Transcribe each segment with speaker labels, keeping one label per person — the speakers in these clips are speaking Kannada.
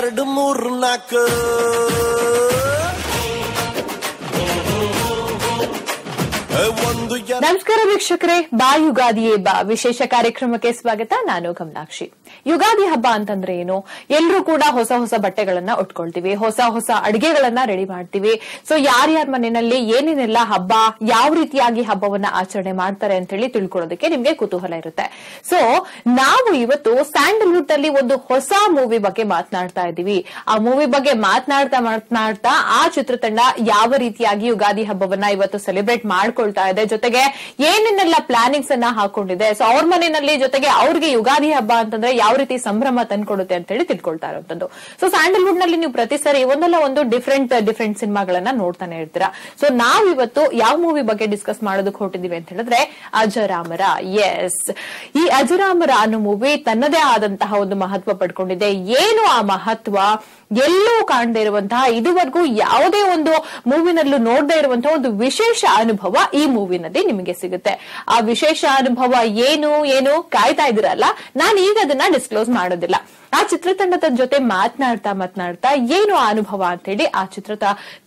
Speaker 1: 2 3 4
Speaker 2: ನಮಸ್ಕಾರ ವೀಕ್ಷಕರೇ, ಬಾ ಯುಗಾದಿಯೇ ಬಾ ವಿಶೇಷ ಕಾರ್ಯಕ್ರಮಕ್ಕೆ ಸ್ವಾಗತ. ನಾನು ಕಮಲಾಕ್ಷಿ. ಯುಗಾದಿ ಹಬ್ಬ ಅಂತಂದ್ರೆ ಏನು? ಎಲ್ಲರೂ ಕೂಡ ಹೊಸ ಹೊಸ ಬಟ್ಟೆಗಳನ್ನ ಉಟ್ಕೊಳ್ತೀವಿ, ಹೊಸ ಹೊಸ ಅಡಿಗೆಗಳನ್ನ ರೆಡಿ ಮಾಡ್ತೀವಿ. ಸೊ ಯಾರ್ಯಾರ ಮನೆಯಲ್ಲಿ ಏನೇನೆಲ್ಲ ಹಬ್ಬ, ಯಾವ ರೀತಿಯಾಗಿ ಹಬ್ಬವನ್ನ ಆಚರಣೆ ಮಾಡ್ತಾರೆ ಅಂತ ಹೇಳಿ ತಿಳ್ಕೊಳ್ಳೋದಕ್ಕೆ ನಿಮ್ಗೆ ಕುತೂಹಲ ಇರುತ್ತೆ. ಸೊ ನಾವು ಇವತ್ತು ಸ್ಯಾಂಡಲ್ವುಡ್ ಅಲ್ಲಿ ಒಂದು ಹೊಸ ಮೂವಿ ಬಗ್ಗೆ ಮಾತನಾಡ್ತಾ ಇದ್ದೀವಿ. ಆ ಮೂವಿ ಬಗ್ಗೆ ಮಾತನಾಡ್ತಾ ಆ ಚಿತ್ರತಂಡ ಯಾವ ರೀತಿಯಾಗಿ ಯುಗಾದಿ ಹಬ್ಬವನ್ನ ಇವತ್ತು ಸೆಲೆಬ್ರೇಟ್ ಮಾಡ್ಕೊಳ್ತಾ ಇದೆ, ಜೊತೆಗೆ ಏನೇನೆಲ್ಲ ಪ್ಲಾನಿಂಗ್ಸ್ ಅನ್ನ ಹಾಕೊಂಡಿದೆ. ಸೊ ಅವ್ರ ಮನೆಯಲ್ಲಿ ಜೊತೆಗೆ ಅವ್ರಿಗೆ ಯುಗಾದಿ ಹಬ್ಬ ಅಂತಂದ್ರೆ ಯಾವ ರೀತಿ ಸಂಭ್ರಮ ತಂದ್ಕೊಡುತ್ತೆ ಅಂತ ಹೇಳಿ ತಿಳ್ಕೊಳ್ತಾ ಇರುವಂತದ್ದು. ಸೊ ಸ್ಯಾಂಡಲ್ವುಡ್ ನಲ್ಲಿ ನೀವು ಪ್ರತಿ ಸರಿ ಒಂದಲ್ಲ ಒಂದು ಡಿಫ್ರೆಂಟ್ ಸಿನಿಮಾಗಳನ್ನ ನೋಡ್ತಾನೆ ಇರ್ತೀರಾ. ಸೊ ನಾವಿವತ್ತು ಯಾವ ಮೂವಿ ಬಗ್ಗೆ ಡಿಸ್ಕಸ್ ಮಾಡೋದಕ್ಕೆ ಹೊರಟಿದೀವಿ ಅಂತ ಹೇಳಿದ್ರೆ ಅಜರಾಮರ. ಎಸ್, ಈ ಅಜರಾಮರ ಅನ್ನೋ ಮೂವಿ ತನ್ನದೇ ಆದಂತಹ ಒಂದು ಮಹತ್ವ ಪಡ್ಕೊಂಡಿದೆ. ಏನು ಆ ಮಹತ್ವ? ಎಲ್ಲೂ ಕಾಣದೇ ಇರುವಂತಹ, ಇದುವರೆಗೂ ಯಾವುದೇ ಒಂದು ಮೂವಿನಲ್ಲೂ ನೋಡದೇ ಇರುವಂತಹ ಒಂದು ವಿಶೇಷ ಅನುಭವ ಈ ಮೂವಿನಲ್ಲಿ ನಿಮಗೆ ಸಿಗುತ್ತೆ. ಆ ವಿಶೇಷ ಅನುಭವ ಏನು ಕಾಯ್ತಾ ಇದ್ದೀರಲ್ಲ, ನಾನು ಈಗ ಅದನ್ನ ಡಿಸ್ಕ್ಲೋಸ್ ಮಾಡೋದಿಲ್ಲ. ಆ ಚಿತ್ರತಂಡದ ಜೊತೆ ಮಾತನಾಡ್ತಾ ಏನು ಆ ಅನುಭವ ಅಂತ ಹೇಳಿ ಆ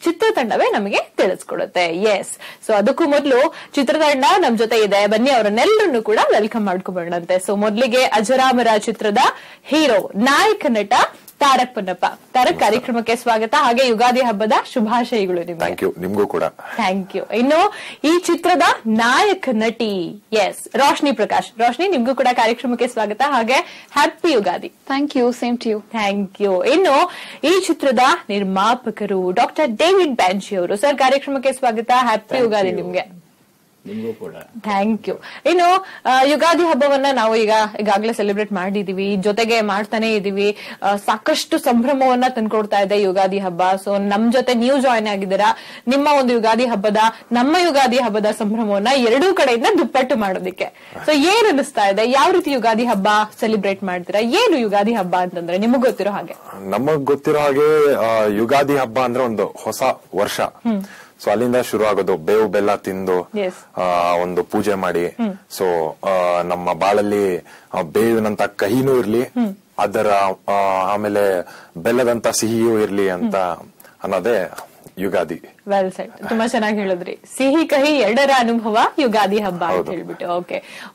Speaker 2: ಚಿತ್ರತಂಡವೇ ನಮಗೆ ತಿಳಿಸ್ಕೊಡುತ್ತೆ. ಎಸ್, ಸೊ ಅದಕ್ಕೂ ಮೊದಲು ಚಿತ್ರತಂಡ ನಮ್ ಜೊತೆ ಇದೆ. ಬನ್ನಿ ಅವರನ್ನೆಲ್ಲರನ್ನು ಕೂಡ ವೆಲ್ಕಮ್ ಮಾಡ್ಕೊಬೇಡಂತೆ. ಸೊ ಮೊದಲಿಗೆ ಅಜರಾಮರ ಚಿತ್ರದ ಹೀರೋ, ನಾಯಕ ನಟ ತಾರಕ್ ಪೊನ್ನಪ್ಪ. ತಾರಕ್, ಕಾರ್ಯಕ್ರಮಕ್ಕೆ ಸ್ವಾಗತ. ಹಾಗೆ ಯುಗಾದಿ ಹಬ್ಬದ ಶುಭಾಶಯಗಳು ನಿಮಗೆ.
Speaker 3: ನಿಮ್ಗೂ ಕೂಡ
Speaker 2: ಥ್ಯಾಂಕ್ ಯು. ಇನ್ನು ಈ ಚಿತ್ರದ ನಾಯಕ ನಟಿ, ಎಸ್, ರೋಶ್ನಿ ಪ್ರಕಾಶ್. ರೋಶ್ನಿ, ನಿಮ್ಗೂ ಕೂಡ ಕಾರ್ಯಕ್ರಮಕ್ಕೆ ಸ್ವಾಗತ. ಹಾಗೆ happy Ugadi.
Speaker 4: Thank you. Same to you.
Speaker 2: Thank you. ಇನ್ನು ಈ ಚಿತ್ರದ ನಿರ್ಮಾಪಕರು ಡಾಕ್ಟರ್ ಡೇವಿಡ್ ಬ್ಯಾನ್ಶಿ ಅವರು. ಸರ್, ಕಾರ್ಯಕ್ರಮಕ್ಕೆ ಸ್ವಾಗತ. ಹ್ಯಾಪಿ ಯುಗಾದಿ ನಿಮ್ಗೆ. Thank you. ಇನ್ನು ಯುಗಾದಿ ಹಬ್ಬವನ್ನ ನಾವು ಈಗಾಗಲೇ ಸೆಲೆಬ್ರೇಟ್ ಮಾಡಿದೀವಿ, ಜೊತೆಗೆ ಮಾಡ್ತಾನೆ ಇದೀವಿ. ಸಾಕಷ್ಟು ಸಂಭ್ರಮವನ್ನ ತಂದ್ಕೊಡ್ತಾ ಇದೆ ಯುಗಾದಿ ಹಬ್ಬ. ಸೊ ನಮ್ ಜೊತೆ ನೀವು ಜಾಯ್ನ್ ಆಗಿದ್ದೀರಾ. ನಿಮ್ಮ ಒಂದು ನಮ್ಮ ಯುಗಾದಿ ಹಬ್ಬದ ಸಂಭ್ರಮವನ್ನ ಎರಡೂ ಕಡೆಯಿಂದ ದುಪ್ಪಟ್ಟು ಮಾಡೋದಿಕ್ಕೆ. ಸೊ ಏನ್ ಅನಿಸ್ತಾ ಇದೆ? ಯಾವ ರೀತಿ ಯುಗಾದಿ ಹಬ್ಬ ಸೆಲೆಬ್ರೇಟ್ ಮಾಡ್ತೀರಾ? ಏನು ಯುಗಾದಿ ಹಬ್ಬ ಅಂತಂದ್ರೆ ನಿಮಗ್ ಗೊತ್ತಿರೋ ಹಾಗೆ?
Speaker 3: ನಮಗ್ ಗೊತ್ತಿರೋ ಹಾಗೆ ಯುಗಾದಿ ಹಬ್ಬ ಅಂದ್ರೆ ಒಂದು ಹೊಸ ವರ್ಷ. ಸೊ ಅಲ್ಲಿಂದ ಶುರು ಆಗೋದು. ಬೇವು ಬೆಲ್ಲ ತಿಂದು ಒಂದು ಪೂಜೆ ಮಾಡಿ, ಸೊ ನಮ್ಮ ಬಾಳಲ್ಲಿ ಬೇವಿನಂತ ಕಹಿನೂ ಇರ್ಲಿ, ಅದರ ಆಮೇಲೆ ಬೆಲ್ಲದಂತ ಸಿಹಿಯೂ ಇರ್ಲಿ ಅಂತ ಅನ್ನೋದೇ ಯುಗಾದಿ.
Speaker 2: Well set. ತುಂಬಾ ಚೆನ್ನಾಗಿ ಹೇಳಿದ್ರಿ. ಸಿಹಿ ಕಹಿ ಎರಡರ ಅನುಭವ ಯುಗಾದಿ ಹಬ್ಬ ಅಂತ ಹೇಳ್ಬಿಟ್ಟು.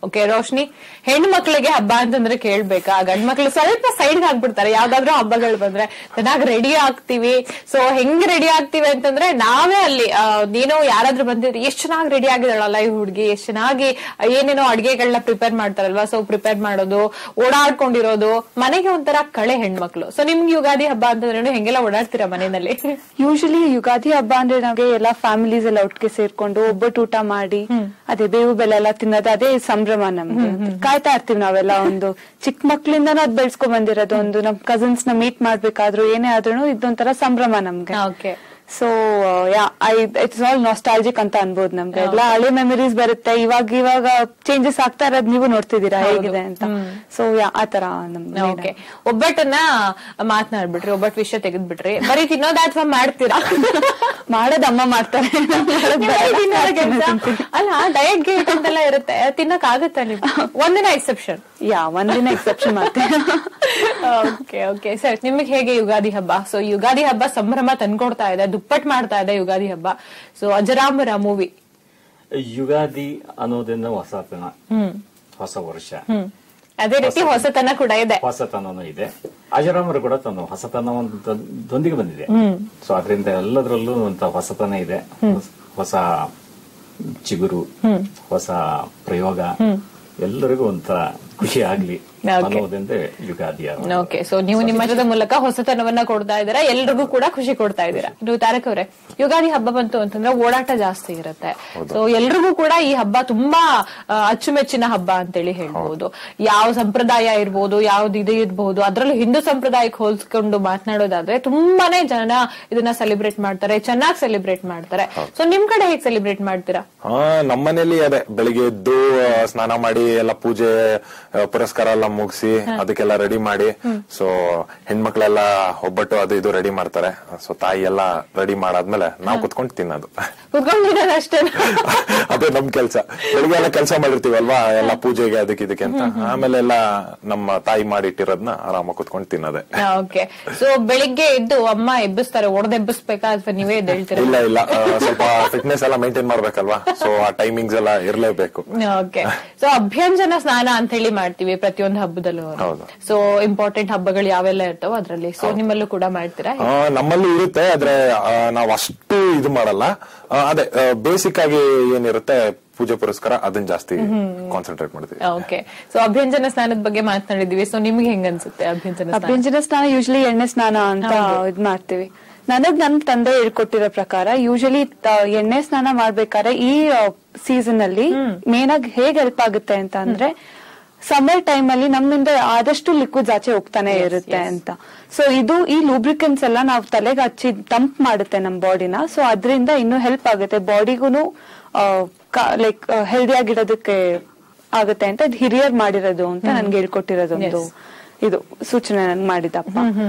Speaker 2: ಓಕೆ ರೋಶ್ನಿ, ಹೆಣ್ಣು ಮಕ್ಕಳಿಗೆ ಹಬ್ಬ ಅಂತಂದ್ರೆ ಕೇಳ್ಬೇಕಾ? ಗಂಡ್ ಮಕ್ಳು ಸ್ವಲ್ಪ ಸೈಡ್ಗೆ ಹಾಕ್ಬಿಡ್ತಾರೆ ಯಾವ್ದಾದ್ರು ಹಬ್ಬಗಳು ಬಂದ್ರೆ. ಚೆನ್ನಾಗಿ ರೆಡಿ ಆಗ್ತೀವಿ. ಸೊ ಹೆಂಗ್ ರೆಡಿ ಆಗ್ತೀವಿ ಅಂತಂದ್ರೆ ನಾವೇ ಅಲ್ಲಿ ನೀನು ಯಾರಾದ್ರೂ ಬಂದಿದ್ರೆ ಎಷ್ಟ್ ಚೆನ್ನಾಗಿ ರೆಡಿ ಆಗಿದಾಳಲ್ಲ ಈ ಹುಡ್ಗಿ, ಎಷ್ಟ್ ಚೆನ್ನಾಗಿ ಏನೇನೋ ಅಡ್ಗೆಗಳನ್ನ ಪ್ರಿಪೇರ್ ಮಾಡ್ತಾರಲ್ವಾ. ಸೊ ಪ್ರಿಪೇರ್ ಮಾಡೋದು, ಓಡಾಡ್ಕೊಂಡಿರೋದು, ಮನೆಗೆ ಒಂಥರ ಕಳೆ ಹೆಣ್ಮಕ್ಳು. ಸೊ ನಿಮ್ಗೆ ಯುಗಾದಿ ಹಬ್ಬ ಅಂತಂದ್ರೆ ಹೆಂಗೆಲ್ಲ ಓಡಾಡ್ತೀರಾ ಮನೆಯಲ್ಲಿ?
Speaker 4: ಯೂಶಲಿ ಯುಗಾದಿ ಹಬ್ಬ ಅಂದ್ರೆ ನಮ್ಗೆ ಎಲ್ಲಾ ಫ್ಯಾಮಿಲೀಸ್ ಎಲ್ಲ ಒಟ್ಟಿಗೆ ಸೇರ್ಕೊಂಡು ಒಬ್ಬಟ್ಟು ಊಟ ಮಾಡಿ ಅದೇ ಬೇವು ಬೆಲ್ಲ ಎಲ್ಲ ತಿನ್ನೋದು, ಅದೇ ಸಂಭ್ರಮ ನಮ್ಗೆ. ಕಾಯ್ತಾ ಇರ್ತೀವಿ ನಾವೆಲ್ಲ. ಒಂದು ಚಿಕ್ಕ ಮಕ್ಳಿಂದಾನು ಅದ್ ಬೆಳ್ಸ್ಕೊಂಡ್ ಬಂದಿರೋದು. ಒಂದು ನಮ್ ಕಸಿನ್ಸ್ ನ ಮೀಟ್ ಮಾಡ್ಬೇಕಾದ್ರು ಏನೇ ಆದ್ರೂ ಇದೊಂಥರ ಸಂಭ್ರಮ ನಮ್ಗೆ. ಸೊ ಇಟ್ಸ್ ಆಲ್ ನಾಸ್ಟಾಲ್ಜಿಕ್ ಅಂತ ಅನ್ಬೋದು ನಮ್ಗೆ. ಎಲ್ಲ ಹಳೆ ಮೆಮರೀಸ್ ಬರುತ್ತೆ. ಇವಾಗ ಚೇಂಜಸ್ ಆಗ್ತಾ ಇರೋದ್ ನೀವು ನೋಡ್ತಿದ್ದೀರಾ ಹೇಗಿದೆ ಅಂತ. ಸೊ ಆತರ ನಮ್ಗೆ.
Speaker 2: ಒಬ್ಬಟ್ಟನ್ನ ಮಾತನಾಡ್ಬಿಟ್ರಿ, ಒಬ್ಬಟ್ಟು ವಿಷಯ ತೆಗೆದ್ಬಿಟ್ರಿ. ಬರೀ ತಿನ್ನೋದ ಅಥವಾ ಮಾಡ್ತೀರಾ?
Speaker 4: ಮಾಡೋದ್ ಅಮ್ಮ ಮಾಡ್ತಾರೆ.
Speaker 2: ಅಲ್ಲ, ಡಯಟ್ ಗೇಟ್ ಅಂತೆಲ್ಲ ಇರುತ್ತೆ, ತಿನ್ನಕ್ ಆಗುತ್ತೆ ನೀವು? ಒಂದಿನ ಎಕ್ಸೆಪ್ಷನ್.
Speaker 4: ಒಂದಿನ ಎಕ್ಸೆಪ್ಷನ್ ಮಾಡ್ತೀವಿ.
Speaker 2: ಓಕೆ ಸರ್, ನಿಮಗೆ ಹೇಗೆ ಯುಗಾದಿ ಹಬ್ಬ? ಸೊ ಯುಗಾದಿ ಹಬ್ಬ ಸಂಭ್ರಮ ತಂದ್ಕೊಡ್ತಾ ಇದೆ, ದುಪ್ಪಟ್ ಮಾಡ್ತಾ ಇದೆ ಯುಗಾದಿ ಹಬ್ಬ. ಸೊ ಅಜರಾಮರ ಮೂವಿ,
Speaker 5: ಯುಗಾದಿ ಅನ್ನೋದನ್ನ ಹೊಸತನ, ಹೊಸ ವರ್ಷ,
Speaker 2: ಅದೇ ರೀತಿ ಹೊಸತನ ಕೂಡ ಇದೆ.
Speaker 5: ಹೊಸತನೂ ಇದೆ. ಅಜರಾಮರ ಕೂಡ ತನ್ನ ಹೊಸತನದೊಂದಿಗೆ ಬಂದಿದೆ. ಸೊ ಅದರಿಂದ ಎಲ್ಲದರಲ್ಲೂ ಅಂತ ಹೊಸತನ ಇದೆ. ಹೊಸ ಚಿಗುರು, ಹೊಸ ಪ್ರಯೋಗ, ಎಲ್ಲರಿಗೂ ಒಂಥರ ಖುಷಿ ಆಗ್ಲಿ ಅನ್ನೋದಂದ್ರೆ ಯುಗಾದಿ.
Speaker 2: ಓಕೆ, ಸೊ ನೀವು ನಿಮ್ಮ ಮೂಲಕ ಹೊಸತನವನ್ನ ಕೊಡ್ತಾ ಇದ್ದೀರಾ, ಎಲ್ರಿಗೂ ಕೂಡ ಖುಷಿ ಕೊಡ್ತಾ ಇದ್ದೀರಾ. ನೀವು ತಾರಕ್ ಅವರೇ, ಯುಗಾದಿ ಹಬ್ಬ ಬಂತು ಅಂತಂದ್ರೆ ಓಡಾಟ ಜಾಸ್ತಿ ಇರುತ್ತೆ. ಸೊ ಎಲ್ರಿಗೂ ಕೂಡ ಈ ಹಬ್ಬ ತುಂಬಾ ಅಚ್ಚುಮೆಚ್ಚಿನ ಹಬ್ಬ ಅಂತೇಳಿ ಹೇಳ್ಬಹುದು. ಯಾವ ಸಂಪ್ರದಾಯ ಇರ್ಬೋದು, ಯಾವ್ದು ಇದು ಇರ್ಬಹುದು, ಅದ್ರಲ್ಲೂ ಹಿಂದೂ ಸಂಪ್ರದಾಯಕ್ಕೆ ಹೋಲ್ಸ್ಕೊಂಡು ಮಾತನಾಡೋದಾದ್ರೆ ತುಂಬಾನೇ ಜನ ಇದನ್ನ ಸೆಲೆಬ್ರೇಟ್ ಮಾಡ್ತಾರೆ, ಚೆನ್ನಾಗಿ ಸೆಲೆಬ್ರೇಟ್ ಮಾಡ್ತಾರೆ. ಸೊ ನಿಮ್ ಕಡೆ ಹೇಗೆ ಸೆಲೆಬ್ರೇಟ್ ಮಾಡ್ತೀರಾ?
Speaker 3: ನಮ್ಮನೇಲಿ ಅದೇ ಬೆಳಿಗ್ಗೆ ಎದ್ದು ಸ್ನಾನ ಮಾಡಿ ಎಲ್ಲ ಪೂಜೆ ಪುರಸ್ಕಾರ ಎಲ್ಲ ಮುಗಿಸಿ ಅದಕ್ಕೆಲ್ಲ ರೆಡಿ ಮಾಡಿ, ಸೊ ಹೆಣ್ಮಕ್ಳೆಲ್ಲ ಒಬ್ಬಟ್ಟು ಅದು ಇದು ರೆಡಿ ಮಾಡ್ತಾರೆ. ಸೊ ತಾಯಿ ಎಲ್ಲ ರೆಡಿ ಮಾಡಾದ್ಮೇಲೆ ನಾವು ಕುತ್ಕೊಂಡು ತಿನ್ನೋದು.
Speaker 2: ಅಷ್ಟೇ
Speaker 3: ಅದೇ ನಮ್ ಕೆಲ್ಸ. ಬೆಳಿಗ್ಗೆ ಎಲ್ಲ ಕೆಲಸ ಮಾಡಿರ್ತೀವಲ್ವಾ, ಎಲ್ಲ ಪೂಜೆಗೆ ಅದಕ್ಕೆ ಇದಕ್ಕೆ ಅಂತ. ಆಮೇಲೆ ಎಲ್ಲ ನಮ್ಮ ತಾಯಿ ಮಾಡಿಟ್ಟಿರೋದನ್ನ ಆರಾಮಾಗಿ ಕುತ್ಕೊಂಡು ತಿನ್ನೋದೆ.
Speaker 2: ಓಕೆ. ಸೊ ಬೆಳಿಗ್ಗೆ ಎದ್ದು ಅಮ್ಮ ಎಬ್ಬಿಸ್ತಾರೆ, ಒಡೆದೆಬ್ಬಿಸ್ಬೇಕಾ ಅಥವಾ ನೀವೇ ಎದ್ದೇಳ್ತೀರಾ?
Speaker 3: ಇಲ್ಲ ಇಲ್ಲ, ಸ್ವಲ್ಪ ಫಿಟ್ನೆಸ್ ಎಲ್ಲ ಮೇಂಟೈನ್ ಮಾಡ್ಬೇಕಲ್ವಾ, ಸೊ ಆ ಟೈಮಿಂಗ್ಸ್ ಎಲ್ಲ ಇರ್ಲೇಬೇಕು.
Speaker 2: ಓಕೆ. ಸೊ ಅಭ್ಯಂಜನ ಸ್ನಾನ ಅಂತ ಹೇಳಿ ಮಾಡ್ತೀವಿ ಪ್ರತಿಯೊಂದು ಹಬ್ಬದಲ್ಲೂ. ಸೊ ಇಂಪಾರ್ಟೆಂಟ್ ಹಬ್ಬಗಳು ಯಾವೆಲ್ಲ ಇರ್ತಾವ ಅದ್ರಲ್ಲಿ, ಸೊ ನಿಮ್ಮಲ್ಲೂ ಕೂಡ ಮಾಡ್ತೀರಾ?
Speaker 3: ನಮ್ಮಲ್ಲೂ ಇರುತ್ತೆ, ಆದ್ರೆ ನಾವ್ ಅಷ್ಟು ಇದು ಮಾಡಲ್ಲ. ಅದೇ ಬೇಸಿಕ್ ಆಗಿ ಏನಿರುತ್ತೆ ಪೂಜೆ ಪುರಸ್ಕಾರ ಅದನ್ನ ಜಾಸ್ತಿ ಕಾನ್ಸಂಟ್ರೇಟ್ ಮಾಡ್ತೀವಿ.
Speaker 2: ಓಕೆ. ಸೊ ಅಭ್ಯಂಜನ ಸ್ನಾನದ ಬಗ್ಗೆ ಮಾತನಾಡಿದ್ವಿ. ಸೊ ನಿಮ್ಗೆ ಹೆಂಗ ಅನ್ಸುತ್ತೆ
Speaker 4: ಅಭ್ಯಂಜನ ಸ್ನಾನ? ಯೂಶಲಿ ಎಣ್ಣೆ ಸ್ನಾನ ಅಂತ ಇದ್ ಮಾಡ್ತೀವಿ. ನನ್ ತಂದೆ ಹೇಳ್ಕೊಟ್ಟಿರೋ ಪ್ರಕಾರ ಯೂಶಲಿ ಎಣ್ಣೆ ಸ್ನಾನ ಮಾಡ್ಬೇಕಾದ್ರೆ ಈ ಸೀಸನ್ ಅಲ್ಲಿ ಮೇನ್ ಆಗಿ ಹೇಗ್ ಹೆಲ್ಪ್ ಆಗುತ್ತೆ ಅಂತ ಅಂದ್ರೆ, ಸಮ್ಮರ್ ಟೈಮ್ ಅಲ್ಲಿ ನಮ್ಮಿಂದ ಆದಷ್ಟು ಲಿಕ್ವಿಡ್ಸ್ ಆಚೆ ಹೋಗ್ತಾನೆ ಇರುತ್ತೆ ಅಂತ. ಸೊ ಈ ಲೂಬ್ರಿಕೆಂಟ್ಸ್ ಎಲ್ಲ ನಾವು ತಲೆಗೆ ಹಚ್ಚಿ ತಂಪ್ ಮಾಡುತ್ತೆ ನಮ್ ಬಾಡಿನ. ಸೊ ಅದರಿಂದ ಇನ್ನೂ ಹೆಲ್ಪ್ ಆಗುತ್ತೆ ಬಾಡಿಗೂನು, ಲೈಕ್ ಹೆಲ್ದಿ ಆಗಿರೋದಕ್ಕೆ ಆಗುತ್ತೆ ಅಂತ ಹಿರಿಯರ್ ಮಾಡಿರೋದು ಅಂತ ನನ್ಗೆ ಹೇಳ್ಕೊಟ್ಟಿರೋದೊಂದು ಇದು ಸೂಚನೆ ನನ್ಗೆ ಮಾಡಿದಪ್ಪ.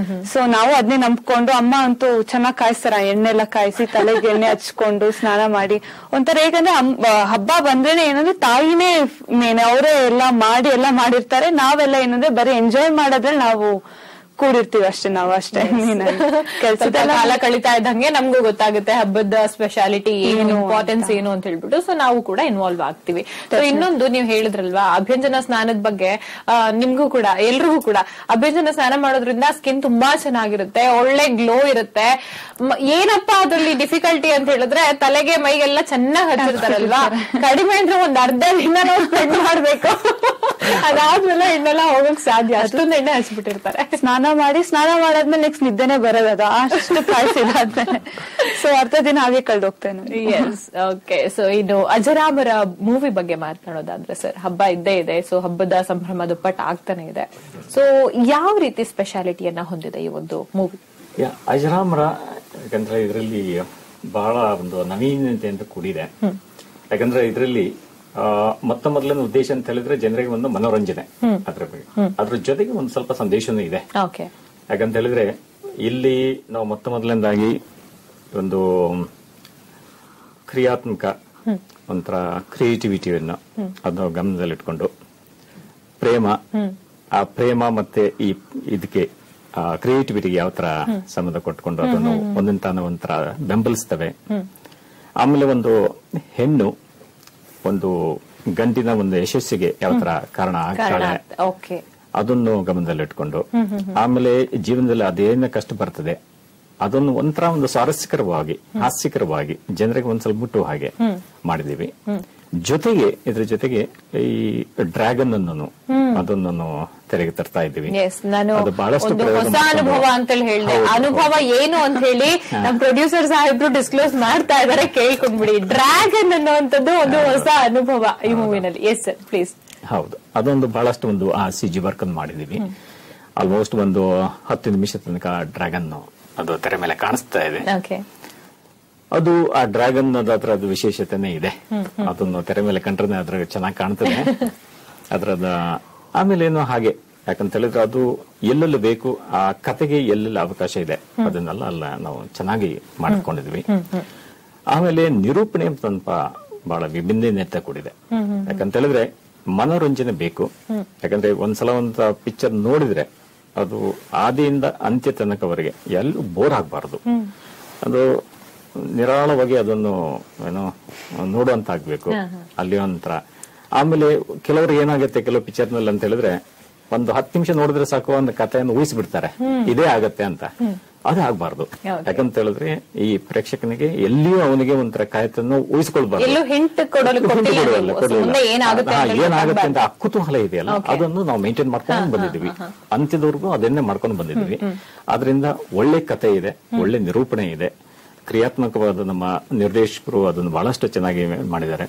Speaker 4: ಸೊ ನಾವು ಅದನ್ನೇ ನಂಬ್ಕೊಂಡು, ಅಮ್ಮ ಅಂತೂ ಚೆನ್ನಾಗ್ ಕಾಯಿಸ್ತಾರ, ಎಣ್ಣೆಲ್ಲ ಕಾಯಿಸಿ ತಲೆಗೆ ಎಣ್ಣೆ ಹಚ್ಕೊಂಡು ಸ್ನಾನ ಮಾಡಿ ಒಂಥರ. ಹೇಗಂದ್ರೆ ಹಬ್ಬ ಬಂದ್ರೇನೆ ಏನಂದ್ರೆ ತಾಯಿನೇ ಮೇನ್, ಅವರೇ ಎಲ್ಲ ಮಾಡಿರ್ತಾರೆ. ನಾವೆಲ್ಲ ಏನಂದ್ರೆ ಬರೀ ಎಂಜಾಯ್ ಮಾಡೋದ್ರಲ್ಲಿ ನಾವು ಕೂಡಿರ್ತೀವಿ ಅಷ್ಟೇ. ನಾವು ಅಷ್ಟೇ
Speaker 2: ಕೆಲಸದ ಕಾಲ ಕಳೀತಾ ಇದ್ದಂಗೆ ನಮ್ಗೂ ಗೊತ್ತಾಗುತ್ತೆ ಹಬ್ಬದ ಸ್ಪೆಷಾಲಿಟಿ ಏನು, ಇಂಪಾರ್ಟೆನ್ಸ್ ಏನು ಅಂತ ಹೇಳ್ಬಿಟ್ಟು. ಸೊ ನಾವು ಕೂಡ ಇನ್ವಾಲ್ವ್ ಆಗ್ತೀವಿ. ಸೊ ಇನ್ನೊಂದು ನೀವು ಹೇಳಿದ್ರಲ್ವಾ ಅಭ್ಯಂಜನ ಸ್ನಾನದ ಬಗ್ಗೆ, ನಿಮ್ಗೂ ಕೂಡ ಎಲ್ರಿಗೂ ಕೂಡ ಅಭ್ಯಂಜನ ಸ್ನಾನ ಮಾಡೋದ್ರಿಂದ ಸ್ಕಿನ್ ತುಂಬಾ ಚೆನ್ನಾಗಿರುತ್ತೆ, ಒಳ್ಳೆ ಗ್ಲೋ ಇರುತ್ತೆ. ಏನಪ್ಪಾ ಅದ್ರಲ್ಲಿ ಡಿಫಿಕಲ್ಟಿ ಅಂತ ಹೇಳಿದ್ರೆ, ತಲೆಗೆ ಮೈಗೆಲ್ಲ ಚೆನ್ನಾಗಿ ಹಚ್ಚಿರ್ತಾರಲ್ವಾ, ಕಡಿಮೆ ಅಂದ್ರೆ ಒಂದ್ ಅರ್ಧ ದಿನ ನಾವು ಸ್ಪೆಂಡ್ ಮಾಡ್ಬೇಕು, ಅದಾದ್ಮೇಲೆ ಎಣ್ಣೆಲ್ಲ ಹೋಗಕ್ ಸಾಧ್ಯ, ಅಷ್ಟೊಂದು ಎಣ್ಣೆ ಹಚ್ಬಿಟ್ಟಿರ್ತಾರೆ.
Speaker 4: ಸ್ನಾನ ಮಾಡಾದ್ಮೇಲೆ ನೆಕ್ಸ್ಟ್ ನಿದ್ದೆನೆ ಬರೋದು ಅಷ್ಟು ಕಾಯಿಸಿದಾದ್ಮೇಲೆ. ಸೊ ಅರ್ಧ ದಿನ ಹಾಗೆ ಕಳ್ದೋಗ್ತೇನೆ.
Speaker 2: ಎಸ್. ಓಕೆ. ಸೊ ಇನ್ನು ಅಜರಾಮರ ಮೂವಿ ಬಗ್ಗೆ ಮಾತನಾಡೋದಾದ್ರೆ ಸರ್, ಹಬ್ಬ ಇದ್ದೇ ಇದೆ. ಸೊ ಹಬ್ಬದ ಸಂಭ್ರಮ ದುಪ್ಪಟ್ಟು ಆಗ್ತಾನೆ ಇದೆ. ಸೊ ಯಾವ ರೀತಿ ಸ್ಪೆಷಾಲಿಟಿಯನ್ನ ಹೊಂದಿದೆ ಈ ಒಂದು ಮೂವಿ?
Speaker 5: ಅಜರಾಮರ ಯಾಕಂದ್ರೆ ಇದರಲ್ಲಿ ಬಹಳ ಒಂದು ನವೀನತೆಯಿಂದ ಕೂಡಿದೆ. ಯಾಕಂದ್ರೆ ಇದರಲ್ಲಿ ಮೊದಲನೇ ಉದ್ದೇಶ ಅಂತ ಹೇಳಿದ್ರೆ ಜನರಿಗೆ ಒಂದು ಮನೋರಂಜನೆ, ಅದ್ರ ಜೊತೆಗೆ ಒಂದು ಸ್ವಲ್ಪ ಸಂದೇಶನೂ ಇದೆ. ಯಾಕಂತ ಹೇಳಿದ್ರೆ ಇಲ್ಲಿ ನಾವು ಮೊದಲನೇದಾಗಿ ಒಂದು ಕ್ರಿಯಾತ್ಮಕ ಒಂಥರ ಕ್ರಿಯೇಟಿವಿಟಿಯನ್ನು ಅದನ್ನು ಗಮನದಲ್ಲಿಟ್ಕೊಂಡು ಆ ಪ್ರೇಮ ಮತ್ತೆ ಇದಕ್ಕೆ ಕ್ರಿಯೇಟಿವಿಟಿಗೆ ಯಾವ ತರ ಸಂಬಂಧ ಕೊಟ್ಕೊಂಡು ಅದನ್ನು ಒಂದೊಂಥರ ಬೆಂಬಲಿಸ್ತವೆ. ಆಮೇಲೆ ಒಂದು ಹೆಣ್ಣು ಒಂದು ಗಂಡಿನ ಒಂದು ಯಶಸ್ಸಿಗೆ ಯಾವ ತರ ಕಾರಣ ಆಗ್ತಾಳೆ ಅದನ್ನು ಗಮನದಲ್ಲಿಟ್ಕೊಂಡು, ಆಮೇಲೆ ಜೀವನದಲ್ಲಿ ಅದೇನ ಕಷ್ಟ ಬರ್ತದೆ ಅದನ್ನು ಒಂಥರ ಒಂದು ಸ್ವಾರಸ್ಯಕರವಾಗಿ ಹಾಸ್ಯಕರವಾಗಿ ಜನರಿಗೆ ಒಂದ್ ಸ್ವಲ್ಪ ಮುಟ್ಟುವ ಹಾಗೆ ಮಾಡಿದೀವಿ. ಜೊತೆಗೆ ಇದ್ರ ಜೊತೆಗೆ ಈ ಡ್ರ್ಯಾಗನ್ ಅನ್ನು ಅದನ್ನು ತೆರೆಗೆ ತರ್ತಾ ಇದ್ದೀವಿ.
Speaker 2: ಅದು ಬಹಳಷ್ಟು ಹೊಸ ಅನುಭವ ಅಂತ ಹೇಳಿದೆ. ಅನುಭವ ಏನು ಅಂತ ಹೇಳಿ ನಮ್ ಪ್ರೊಡ್ಯೂಸರ್ ಸಾಹೇಬ್ರು ಡಿಸ್ಕ್ಲೋಸ್ ಮಾಡ್ತಾ ಇದಾರೆ, ಕೇಳ್ಕೊಂಡ್ಬಿಡಿ. ಡ್ರ್ಯಾಗನ್ ಅನ್ನುವಂಥದ್ದು ಒಂದು ಹೊಸ ಅನುಭವ ಈ ಮೂವಿನಲ್ಲಿ. Yes sir, please.
Speaker 5: ಹೌದು, ಅದೊಂದು ಬಹಳಷ್ಟು ಒಂದು CG ವರ್ಕ್ ಅನ್ನು ಮಾಡಿದೀವಿ. ಆಲ್ಮೋಸ್ಟ್ ಒಂದು 10 ನಿಮಿಷ ತನಕ ಡ್ರ್ಯಾಗನ್ ಅದು ತೆರೆ ಮೇಲೆ ಕಾಣಿಸ್ತಾ ಇದೆ. ಅದು ಆ ಡ್ರ್ಯಾಗನ್ ಅದರದ್ದು ವಿಶೇಷತೆನೇ ಇದೆ. ಅದನ್ನು ತೆರೆ ಮೇಲೆ ಕಂಡ್ರೆ ಅದ್ರ ಚೆನ್ನಾಗಿ ಕಾಣ್ತದೆ ಅದ್ರದ. ಆಮೇಲೆ ಏನೋ ಹಾಗೆ ಯಾಕಂತ ಹೇಳಿದ್ರೆ ಅದು ಎಲ್ಲೆಲ್ಲಿ ಬೇಕು ಆ ಕತೆಗೆ ಎಲ್ಲೆಲ್ಲಿ ಅವಕಾಶ ಇದೆ ಅದನ್ನೆಲ್ಲ ನಾವು ಚೆನ್ನಾಗಿ ಮಾಡಿಕೊಂಡಿದ್ವಿ. ಆಮೇಲೆ ನಿರೂಪಣೆ ಸ್ವಲ್ಪ ಬಹಳ ವಿಭಿನ್ನತೆ ಕೂಡಿದೆ. ಯಾಕಂತ ಹೇಳಿದ್ರೆ ಮನೋರಂಜನೆ ಬೇಕು. ಯಾಕಂದ್ರೆ ಒಂದ್ಸಲ ಒಂದು ಪಿಕ್ಚರ್ ನೋಡಿದ್ರೆ ಅದು ಆದಿಯಿಂದ ಅಂತ್ಯ ತನಕವರೆಗೆ ಎಲ್ಲೂ ಬೋರ್ ಆಗಬಾರದು. ಅದು ನಿರಾಳವಾಗಿ ಅದನ್ನು ಏನೋ ನೋಡುವಂತಾಗ್ಬೇಕು ಅಲ್ಲಿ ಒಂಥರ. ಆಮೇಲೆ ಕೆಲವರು ಏನಾಗುತ್ತೆ ಕೆಲವು ಪಿಕ್ಚರ್ ನಲ್ಲಿ ಅಂತ ಹೇಳಿದ್ರೆ ಒಂದು 10 ನಿಮಿಷ ನೋಡಿದ್ರೆ ಸಾಕು ಒಂದು ಕಥೆಯನ್ನು ಊಹಿಸ್ಬಿಡ್ತಾರೆ, ಇದೇ ಆಗತ್ತೆ ಅಂತ. ಅದೇ ಆಗ್ಬಾರ್ದು. ಯಾಕಂತ ಹೇಳಿದ್ರೆ ಈ ಪ್ರೇಕ್ಷಕನಿಗೆ ಎಲ್ಲಿಯೂ ಅವನಿಗೆ ಒಂಥರ ಕಾಯತನ್ನು ಊಹಿಸ್ಕೊಳ್ಬಾರ್ದು, ಏನಾಗುತ್ತೆ ಅಂತ ಆ ಕುತೂಹಲ ಇದೆಯಲ್ಲ ಅದನ್ನು ನಾವು ಮೇಂಟೈನ್ ಮಾಡ್ಕೊಂಡು ಬಂದಿದ್ವಿ. ಅಂತ್ಯದವರೆಗೂ ಅದನ್ನೇ ಮಾಡ್ಕೊಂಡು ಬಂದಿದ್ವಿ. ಆದ್ರಿಂದ ಒಳ್ಳೆ ಕಥೆ ಇದೆ, ಒಳ್ಳೆ ನಿರೂಪಣೆ ಇದೆ, ಕ್ರಿಯಾತ್ಮಕವಾದ ನಮ್ಮ ನಿರ್ದೇಶಕರು ಅದನ್ನು ಬಹಳಷ್ಟು ಚೆನ್ನಾಗಿ ಮಾಡಿದ್ದಾರೆ.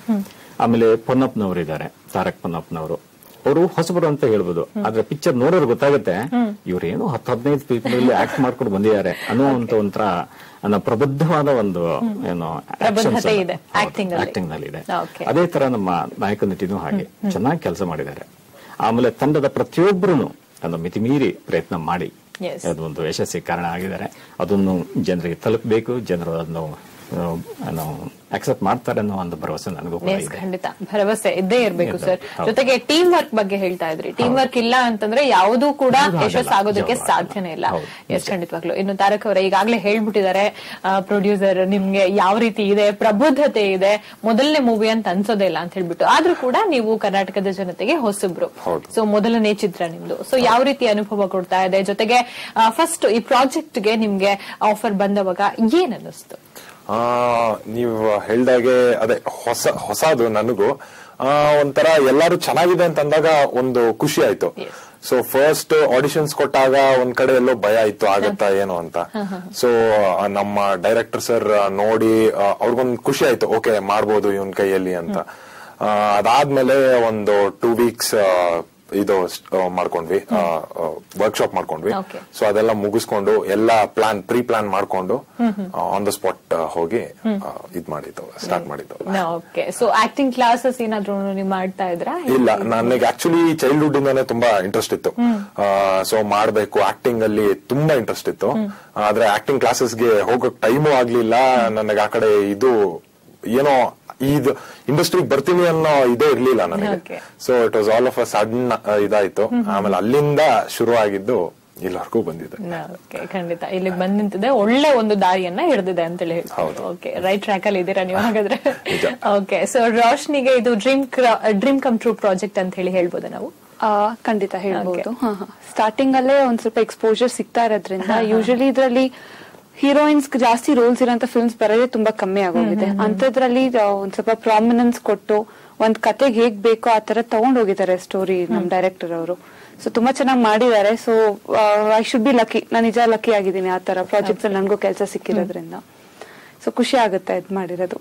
Speaker 5: ಆಮೇಲೆ ಪೊನ್ನಪ್ಪನವರು ಇದ್ದಾರೆ, ತಾರಕ್ ಪೊನ್ನಪ್ಪನವರು. ಅವರು ಹೊಸಬರು ಅಂತ ಹೇಳ್ಬೋದು, ಆದ್ರೆ ಪಿಕ್ಚರ್ ನೋಡೋರು ಗೊತ್ತಾಗುತ್ತೆ ಇವ್ರೇನು 10-15 ಪೀಪಲ್ ಆಕ್ಟ್ ಮಾಡ್ಕೊಂಡು ಬಂದಿದ್ದಾರೆ ಅನ್ನುವಂತ ಒಂಥರ ಪ್ರಬುದ್ಧವಾದ ಒಂದು ಏನೋ ಆಕ್ಟಿಂಗ್ ನಲ್ಲಿ ಇದೆ. ಅದೇ ತರ ನಮ್ಮ ನಾಯಕ ನಟಿನೂ ಹಾಗೆ ಚೆನ್ನಾಗಿ ಕೆಲಸ ಮಾಡಿದ್ದಾರೆ. ಆಮೇಲೆ ತಂಡದ ಪ್ರತಿಯೊಬ್ಬರು ಒಂದು ಮಿತಿಮೀರಿ ಪ್ರಯತ್ನ ಮಾಡಿ ಅದೊಂದು ಯಶಸ್ಸಿಗೆ ಕಾರಣ ಆಗಿದ್ದಾರೆ. ಅದನ್ನು ಜನರಿಗೆ ತಲುಪಬೇಕು, ಜನರು ಅದನ್ನು ಅಕ್ಸೆಪ್ಟ್ ಮಾಡ್ತಾರೆ ಅನ್ನೋ ಒಂದು ಭರವಸೆ ನನಗೂ ಕೂಡ ಇದೆ.
Speaker 2: ಖಂಡಿತ ಭರವಸೆ ಇದ್ದೇ ಇರಬೇಕು ಸರ್. ಜೊತೆಗೆ ಟೀಮ್ ವರ್ಕ್ ಬಗ್ಗೆ ಹೇಳ್ತಾ ಇದ್ರಿ. ಟೀಮ್ ವರ್ಕ್ ಇಲ್ಲ ಅಂತಂದ್ರೆ ಯಾವುದೂ ಕೂಡ ಯಶಸ್ಸಾಗೋದಕ್ಕೆ ಸಾಧ್ಯನೇ ಇಲ್ಲ. ಎಸ್, ಖಂಡಿತವಾಗ್ಲು. ಇನ್ನು ತಾರಕ್ ಅವರ ಈಗಾಗಲೇ ಹೇಳ್ಬಿಟ್ಟಿದ್ದಾರೆ ಪ್ರೊಡ್ಯೂಸರ್, ನಿಮ್ಗೆ ಯಾವ ರೀತಿ ಇದೆ, ಪ್ರಬುದ್ಧತೆ ಇದೆ, ಮೊದಲನೇ ಮೂವಿ ಅಂತ ಅನ್ಸೋದೇ ಇಲ್ಲ ಅಂತ ಹೇಳ್ಬಿಟ್ಟು. ಆದ್ರೂ ಕೂಡ ನೀವು ಕರ್ನಾಟಕದ ಜನತೆಗೆ ಹೊಸಬ್ರು, ಸೊ ಮೊದಲನೇ ಚಿತ್ರ ನಿಮ್ದು. ಸೊ ಯಾವ ರೀತಿ ಅನುಭವ ಕೊಡ್ತಾ ಇದೆ? ಜೊತೆಗೆ ಫಸ್ಟ್ ಈ ಪ್ರಾಜೆಕ್ಟ್ ಗೆ ನಿಮ್ಗೆ ಆಫರ್ ಬಂದವಾಗ ಏನ್ ಅನ್ನಿಸ್ತು?
Speaker 3: ನೀವು ಹೇಳ್ದಾಗೆ ಅದೇ ಹೊಸದು ನನಗೂ ಒಂಥರ ಎಲ್ಲಾರು ಚೆನ್ನಾಗಿದೆ ಅಂತ ಅಂದಾಗ ಒಂದು ಖುಷಿ ಆಯ್ತು. ಸೊ ಫಸ್ಟ್ ಆಡಿಷನ್ಸ್ ಕೊಟ್ಟಾಗ ಒಂದ್ ಕಡೆ ಎಲ್ಲೋ ಭಯ ಇತ್ತು, ಆಗತ್ತಾ ಏನೋ ಅಂತ. ಸೊ ನಮ್ಮ ಡೈರೆಕ್ಟರ್ ಸರ್ ನೋಡಿ ಅವ್ರಿಗೊಂದು ಖುಷಿ ಆಯ್ತು, ಓಕೆ ಮಾಡ್ಬೋದು ಇವನ್ ಕೈಯಲ್ಲಿ ಅಂತ. ಅದಾದ್ಮೇಲೆ ಒಂದು 2 weeks ಇದು ಮಾಡ್ಕೊಂಡ್ವಿ, ವರ್ಕ್ಶಾಪ್ ಮಾಡ್ಕೊಂಡ್ವಿ. ಸೊ ಅದೆಲ್ಲ ಮುಗಿಸ್ಕೊಂಡು ಎಲ್ಲ ಪ್ರೀ ಪ್ಲಾನ್ ಮಾಡ್ಕೊಂಡು ಆನ್ ದ ಸ್ಪಾಟ್ ಹೋಗಿ ಇದ್ ಮಾಡಿದ್ದು, ಸ್ಟಾರ್ಟ್ ಮಾಡಿದ್ದು.
Speaker 2: ಸೊ ಆಕ್ಟಿಂಗ್ ಕ್ಲಾಸಸ್ ಏನಾದ್ರು ನೀವು ಮಾಡ್ತಾ ಇದ್ರಾ?
Speaker 3: ಇಲ್ಲ, ನನಗೆ ಆಕ್ಚುಲಿ ಚೈಲ್ಡ್ಹುಡ್ ಇಂದಾನೆ ತುಂಬಾ ಇಂಟ್ರೆಸ್ಟ್ ಇತ್ತು. ಸೊ ಮಾಡ್ಬೇಕು, ಆಕ್ಟಿಂಗ್ ಅಲ್ಲಿ ತುಂಬಾ ಇಂಟ್ರೆಸ್ಟ್ ಇತ್ತು. ಆದ್ರೆ ಆಕ್ಟಿಂಗ್ ಕ್ಲಾಸಸ್ಗೆ ಹೋಗೋಕ್ ಟೈಮು ಆಗ್ಲಿಲ್ಲ ನನಗೆ. ಆ ಕಡೆ ಇದು ಏನೋ ಇದು ಇಂಡಸ್ಟ್ರಿಗೆ ಬರ್ತೀನಿ ಅನ್ನೋ ಇದೇ ಇರ್ಲಿಲ್ಲ ನನಗೆ. So it was all of a sudden ಇದಾಯ್ತು. ಆಮೇಲೆ ಅಲ್ಲಿಂದ ಶುರು ಆಗಿದ್ದು ಇಲ್ಲಿವರೆಗೂ ಬಂದಿದೆ.
Speaker 2: ಖಂಡಿತ ಇಲ್ಲಿಗೆ ಬಂದ್ ನಿಂತಿದೆ, ಒಳ್ಳೆ ಒಂದು ದಾರಿಯನ್ನ ಹಿಡಿದಿದೆ ಅಂತೇಳಿ ಹೇಳ್ಬೋದು. ಓಕೆ, ರೈಟ್ ಟ್ರ್ಯಾಕ್ ಅಲ್ಲಿ ಇದ್ದೀರಾ ನೀವು ಹಾಗಾದ್ರೆ. ಓಕೆ, ಸೊ ರೋಶ್ನಿಗೆ ಇದು ಡ್ರೀಮ್ ಕಮ್ ಟ್ರೂ ಪ್ರಾಜೆಕ್ಟ್ ಅಂತ ಹೇಳಿ ಹೇಳ್ಬೋದಾ ನಾವು?
Speaker 4: ಖಂಡಿತ ಹೇಳ್ಬೋದು. ಸ್ಟಾರ್ಟಿಂಗ್ ಅಲ್ಲೇ ಒಂದ್ ಸ್ವಲ್ಪ ಎಕ್ಸ್ಪೋಜರ್ ಸಿಗ್ತಾ ಇರೋದ್ರಿಂದ ಯೂಶಲಿ ಇದ್ರಲ್ಲಿ ಹೀರೋಯಿನ್ಸ್ ಜಾಸ್ತಿ ರೋಲ್ಸ್ ಇರೋಂತ ಫಿಲ್ಮ್ಸ್ ಬರೋದೇ ತುಂಬಾ ಕಮ್ಮಿ ಆಗೋಗಿದೆ. ಅಂತದ್ರಲ್ಲಿ ಒಂದ್ ಸ್ವಲ್ಪ ಪ್ರಾಮಿನೆನ್ಸ್ ಕೊಟ್ಟು ಒಂದ್ ಕತೆಗೆ ಹೇಗ್ ಬೇಕೋ ಆ ತರ ತಗೊಂಡ್ ಹೋಗಿದ್ದಾರೆ ಸ್ಟೋರಿ ನಮ್ ಡೈರೆಕ್ಟರ್ ಅವರು. ಸೊ ತುಂಬಾ ಚೆನ್ನಾಗಿ ಮಾಡಿದ್ದಾರೆ. So I should be lucky, ನಾನು ನಿಜ ಲಕ್ಕಿ ಆಗಿದ್ದೀನಿ ಆ ತರ ಪ್ರಾಜೆಕ್ಟ್ಸ್ ಅಲ್ಲಿ ನನಗೂ ಕೆಲಸ ಸಿಕ್ಕಿರೋದ್ರಿಂದ. ಸೊ ಖುಷಿ ಆಗುತ್ತೆ ಇದ್ ಮಾಡಿರೋದು.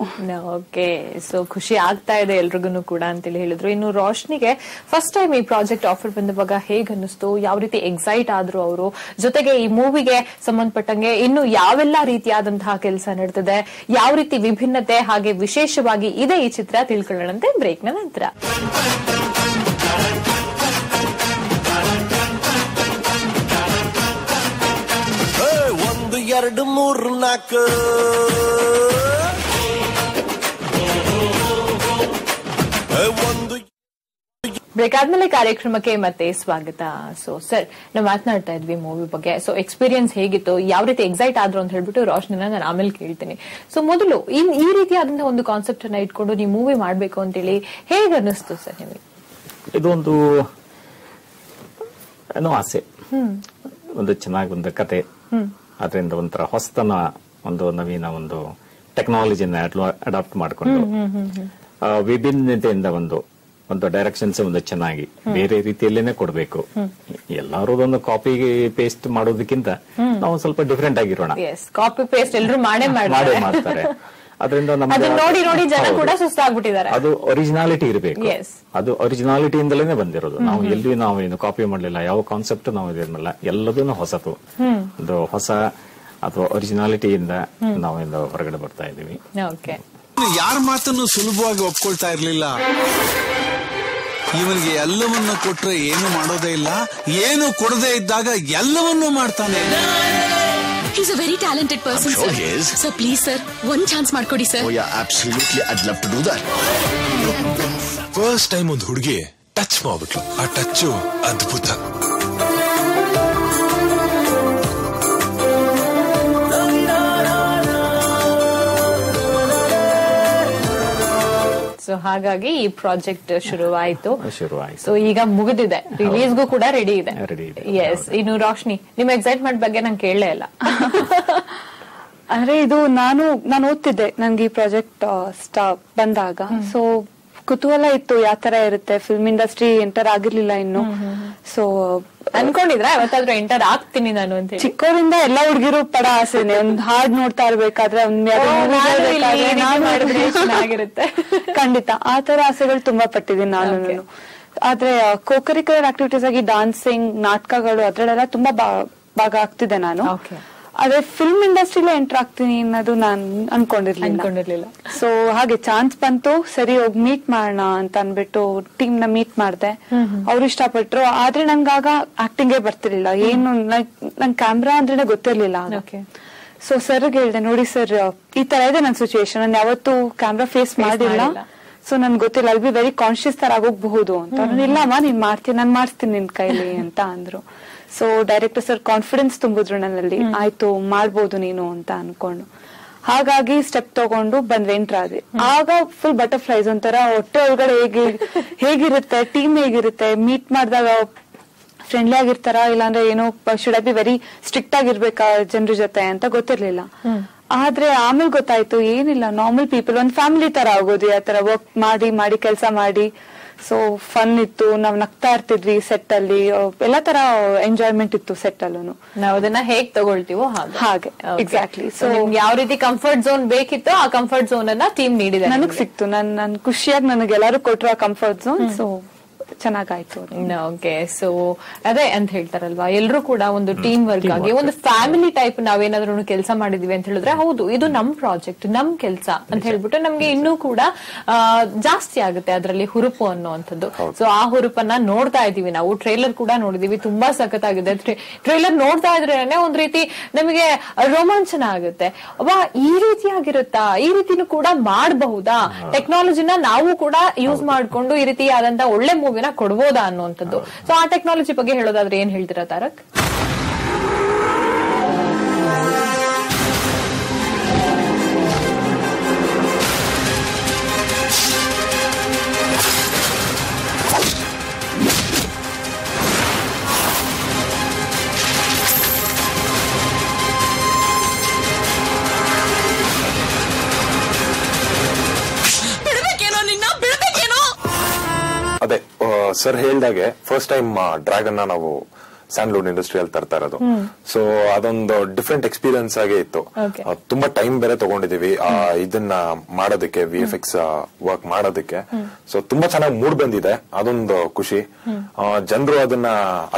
Speaker 2: ಓಕೆ, ಸೊ ಖುಷಿ ಆಗ್ತಾ ಇದೆ ಎಲ್ರಿಗೂ ಕೂಡ ಅಂತೇಳಿ ಹೇಳಿದ್ರು. ಇನ್ನು ರೋಶ್ನಿಗೆ ಫಸ್ಟ್ ಟೈಮ್ ಈ ಪ್ರಾಜೆಕ್ಟ್ ಆಫರ್ ಬಂದವಾಗ ಹೇಗ್ ಅನ್ನಿಸ್ತು? ಯಾವ ರೀತಿ ಎಕ್ಸೈಟ್ ಆದ್ರು ಅವರು? ಜೊತೆಗೆ ಈ ಮೂವಿಗೆ ಸಂಬಂಧಪಟ್ಟಂಗೆ ಇನ್ನು ಯಾವೆಲ್ಲ ರೀತಿಯಾದಂತಹ ಕೆಲಸ ನಡೆದಿದೆ, ಯಾವ ರೀತಿ ವಿಭಿನ್ನತೆ ಹಾಗೆ ವಿಶೇಷವಾಗಿ ಇದೆ ಈ ಚಿತ್ರ, ತಿಳ್ಕೊಳ್ಳೋಣಂತೆ ಬ್ರೇಕ್ ನ ನಂತರ.
Speaker 1: 2 3 4
Speaker 2: ಬ್ರೇಕ್ ಆದ್ಮೇಲೆ ಕಾರ್ಯಕ್ರಮಕ್ಕೆ ಮತ್ತೆ ಸ್ವಾಗತ. ಸೊ ಸರ್, ನಾವು ಮಾತನಾಡ್ತಾ ಇದ್ವಿ ಮೂವಿ ಬಗ್ಗೆ. ಸೊ ಎಕ್ಸ್ಪೀರಿಯನ್ಸ್ ಹೇಗಿತ್ತು, ಯಾವ ರೀತಿ ಎಕ್ಸೈಟ್ ಆದ್ರು ಅಂತ ಹೇಳ್ಬಿಟ್ಟು ರೋಶ್ನಿನ ನಾನು ಆಮೇಲೆ ಕೇಳ್ತೀನಿ. ಸೊ ಮೊದಲು ಈ ರೀತಿಯಾದಂತಹ ಒಂದು ಕಾನ್ಸೆಪ್ಟ್ ಅನ್ನ ಇಟ್ಕೊಂಡು ನೀವು ಮೂವಿ ಮಾಡ್ಬೇಕು ಅಂತೇಳಿ ಹೇಗೆ ಅನ್ನಿಸ್ತು ಸರ್ ನಿಮಗೆ?
Speaker 5: ಇದೊಂದು ಏನೋ ಆಸೆ, ಒಂದು ಚೆನ್ನಾಗಿ ಒಂದು ಕತೆ, ಅದರಿಂದ ಒಂಥರ ಹೊಸತನ, ಒಂದು ನವೀನ ಒಂದು ಟೆಕ್ನಾಲಜಿನ ಅಡಾಪ್ಟ್ ಮಾಡಿಕೊಂಡು ವಿಭಿನ್ನತೆಯಿಂದ ಒಂದು ಡೈರೆಕ್ಷನ್ಸ್ ಒಂದು ಚೆನ್ನಾಗಿ ಬೇರೆ ರೀತಿಯಲ್ಲೇನೆ ಕೊಡಬೇಕು. ಎಲ್ಲರೂ ಒಂದು ಕಾಪಿ ಪೇಸ್ಟ್ ಮಾಡೋದಕ್ಕಿಂತ ನಾವು ಸ್ವಲ್ಪ ಡಿಫ್ರೆಂಟ್ ಆಗಿರೋಣ.
Speaker 2: ಕಾಪಿ ಪೇಸ್ಟ್ ಎಲ್ಲರೂ ಮಾಡೇ
Speaker 5: ಮಾಡ್ತಾರೆ. ಅದರಿಂದ
Speaker 2: ನೋಡಿ ಜನ ಕೂಡ ಸುಸ್ತಾಗ್ಬಿಟ್ಟಿದ್ದಾರೆ.
Speaker 5: ಅದು ಒರಿಜಿನಾಲಿಟಿ ಇರಬೇಕು. ಅದು ಒರಿಜಿನಾಲಿಟಿಯಿಂದಲೇ ಬಂದಿರೋದು. ನಾವು ಎಲ್ಲಿ ನಾವು ಏನು ಕಾಪಿ ಮಾಡಲಿಲ್ಲ, ಯಾವ ಕಾನ್ಸೆಪ್ಟ್ ನಾವು ಇದಿರಲಿಲ್ಲ, ಎಲ್ಲದೂ ಹೊಸತು. ಒಂದು ಹೊಸ ಅಥವಾ ಒರಿಜಿನಾಲಿಟಿಯಿಂದ ನಾವಿಂದ ಹೊರಗಡೆ ಬರ್ತಾ ಇದೀವಿ.
Speaker 6: ಯಾರ ಮಾತನ್ನು ಸುಲಭವಾಗಿ ಒಪ್ಕೊಳ್ತಾ ಇರ್ಲಿಲ್ಲ. ಇವನಿಗೆ ಎಲ್ಲವನ್ನೂ ಕೊಟ್ರೆ ಏನು ಮಾಡೋದೇ ಇಲ್ಲ, ಏನು ಕೊಡದೇ ಇದ್ದಾಗ ಎಲ್ಲವನ್ನೂ ಮಾಡ್ತಾನೆ.
Speaker 7: He's a very talented person, sir. Yes. So please, sir, one chance ಮಾಡ್ಕೊಡಿ sir.
Speaker 1: Oh yeah, absolutely. I'd love to do that.
Speaker 6: First time ಒಂದು ಹುಡುಗಿ ಟಚ್ ಮಾಡ್ಬಿಟ್ಲು. ಆ ಟಚ್ ಅದ್ಭುತ.
Speaker 2: ಸೊ ಹಾಗಾಗಿ ಈ ಪ್ರಾಜೆಕ್ಟ್ ಶುರುವಾಯಿತು. ಸೊ ಈಗ ಮುಗಿದಿದೆ, ರಿಲೀಸ್ಗೂ ಕೂಡ ರೆಡಿ ಇದೆ. ಎಸ್, ಇನ್ನು ರೋಶ್ನಿ, ನಿಮ್ ಎಕ್ಸೈಟ್ಮೆಂಟ್ ಬಗ್ಗೆ ನಂಗೆ ಕೇಳಲೇ ಇಲ್ಲ.
Speaker 4: ಅಂದ್ರೆ ಇದು ನಾನು ಓದ್ತಿದ್ದೆ ನನ್ಗೆ ಈ ಪ್ರಾಜೆಕ್ಟ್ ಬಂದಾಗ. ಸೊ ಕುತೂಹಲ ಇತ್ತು, ಯಾವ ತರ ಇರುತ್ತೆ. ಫಿಲ್ಮ್ ಇಂಡಸ್ಟ್ರಿ ಎಂಟರ್ ಆಗಿರ್ಲಿಲ್ಲ ಇನ್ನು. ಸೊ
Speaker 2: ಅನ್ಕೊಂಡಿದ್ರ ಯಾವತ್ತಾದ್ರೂ ಎಂಟರ್ ಆಗ್ತೀನಿ ನಾನು ಅಂತ?
Speaker 4: ಚಿಕ್ಕವರಿಂದ ಎಲ್ಲ ಹುಡುಗಿರು ಪಡ ಆಸೆನೆ, ಒಂದ್ ಹಾಡ್ ನೋಡ್ತಾ ಇರ್ಬೇಕಾದ್ರೆ
Speaker 2: ಚೆನ್ನಾಗಿರುತ್ತೆ.
Speaker 4: ಖಂಡಿತ ಆ ತರ ಆಸೆಗಳು ತುಂಬಾ ಪಟ್ಟಿದ್ದೀನಿ ನಾನು. ಆದ್ರೆ ಕೋಕರಿಕ್ಯುಲರ್ ಆಕ್ಟಿವಿಟೀಸ್ ಆಗಿ ಡಾನ್ಸಿಂಗ್, ನಾಟಕಗಳು ಅದ್ರಲ್ಲೆಲ್ಲ ತುಂಬಾ ಭಾಗ ಆಗ್ತಿದೆ ನಾನು. ಅದೇ ಫಿಲ್ಮ್ ಇಂಡಸ್ಟ್ರಿಲೇ ಎಂಟರ್ ಆಗ್ತೀನಿ ಅನ್ನೋದು ನಾನ್ ಅನ್ಕೊಂಡಿರ್ಲಿಲ್ಲ. ಸೊ ಹಾಗೆ ಚಾನ್ಸ್ ಬಂತು, ಸರಿ ಹೋಗಿ ಮೀಟ್ ಮಾಡೋಣ ಅಂತ ಅನ್ಬಿಟ್ಟು ಟೀಮ್ ನ ಮೀಟ್ ಮಾಡ್ದೆ. ಅವ್ರು ಇಷ್ಟಪಟ್ರು. ಆದ್ರೆ ನಂಗಾಗ ಆಕ್ಟಿಂಗೇ ಬರ್ತಿರ್ಲಿಲ್ಲ, ಏನು ನಂಗೆ ಕ್ಯಾಮ್ರಾ ಅಂದ್ರೇನೆ ಗೊತ್ತಿರ್ಲಿಲ್ಲ. ಸೊ ಸರ್ಗೆ ಹೇಳ್ದೆ, ನೋಡಿ ಸರ್ ಈ ತರ ಇದೆ ನನ್ ಸಿಚುವೇಶನ್, ನಾನು ಯಾವತ್ತೂ ಕ್ಯಾಮ್ರಾ ಫೇಸ್ ಮಾಡಿಲ್ಲ, ಸೊ ನನ್ ಗೊತ್ತಿಲ್ಲ, ಅಲ್ಲಿ ಬಿ ವೆರಿ ಕಾನ್ಶಿಯಸ್ ತರ ಆಗೋಗ್ಬಹುದು ಅಂತ. ಇಲ್ಲಮ್ಮ ನೀನ್ ಮಾಡ್ತೀನಿ, ನಾನ್ ಮಾಡಿಸ್ತೀನಿ ನಿನ್ ಕೈಲಿ ಅಂತ ಅಂದ್ರು. ಸೊ ಡೈರೆಕ್ಟರ್ ಸರ್ ಕಾನ್ಫಿಡೆನ್ಸ್ ತುಂಬಿದ್ರು ನನ್ನಲ್ಲಿ, ಆಯ್ತು ಮಾಡ್ಬೋದು ನೀನು ಅಂತ ಅನ್ಕೊಂಡು. ಹಾಗಾಗಿ ಸ್ಟೆಪ್ ತಗೊಂಡು ಬಂದ್ವಿ, ಎಂಟ್ರ್ ಆದ್ವಿ. ಆಗ ಫುಲ್ ಬಟರ್ಫ್ಲೈಸ್, ಒಂಥರ ಹೊಟ್ಟೆ ಒಳಗಡೆ ಹೇಗಿರುತ್ತೆ, ಟೀಮ್ ಹೇಗಿರುತ್ತೆ, ಮೀಟ್ ಮಾಡಿದಾಗ ಫ್ರೆಂಡ್ಲಿ ಆಗಿರ್ತಾರ, ಇಲ್ಲಾಂದ್ರೆ ಏನೋ should I be very strict ಆಗಿರ್ಬೇಕಾ ಜನರ ಜೊತೆ ಅಂತ ಗೊತ್ತಿರ್ಲಿಲ್ಲ. ಆದ್ರೆ ಆಮೇಲೆ ಗೊತ್ತಾಯ್ತು ಏನಿಲ್ಲ, ನಾರ್ಮಲ್ ಪೀಪಲ್, ಒಂದ್ ಫ್ಯಾಮಿಲಿ ತರ ಆಗೋದು, ಆ ತರ ವರ್ಕ್ ಮಾಡಿ ಕೆಲಸ ಮಾಡಿ. ಸೊ ಫನ್ ಇತ್ತು, ನಾವ್ ನಗ್ತಾ ಇರ್ತಿದ್ವಿ ಸೆಟ್ ಅಲ್ಲಿ, ಎಲ್ಲಾ ತರ ಎಂಜಾಯ್ಮೆಂಟ್ ಇತ್ತು ಸೆಟ್ ಅಲ್ಲೂ.
Speaker 2: ನಾವ್ ಅದನ್ನ ಹೇಗ್ ತಗೊಳ್ತೀವೋ ಹಾಗೆ ಎಕ್ಸಾಕ್ಟ್ಲಿ. ಸೊ ಯಾವ ರೀತಿ ಕಂಫರ್ಟ್ ಝೋನ್ ಬೇಕಿತ್ತು ಆ ಕಂಫರ್ಟ್ ಝೋನ್ ಅನ್ನ ಟೀಮ್ ನೀಡಿದೆ,
Speaker 4: ನನಗ್ ಸಿಕ್ತು. ನನ್ ಖುಷಿಯಾಗಿ ನನಗೆ ಎಲ್ಲಾರು ಕೊಟ್ರು ಆ ಕಂಫರ್ಟ್ ಝೋನ್. ಸೊ ಚೆನ್ನಾಗಾಯ್ತು.
Speaker 2: ಓಕೆ. ಸೊ ಅದೇ ಅಂತ ಹೇಳ್ತಾರಲ್ವಾ, ಎಲ್ರು ಕೂಡ ಒಂದು ಟೀಮ್ ವರ್ಕ್ ಆಗಿ ಒಂದು ಫ್ಯಾಮಿಲಿ ಟೈಪ್ ನಾವೇನಾದ್ರೂ ಕೆಲಸ ಮಾಡಿದ್ವಿ ಅಂತ ಹೇಳಿದ್ರೆ, ಹೌದು ಇದು ನಮ್ ಪ್ರಾಜೆಕ್ಟ್, ನಮ್ ಕೆಲಸ ಅಂತ ಹೇಳ್ಬಿಟ್ಟು ನಮ್ಗೆ ಇನ್ನೂ ಕೂಡ ಜಾಸ್ತಿ ಆಗುತ್ತೆ ಅದರಲ್ಲಿ ಹುರುಪು ಅನ್ನುವಂಥದ್ದು. ಸೊ ಆ ಹುರುಪನ್ನ ನೋಡ್ತಾ ಇದೀವಿ ನಾವು. ಟ್ರೈಲರ್ ಕೂಡ ನೋಡಿದೀವಿ, ತುಂಬಾ ಸಖತ್ತಾಗಿದೆ. ಟ್ರೈಲರ್ ನೋಡ್ತಾ ಇದ್ರೇನೆ ಒಂದ್ ರೀತಿ ನಮಗೆ ರೋಮಾಂಚನ ಆಗುತ್ತೆ. ಈ ರೀತಿ ಆಗಿರುತ್ತಾ, ಈ ರೀತಿನೂ ಕೂಡ ಮಾಡಬಹುದಾ, ಟೆಕ್ನಾಲಜಿನ ನಾವು ಕೂಡ ಯೂಸ್ ಮಾಡ್ಕೊಂಡು ಈ ರೀತಿ ಆದಂತ ಒಳ್ಳೆ ಮೂವಿನ ಕೊಡ್ಬೋದಾ ಅನ್ನುವಂಥದ್ದು. ಸೊ ಆ ಟೆಕ್ನಾಲಜಿ ಬಗ್ಗೆ ಹೇಳೋದಾದ್ರೆ ಏನ್ ಹೇಳ್ತೀರಾ ತಾರಕ್?
Speaker 3: ಅದೇ ಸರ್ ಹೇಳ್ದಾಗೆ ಫಸ್ಟ್ ಟೈಮ್ ಡ್ರ್ಯಾಗನ್ ನಾವು ಸ್ಯಾಂಡ್ಲ್ವುಡ್ ಇಂಡಸ್ಟ್ರಿಯಲ್ಲಿ ತರ್ತಾ ಇರೋದು. ಸೊ ಅದೊಂದು ಡಿಫ್ರೆಂಟ್ ಎಕ್ಸ್ಪೀರಿಯನ್ಸ್ ಆಗೇ ಇತ್ತು. ತುಂಬಾ ಟೈಮ್ ಬೇರೆ ತಗೊಂಡಿದೀವಿ ಇದನ್ನ ಮಾಡೋದಕ್ಕೆ, VFX ವರ್ಕ್ ಮಾಡೋದಕ್ಕೆ. ಸೊ ತುಂಬಾ ಚೆನ್ನಾಗಿ ಮೂಡ್ ಬಂದಿದೆ, ಅದೊಂದು ಖುಷಿ. ಜನರು ಅದನ್ನ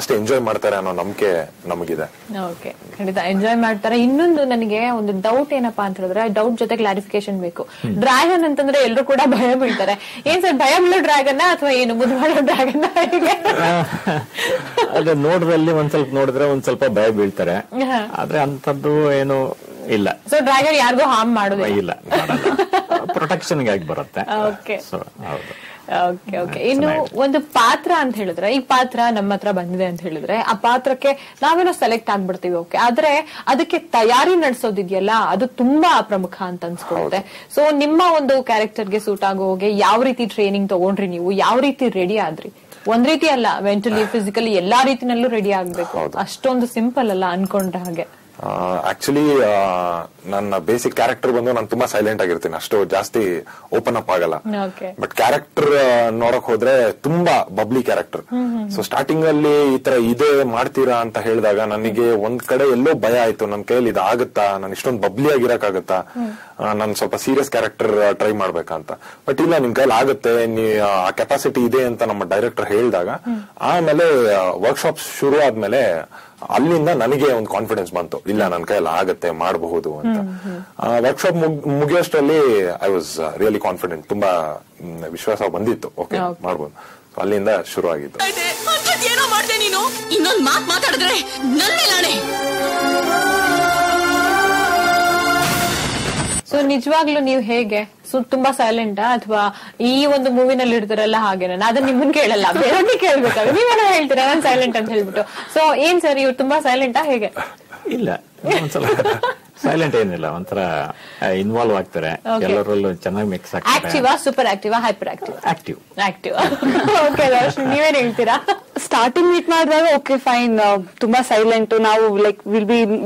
Speaker 3: ಅಷ್ಟೇ ಎಂಜಾಯ್ ಮಾಡ್ತಾರೆ ಅನ್ನೋ ನಂಬಿಕೆ ನಮಗಿದೆ.
Speaker 2: ಓಕೆ, ಖಂಡಿತ ಎಂಜಾಯ್ ಮಾಡ್ತಾರೆ. ಇನ್ನೊಂದು ನನಗೆ ಒಂದು ಡೌಟ್ ಏನಪ್ಪಾ ಅಂತ ಹೇಳಿದ್ರೆ, ಡೌಟ್ ಜೊತೆ ಕ್ಲಾರಿಫಿಕೇಶನ್ ಬೇಕು. ಡ್ರ್ಯಾಗನ್ ಅಂತಂದ್ರೆ ಎಲ್ಲರೂ ಕೂಡ ಭಯ ಬೀಳ್ತಾರೆ. ಏನ್ ಸರ್, ಭಯ ಬೀಳೋ ಡ್ರ್ಯಾಗನ್ ಅಥವಾ ಏನು, ಮುದ್ವಾಳೋ ಡ್ರ್ಯಾಗನ್?
Speaker 5: ಅದು ನೋಡ್ರಲ್ಲಿ ಒಂದ್ ಸ್ವಲ್ಪ ನೋಡಿದ್ರೆ ಒಂದ್ ಸ್ವಲ್ಪ ಭಯ ಬೀಳ್ತಾರೆ, ಆದ್ರೆ ಅಂತದ್ದು ಏನು ಇಲ್ಲ.
Speaker 2: ಸೊ ಡ್ರ್ಯಾಗನ್ ಯಾರಿಗೂ ಹಾರ್ಮ್ ಮಾಡೋದು
Speaker 5: ಇಲ್ಲ, ಪ್ರೊಟೆಕ್ಷನ್ ಗಾಗಿ ಬರುತ್ತೆ.
Speaker 2: Okay, okay. ಇನ್ನು ಒಂದು ಪಾತ್ರ ಅಂತ ಹೇಳಿದ್ರೆ, ಈ ಪಾತ್ರ ನಮ್ಮ ಹತ್ರ ಬಂದಿದೆ ಅಂತ ಹೇಳಿದ್ರೆ ಆ ಪಾತ್ರಕ್ಕೆ ನಾವೇನೋ ಸೆಲೆಕ್ಟ್ ಆಗ್ಬಿಡ್ತೀವಿ. ಓಕೆ, ಆದ್ರೆ ಅದಕ್ಕೆ ತಯಾರಿ ನಡೆಸೋದಿದೆಯಲ್ಲ, ಅದು ತುಂಬಾ ಪ್ರಮುಖ ಅಂತ ಅನ್ಸ್ಕೊಳುತ್ತೆ. ಸೊ ನಿಮ್ಮ ಒಂದು ಕ್ಯಾರೆಕ್ಟರ್ಗೆ ಸೂಟ್ ಆಗೋ ಹೋಗಿ ಯಾವ ರೀತಿ ಟ್ರೈನಿಂಗ್ ತಗೊಂಡ್ರಿ ನೀವು, ಯಾವ ರೀತಿ ರೆಡಿ ಆದ್ರಿ? ಒಂದ್ ರೀತಿ ಅಲ್ಲ, ಮೆಂಟಲಿ ಫಿಸಿಕಲಿ ಎಲ್ಲಾ ರೀತಿನಲ್ಲೂ ರೆಡಿ ಆಗ್ಬೇಕು. ಅಷ್ಟೊಂದು ಸಿಂಪಲ್ ಅಲ್ಲ ಅನ್ಕೊಂಡ್ರೆ ಹಾಗೆ.
Speaker 3: ಆಕ್ಚುಲಿ ನನ್ನ ಬೇಸಿಕ್ ಕ್ಯಾರೆಕ್ಟರ್ ಬಂದು ನಾನು ತುಂಬಾ ಸೈಲೆಂಟ್ ಆಗಿರ್ತೀನಿ, ಅಷ್ಟು ಜಾಸ್ತಿ ಓಪನ್ ಅಪ್ ಆಗಲ್ಲ. ಬಟ್ ಕ್ಯಾರೆಕ್ಟರ್ ನೋಡಕ್ ಹೋದ್ರೆ ತುಂಬಾ ಬಬ್ಲಿ ಕ್ಯಾರೆಕ್ಟರ್. ಸೊ ಸ್ಟಾರ್ಟಿಂಗ್ ಅಲ್ಲಿ ಈ ತರ ಇದೇ ಮಾಡ್ತೀರಾ ಅಂತ ಹೇಳಿದಾಗ ನನಗೆ ಒಂದ್ ಕಡೆ ಎಲ್ಲೋ ಭಯ ಆಯ್ತು, ನನ್ ಕೈಯಲ್ಲಿ ಇದಾಗುತ್ತಾ, ನಾನು ಇಷ್ಟೊಂದು ಬಬ್ಲಿ ಆಗಿರಕ್ಕಾಗತ್ತಾ, ನಾನು ಸ್ವಲ್ಪ ಸೀರಿಯಸ್ ಕ್ಯಾರೆಕ್ಟರ್ ಟ್ರೈ ಮಾಡ್ಬೇಕಂತ. ಬಟ್ ಇಲ್ಲ, ನಿಮ್ ಕೈಲಿ ಆಗುತ್ತೆ, ಆ ಕೆಪಾಸಿಟಿ ಇದೆ ಅಂತ ನಮ್ಮ ಡೈರೆಕ್ಟರ್ ಹೇಳಿದಾಗ, ಆಮೇಲೆ ವರ್ಕ್ಶಾಪ್ ಶುರು ಆದ್ಮೇಲೆ ಅಲ್ಲಿಂದ ನನಗೆ ಒಂದು ಕಾನ್ಫಿಡೆನ್ಸ್ ಬಂತು, ಇಲ್ಲ ನನ್ನ ಕೈಯಲ್ಲಿ ಆಗತ್ತೆ, ಮಾಡಬಹುದು ಅಂತ. ವರ್ಕ್ಶಾಪ್ ಮುಗಿಯೋಷ್ಟರಲ್ಲಿ ಐ ವಾಸ್ ರಿಯಲಿ ಕಾನ್ಫಿಡೆಂಟ್, ತುಂಬಾ ವಿಶ್ವಾಸ ಬಂದಿತ್ತು, ಓಕೆ ಮಾಡಬಹುದು. ಅಲ್ಲಿಂದ ಶುರು ಆಗಿತ್ತು.
Speaker 7: ಏನೋ ಮಾಡ್ದೆ ನೀನು, ಇನ್ನೊಂದು ಮಾತು ಮಾತಾಡಿದ್ರೆ ನನ್ನೇ.
Speaker 2: ಸೊ ನಿಜವಾಗ್ಲೂ ನೀವು ಹೇಗೆ, ತುಂಬಾ ಸೈಲೆಂಟಾ ಅಥವಾ ಈ ಒಂದು ಮೂವಿನಲ್ಲಿ ಇರ್ತಾರಲ್ಲ ಹಾಗೇನ? ಅದನ್ನ ನಿಮ್ಮನ್ ಕೇಳಲ್ಲ, ಬೇರೆ ಕೇಳ್ಬೇಕಾದ್ರೆ ನೀವೇನೋ ಹೇಳ್ತೀರಾ ನಾನು ಸೈಲೆಂಟ್ ಅಂತ ಹೇಳ್ಬಿಟ್ಟು. ಸೊ ಏನ್ ಸರ್, ಇವ್ರು ತುಂಬಾ ಸೈಲೆಂಟಾ ಹೇಗೆ?
Speaker 5: ಇಲ್ಲ, ಒಂದ್ಸಲ ಸೈಲೆಂಟ್ ಏನಿಲ್ಲ, ಒಂಥರ ಇನ್ವಾಲ್ವ್ ಆಗ್ತಾರೆ, ಎಲ್ಲರಲ್ಲೂ ಚೆನ್ನಾಗಿ ಮಿಕ್ಸ್ ಆಗ್ತಾರೆ.
Speaker 2: Activa, super Activa, hyper active? Active. Okay, ನೀವೇನ್ ಹೇಳ್ತೀರಾ?
Speaker 4: ಸ್ಟಾರ್ಟಿಂಗ್ ಮೀಟ್ ಮಾಡಿದಾಗ ಓಕೆ ಫೈನ್, ತುಂಬಾ ಸೈಲೆಂಟ್, ನಾವು like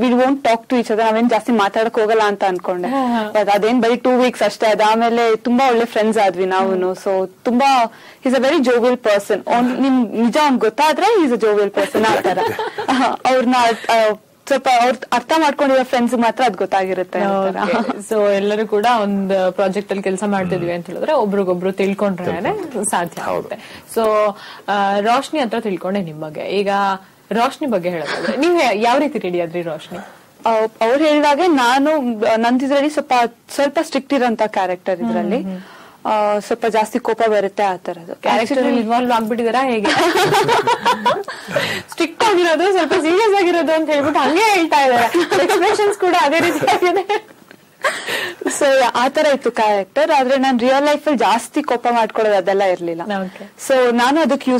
Speaker 4: will won't talk to each other, ನಾವೇನ್ ಜಾಸ್ತಿ ಮಾತಾಡಕ್ ಹೋಗಲ್ಲ ಅಂತ ಅನ್ಕೊಂಡೆ. ಬಟ್ ಅದೇನ್ ಬರೀ 2 weeks ಅಷ್ಟೇ, ಅದಾದ್ಮೇಲೆ ತುಂಬಾ ಒಳ್ಳೆ ಫ್ರೆಂಡ್ಸ್ ಆದ್ವಿ ನಾವು. ಸೊ ತುಂಬಾ is a very jovial person. ನಿಮ್ ನಿಜ ಅವ್ನ್ ಗೊತ್ತಾದ್ರೆ ಈಸ್ ಅ ಜೋವಿಯಲ್ ಪರ್ಸನ್. ಆ ತರ ಅವ್ರನ್ನ ಸ್ವಲ್ಪ ಅವ್ರ ಅರ್ಥ ಮಾಡ್ಕೊಂಡಿರೋ ಫ್ರೆಂಡ್ಸ್ ಮಾತ್ರ ಅದ್ ಗೊತ್ತಾಗಿರುತ್ತೆ.
Speaker 2: ಸೊ ಎಲ್ಲರೂ ಕೂಡ ಒಂದು ಪ್ರಾಜೆಕ್ಟ್ ಅಲ್ಲಿ ಕೆಲಸ ಮಾಡ್ತಿದ್ವಿ ಅಂತ ಹೇಳಿದ್ರೆ ಒಬ್ರಿಗೊಬ್ರು ತಿಳ್ಕೊಂಡ್ರೆ ಸಾಧ್ಯ ಆಗುತ್ತೆ. ಸೊ ರೋಶ್ನಿ ಹತ್ರ ತಿಳ್ಕೊಂಡೆ ನಿಮ್ ಬಗ್ಗೆ. ಈಗ ರೋಶ್ನಿ ಬಗ್ಗೆ ಹೇಳೋದಾದ್ರೆ, ನೀವ್ ಯಾವ ರೀತಿ ರೆಡಿ ಆದ್ರಿ ರೋಶ್ನಿ?
Speaker 4: ಅವ್ರು ಹೇಳಿದಾಗೆ ನಾನು ನಂದಿದ್ರಲ್ಲಿ ಸ್ವಲ್ಪ ಸ್ಟ್ರಿಕ್ಟ್ ಇರೋಂತ ಕ್ಯಾರೆಕ್ಟರ್ ಇದ್ರಲ್ಲಿ. ಸ್ವಲ್ಪ ಜಾಸ್ತಿ ಕೋಪ ಬರುತ್ತೆ ಆ ತರದ್ದು
Speaker 2: ಕ್ಯಾರೆಕ್ಟರ್ ಇನ್ವಾಲ್ವ್ ಆಗ್ಬಿಟ್ಟಿದಾರಾ ಹೇಗೆ? ಸ್ಟ್ರಿಕ್ಟ್ ಆಗಿರೋದು, ಸ್ವಲ್ಪ ಸೀರಿಯಸ್ ಆಗಿರೋದು ಅಂತ ಹೇಳ್ಬಿಟ್ಟು ಹಂಗೆ ಹೇಳ್ತಾ ಇದಾರೆ. ಎಕ್ಸ್ಪ್ರೆಷನ್ಸ್ ಕೂಡ ಅದೇ ರೀತಿ ಆಗಿದೆ.
Speaker 4: ಸೊ ಆತರ ಇತ್ತು ಕ್ಯಾರೆಕ್ಟರ್. ಆದ್ರೆ ನಾನು ರಿಯಲ್ ಲೈಫ್ ಅಲ್ಲಿ ಜಾಸ್ತಿ ಕೋಪ ಮಾಡ್ಕೊಳ್ಳೋದು ಅದೆಲ್ಲ ಇರ್ಲಿಲ್ಲ. ಸೊ ನಾನು ಅದಕ್ಕೆ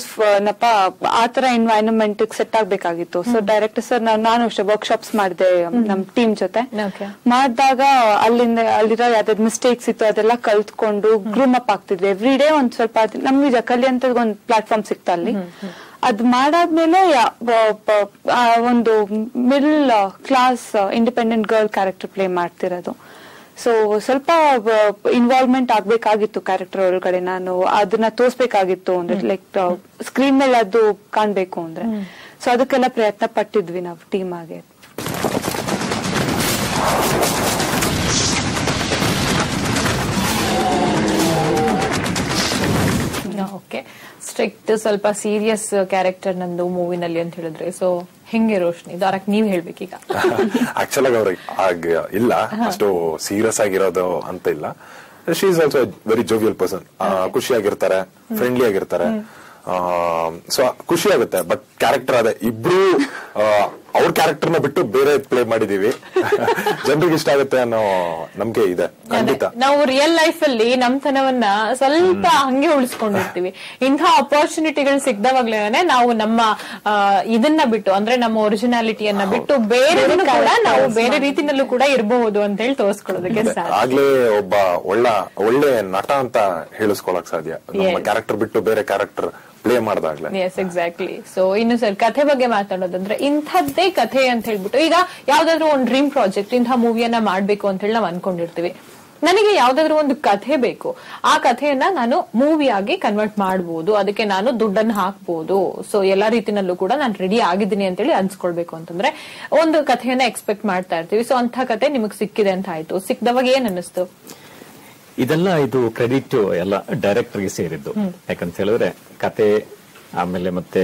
Speaker 4: ಆತರ ಎನ್ವೈರನ್ಮೆಂಟ್ ಸೆಟ್ ಆಗ್ಬೇಕಾಗಿತ್ತು. ಸೊ ಡೈರೆಕ್ಟರ್ ಸರ್ ನಾನು ಅಷ್ಟೇ ವರ್ಕ್ಶಾಪ್ಸ್ ಮಾಡಿದೆ ನಮ್ ಟೀಮ್ ಜೊತೆ. ಮಾಡಿದಾಗ ಅಲ್ಲಿರೋ ಯಾವ್ದಾದ್ ಮಿಸ್ಟೇಕ್ಸ್ ಇತ್ತು ಅದೆಲ್ಲ ಕಲ್ತ್ಕೊಂಡು ಗ್ರೂಮ್ ಅಪ್ ಆಗ್ತಿದ್ವಿ. ಎವ್ರಿ ಡೇ ಒಂದ್ ಸ್ವಲ್ಪ ನಮ್ಗೆ ಕಲಿಯಂತ ಒಂದ್ ಪ್ಲಾಟ್ಫಾರ್ಮ್ ಸಿಕ್ತ ಅಲ್ಲಿ. ಅದ್ ಮಾಡಾದ್ಮೇಲೆ ಒಂದು middle class independent girl character play ಮಾಡ್ತಿರೋದು. ಸೊ ಸ್ವಲ್ಪ ಇನ್ವಾಲ್ವ್ಮೆಂಟ್ ಆಗ್ಬೇಕಾಗಿತ್ತು ಕ್ಯಾರೆಕ್ಟರ್ ಒಳಗಡೆ. ನಾನು ಅದನ್ನ ತೋರ್ಸ್ಬೇಕಾಗಿತ್ತು ಅಂದ್ರೆ ಲೈಕ್ ಸ್ಕ್ರೀನ್ ಮೇಲೆ ಅದು ಕಾಣ್ಬೇಕು ಅಂದ್ರೆ. ಸೊ ಅದಕ್ಕೆಲ್ಲ ಪ್ರಯತ್ನ ಪಟ್ಟಿದ್ವಿ ನಾವು ಟೀಮ್ ಆಗಿ.
Speaker 2: ಓಕೆ, ಸ್ಟ್ರಿಕ್ಟ್ ಸ್ವಲ್ಪ ಸೀರಿಯಸ್ ಕ್ಯಾರೆಕ್ಟರ್ ನಂದು ಮೂವಿನಲ್ಲಿ ಅಂತ ಹೇಳಿದ್ರೆ, ಸೊ ಹೆಂಗೆ ರೋಶ್ನಿ ಡೈರೆಕ್ಟ್ ನೀವ್ ಹೇಳ್ಬೇಕೀಗ?
Speaker 3: ಆಕ್ಚುಲ್ ಆಗಿ ಅವ್ರಿಗೆ ಆಗ ಇಲ್ಲ, ಅಷ್ಟು ಸೀರಿಯಸ್ ಆಗಿರೋದು ಅಂತ ಇಲ್ಲ. She is also very jovial person. ಖುಷಿಯಾಗಿರ್ತಾರೆ, ಫ್ರೆಂಡ್ಲಿ ಆಗಿರ್ತಾರೆ. ಸೊ ಖುಷಿ ಆಗುತ್ತೆ. ಬಟ್ ಕ್ಯಾರೆಕ್ಟರ್ ಅದೇ, ಇಬ್ರು ಅವ್ರ ಕ್ಯಾರೆಕ್ಟರ್ ನ ಬಿಟ್ಟು ಬೇರೆ ಪ್ಲೇ ಮಾಡಿದೀವಿ. ಜನರಿಗೆ ಇಷ್ಟ ಆಗುತ್ತೆ ಅನ್ನೋ ನಂಬಿಕೆ ಇದೆ ಖಂಡಿತ.
Speaker 2: ನಾವು ರಿಯಲ್ ಲೈಫ್ ಅಲ್ಲಿ ನಮ್ತನವನ್ನ ಸ್ವಲ್ಪ ಹಂಗೆ ಉಳಿಸ್ಕೊಂಡಿರ್ತೀವಿ. ಇಂಥ ಅಪರ್ಚುನಿಟಿಗಳು ಸಿಗ್ದವಾಗ್ಲೇನೆ ನಾವು ನಮ್ಮ ಇದನ್ನ ಬಿಟ್ಟು, ಅಂದ್ರೆ ನಮ್ಮ ಒರಿಜಿನಾಲಿಟಿಯನ್ನ ಬಿಟ್ಟು ಬೇರೆ ಕೂಡ ನಾವು ಬೇರೆ ರೀತಿನಲ್ಲೂ ಕೂಡ ಇರಬಹುದು ಅಂತ ಹೇಳಿ ತೋರಿಸ್ಕೊಳ್ಳೋದಕ್ಕೆ
Speaker 3: ಆಗ್ಲೇ ಒಬ್ಬ ಒಳ್ಳೆ ನಟ ಅಂತ ಹೇಳಿಸ್ಕೊಳಕ್ ಸಾಧ್ಯ, ನಮ್ಮ ಕ್ಯಾರೆಕ್ಟರ್ ಬಿಟ್ಟು ಬೇರೆ ಕ್ಯಾರೆಕ್ಟರ್ ಪ್ಲೇ ಮಾಡಿದಾಗ್ಲೇ.
Speaker 2: Yes, exactly. ಸೊ ಇನ್ನು ಸರ್ ಕಥೆ ಬಗ್ಗೆ ಮಾತಾಡೋದಂದ್ರೆ, ಇಂಥದ್ದೇ ಕಥೆ ಅಂತ ಹೇಳ್ಬಿಟ್ಟು ಈಗ ಯಾವ್ದಾದ್ರು ಒಂದು ಡ್ರೀಮ್ ಪ್ರಾಜೆಕ್ಟ್, ಇಂಥ ಮೂವಿಯನ್ನ ಮಾಡ್ಬೇಕು ಅಂತ ಹೇಳಿ ನಾವು ಅನ್ಕೊಂಡಿರ್ತೀವಿ. ನನಗೆ ಯಾವ್ದಾದ್ರು ಒಂದು ಕಥೆ ಬೇಕು, ಆ ಕಥೆಯನ್ನ ನಾನು ಮೂವಿಯಾಗಿ ಕನ್ವರ್ಟ್ ಮಾಡಬಹುದು, ಅದಕ್ಕೆ ನಾನು ದುಡ್ಡನ್ನು ಹಾಕ್ಬಹುದು, ಸೊ ಎಲ್ಲಾ ರೀತಿನಲ್ಲೂ ಕೂಡ ನಾನು ರೆಡಿ ಆಗಿದ್ದೀನಿ ಅಂತ ಹೇಳಿ ಅನ್ಸ್ಕೊಳ್ಬೇಕು ಅಂತಂದ್ರೆ ಒಂದು ಕಥೆಯನ್ನ ಎಕ್ಸ್ಪೆಕ್ಟ್ ಮಾಡ್ತಾ ಇರ್ತೀವಿ. ಸೊ ಅಂತ ಕಥೆ ನಿಮಗ್ ಸಿಕ್ಕಿದೆ ಅಂತ ಆಯ್ತು. ಸಿಕ್ದವಾಗ ಏನ್ ಅನ್ನಿಸ್ತು?
Speaker 5: ಇದೆಲ್ಲ ಇದು ಕ್ರೆಡಿಟ್ ಎಲ್ಲ ಡೈರೆಕ್ಟರ್ಗೆ ಸೇರಿದ್ದು. ಯಾಕಂತ ಹೇಳಿದ್ರೆ ಕತೆ, ಆಮೇಲೆ ಮತ್ತೆ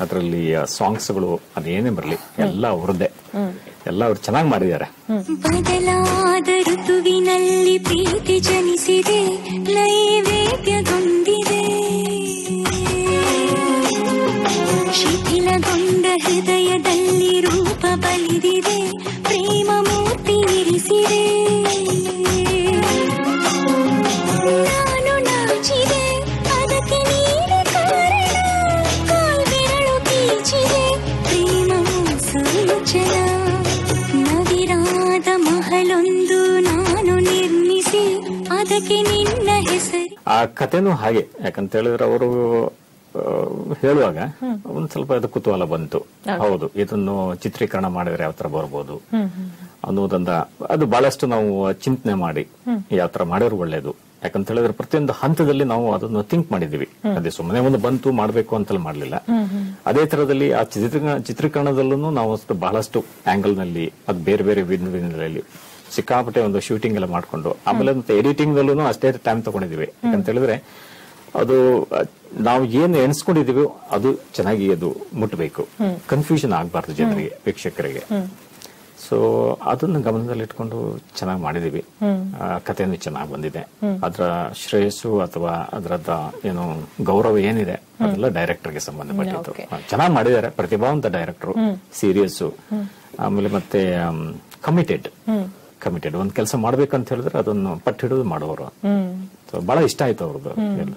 Speaker 5: ಅದರಲ್ಲಿ ಸಾಂಗ್ಸ್ಗಳು ಅದೇನೇ ಬರಲಿ ಎಲ್ಲ ಅವ್ರದ್ದೇ, ಎಲ್ಲ ಅವ್ರು ಚೆನ್ನಾಗಿ ಮಾಡಿದ್ದಾರೆ.
Speaker 8: ಬದಲಾದ ಋತುವಿನಲ್ಲಿ ಪ್ರೀತಿ ಜನಿಸಿದೆ, ನೈವೇದ್ಯಗೊಂಡಿದೆ, ಶಿಥಿಲಗೊಂಡ ಹೃದಯದಲ್ಲಿ ರೂಪ ಬಲಿದಿದೆ, ಪ್ರೇಮ ಮೂರ್ತಿ ಇರಿಸಿದೆ. ನಾನು ನಾಚಿದೆ, ಅದಕ್ಕೆ ನೀನು ಕಾರಣ, ಕಾಲ್ಬೆರಳು ಕೀಚಿದೆ, ಪ್ರೇಮ ಸೂಚನ. ನವಿರಾದ ಮಹಲೊಂದು ನಾನು ನಿರ್ಮಿಸಿ, ಅದಕ್ಕೆ ನಿನ್ನ ಹೆಸರು.
Speaker 5: ಆ ಕಥೆನೂ ಹಾಗೆ, ಯಾಕಂತ ಹೇಳಿದ್ರೆ ಅವರು ಹೇಳುವಾಗ ಒಂದ್ ಸ್ವಲ್ಪ ಅದು ಕುತೂಹಲ ಬಂತು. ಹೌದು, ಇದನ್ನು ಚಿತ್ರೀಕರಣ ಮಾಡಿದ್ರೆ ಯಾವ ತರ ಬರ್ಬೋದು ಅನ್ನೋದಂದ ಅದು ಬಹಳಷ್ಟು ನಾವು ಚಿಂತನೆ ಮಾಡಿ ಯಾವ ತರ ಮಾಡಿದ್ರು ಒಳ್ಳೇದು. ಯಾಕಂತ ಹೇಳಿದ್ರೆ ಪ್ರತಿಯೊಂದು ಹಂತದಲ್ಲಿ ನಾವು ಅದನ್ನು ಥಿಂಕ್ ಮಾಡಿದೀವಿ. ಅದೇ ಸುಮ್ಮನೆ ಒಂದು ಬಂತು ಮಾಡ್ಬೇಕು ಅಂತಲ್ಲಿ ಮಾಡ್ಲಿಲ್ಲ. ಅದೇ ತರದಲ್ಲಿ ಆ ಚಿತ್ರೀಕರಣದಲ್ಲೂ ನಾವು ಬಹಳಷ್ಟು ಆಂಗಲ್ ನಲ್ಲಿ ಅದು ಬೇರೆ ಬೇರೆ ವಿಧದಲ್ಲಿ ಸಿಕ್ಕಾಪಟ್ಟೆ ಒಂದು ಶೂಟಿಂಗ್ ಎಲ್ಲ ಮಾಡ್ಕೊಂಡು, ಆಮೇಲೆ ಮತ್ತೆ ಎಡಿಟಿಂಗ್ ದಲ್ಲೂ ಅಷ್ಟೇ ಟೈಮ್ ತಗೊಂಡಿದೀವಿ. ಯಾಕಂತ ಹೇಳಿದ್ರೆ ಅದು ನಾವು ಏನ್ ಎಣಿಸ್ಕೊಂಡಿದೀವಿ ಅದು ಚೆನ್ನಾಗಿ ಅದು ಮುಟ್ಟಬೇಕು, ಕನ್ಫ್ಯೂಷನ್ ಆಗ್ಬಾರ್ದು ಜನರಿಗೆ, ವೀಕ್ಷಕರಿಗೆ. ಸೊ ಅದನ್ನ ಗಮನದಲ್ಲಿಟ್ಕೊಂಡು ಚೆನ್ನಾಗಿ ಮಾಡಿದೀವಿ. ಕಥೆನೂ ಚೆನ್ನಾಗಿ ಬಂದಿದೆ. ಅದರ ಶ್ರೇಯಸ್ಸು ಅಥವಾ ಅದರದ ಏನು ಗೌರವ ಏನಿದೆ ಅದೆಲ್ಲ ಡೈರೆಕ್ಟರ್ಗೆ ಸಂಬಂಧಪಟ್ಟಿದ್ದು. ಚೆನ್ನಾಗಿ ಮಾಡಿದ್ದಾರೆ, ಪ್ರತಿಭಾವಂತ ಡೈರೆಕ್ಟರ್, ಸೀರಿಯಸ್ಸು, ಆಮೇಲೆ ಮತ್ತೆ ಕಮಿಟೆಡ್ ಒಂದ್ ಕೆಲಸ ಮಾಡ್ಬೇಕಂತ ಹೇಳಿದ್ರೆ ಅದನ್ನು ಪಟ್ಟು ಹಿಡಿದು ಮಾಡೋರು. ಬಹಳ ಇಷ್ಟ ಆಯ್ತು ಅವ್ರದ್ದು ಎಲ್ಲ.